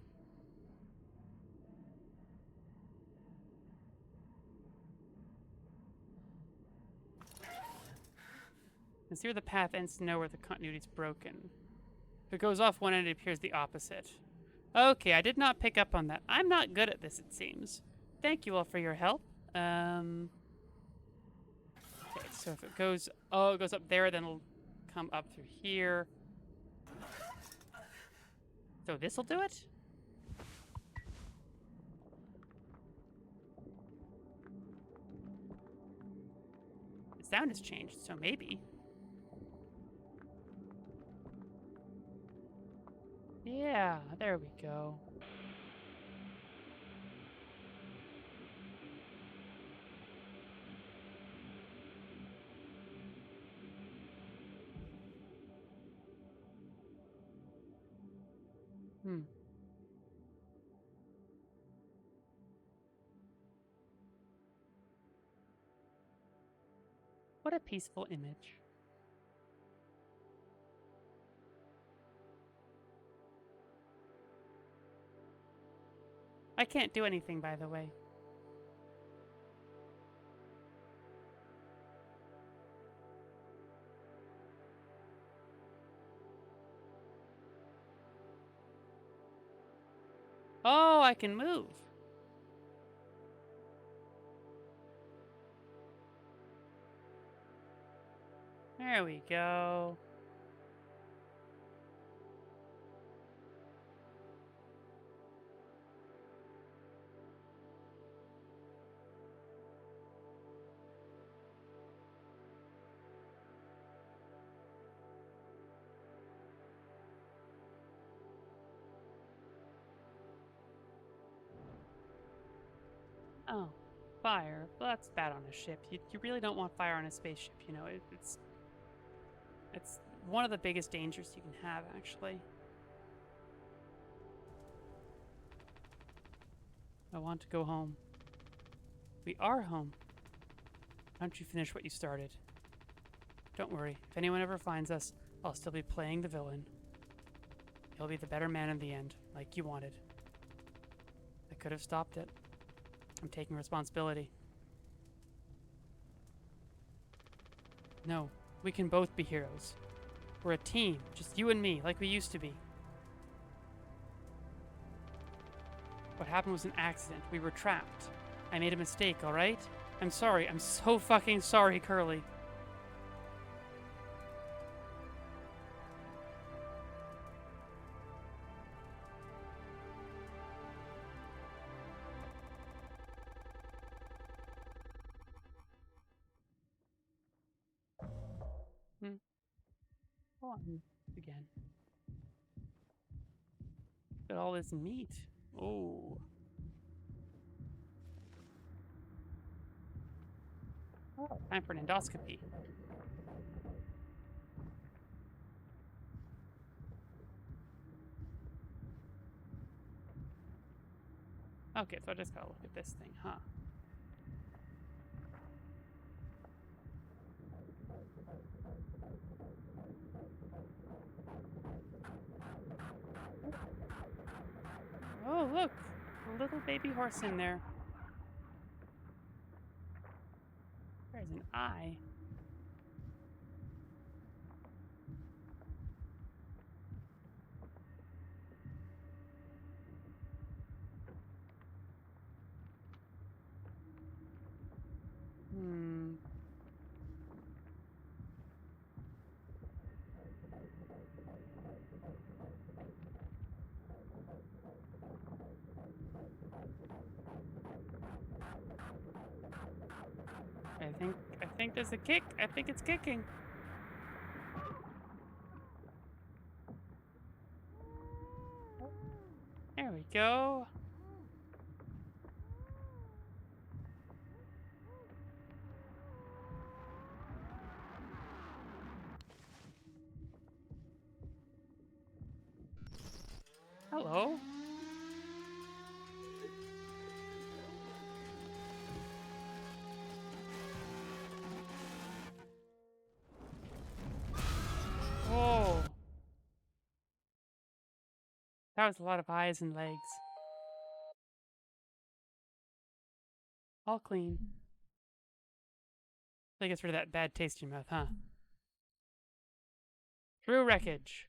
see where the path ends to know where the continuity is broken. If it goes off one end, it appears the opposite. Okay, I did not pick up on that. I'm not good at this, it seems. Thank you all for your help. Okay, so if it goes... Oh, it goes up there, then it'll come up through here. So this'll do it? The sound has changed, so maybe. Yeah, there we go. What a peaceful image. I can't do anything, by the way. Oh, I can move. There we go. Oh, fire. Well, that's bad on a ship. You really don't want fire on a spaceship, you know. It's one of the biggest dangers you can have, actually. I want to go home. We are home. Why don't you finish what you started? Don't worry. If anyone ever finds us, I'll still be playing the villain. He'll be the better man in the end, like you wanted. I could have stopped it. I'm taking responsibility. No, we can both be heroes. We're a team, just you and me, like we used to be. What happened was an accident. We were trapped. I made a mistake, alright? I'm sorry. I'm so fucking sorry, Curly. Go on again. Look at all this meat. Oh. Oh, time for an endoscopy. Okay, so I just gotta look at this thing, huh? Oh, look! A little baby horse in there. There's an eye. I think there's a kick. I think it's kicking. There we go. Hello. Oh. That was a lot of eyes and legs. All clean. That gets rid of that bad taste in your mouth, huh? Through wreckage.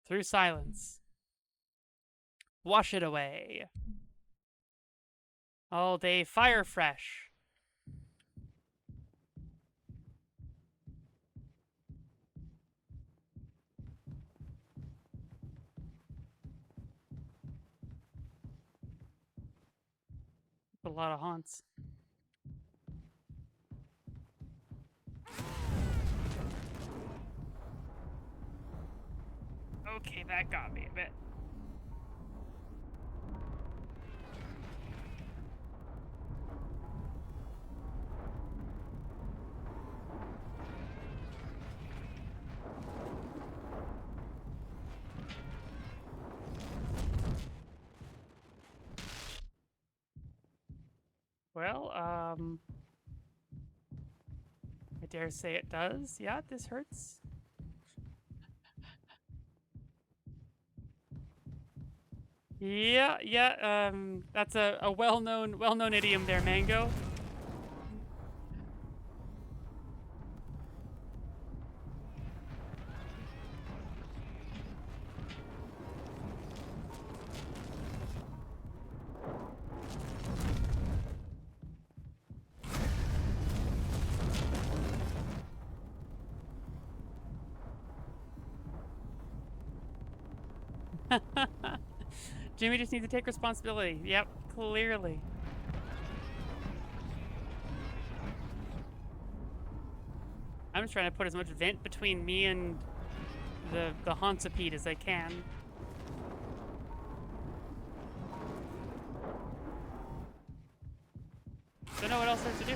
Through silence. Wash it away. All day fire fresh. A lot of haunts. Okay, that got me a bit. Well, I dare say it does. Yeah, this hurts. Yeah, that's a well-known idiom there, Mango. Jimmy just needs to take responsibility. Yep, clearly. I'm just trying to put as much vent between me and the hauntipede as I can. Don't know what else there's to do.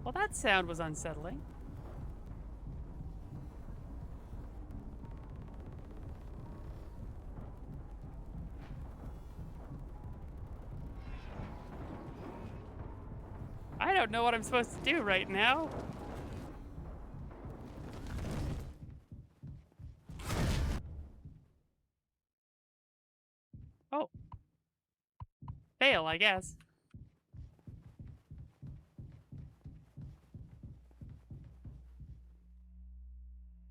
Well, that sound was unsettling. I don't know what I'm supposed to do right now. Oh. Fail, I guess.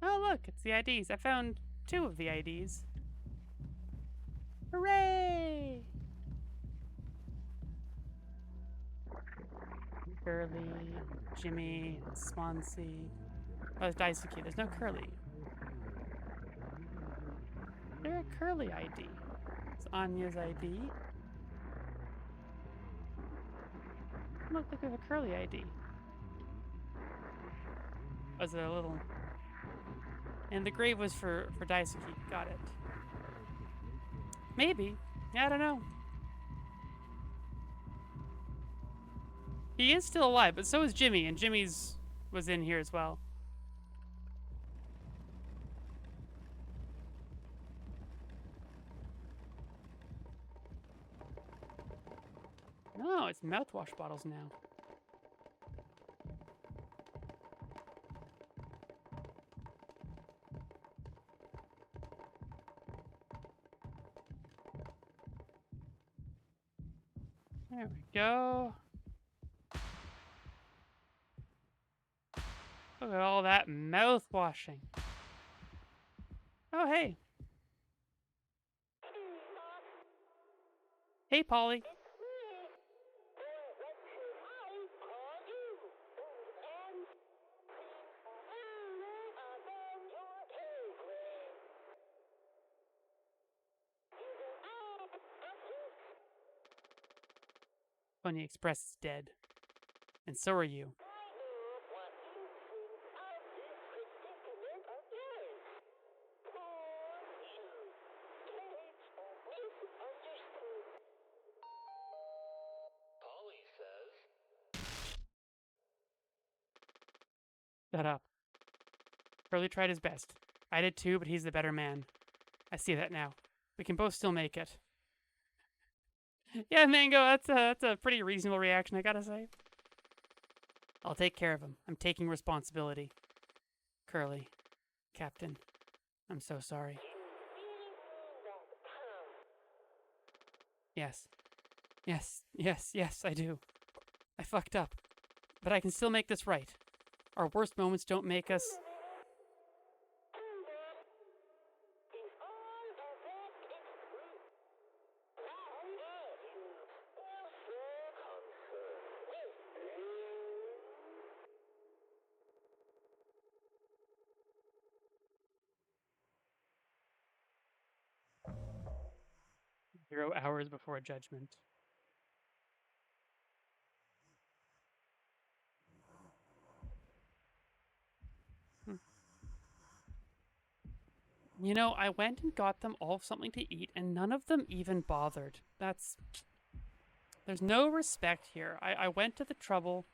Oh, look, it's the IDs. I found 2 of the IDs. Hooray! Curly, Jimmy, Swansea. Oh, there's Daisuke. There's no Curly. There's a Curly ID. It's Anya's ID. Look, there's a Curly ID. Was it a little... And the grave was for Daisuke. Got it. Maybe. I don't know. He is still alive, but so is Jimmy, and Jimmy's was in here as well. No, it's mouthwash bottles now. There we go. Look at all that mouth washing. Oh, hey. Hey, Polly. Pony Express is dead. And so are you. Polly says, Shut up. Curly tried his best. I did too, but he's the better man. I see that now. We can both still make it. Yeah, Mango, that's a pretty reasonable reaction, I gotta say. I'll take care of him. I'm taking responsibility. Curly. Captain. I'm so sorry. Yes. Yes, I do. I fucked up. But I can still make this right. Our worst moments don't make us... Zero hours before judgment. You know, I went and got them all something to eat, and none of them even bothered. There's no respect here. I went to the trouble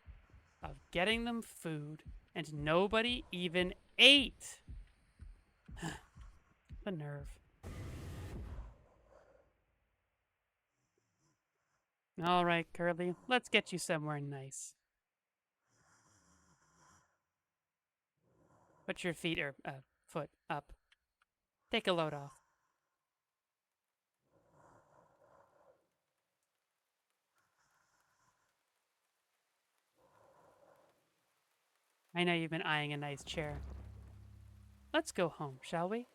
of getting them food, and nobody even ate. The nerve. All right, Curly, let's get you somewhere nice. Put your feet or foot up. Take a load off. I know you've been eyeing a nice chair. Let's go home, shall we?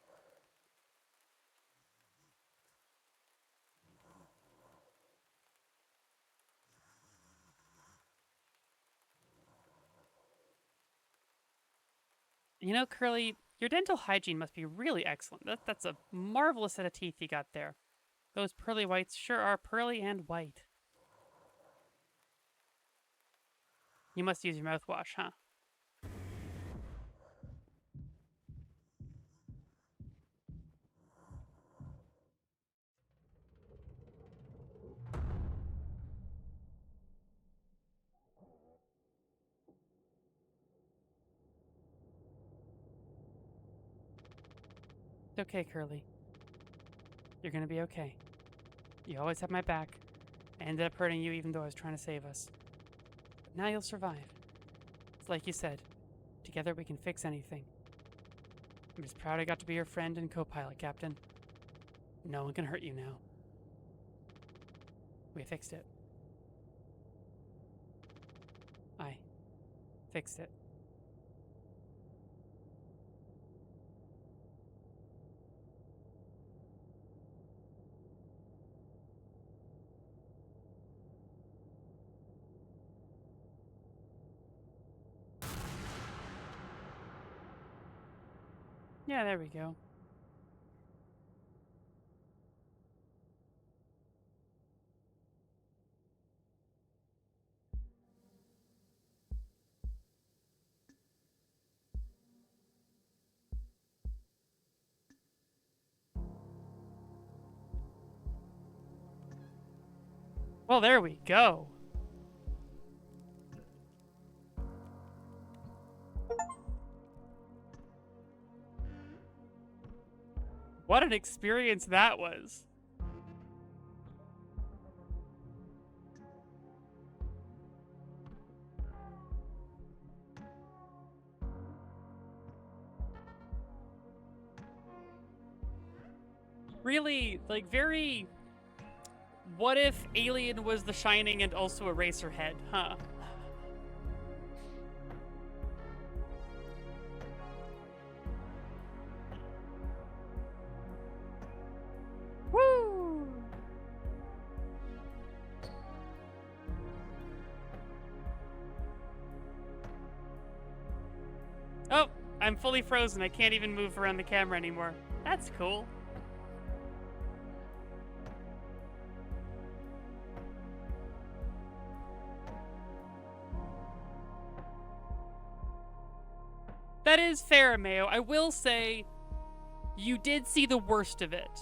You know, Curly, your dental hygiene must be really excellent. That's a marvelous set of teeth you got there. Those pearly whites sure are pearly and white. You must use your mouthwash, huh? It's okay, Curly. You're gonna be okay. You always have my back. I ended up hurting you even though I was trying to save us. Now you'll survive. It's like you said. Together we can fix anything. I'm just proud I got to be your friend and co-pilot, Captain. No one can hurt you now. We fixed it. I fixed it. Yeah, there we go. Well, there we go. What an experience that was. Really, like, very... What if Alien was The Shining and also Eraserhead, huh? Woo! Oh, I'm fully frozen. I can't even move around the camera anymore. That's cool. That is fair, Mayo. I will say, you did see the worst of it.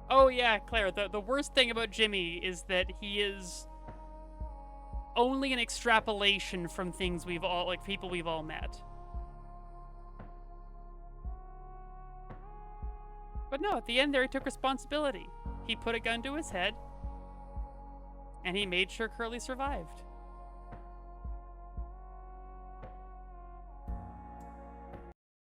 Oh yeah, Claire, the worst thing about Jimmy is that he is only an extrapolation from things we've all, like, people we've all met. But no, at the end there he took responsibility. He put a gun to his head, and he made sure Curly survived.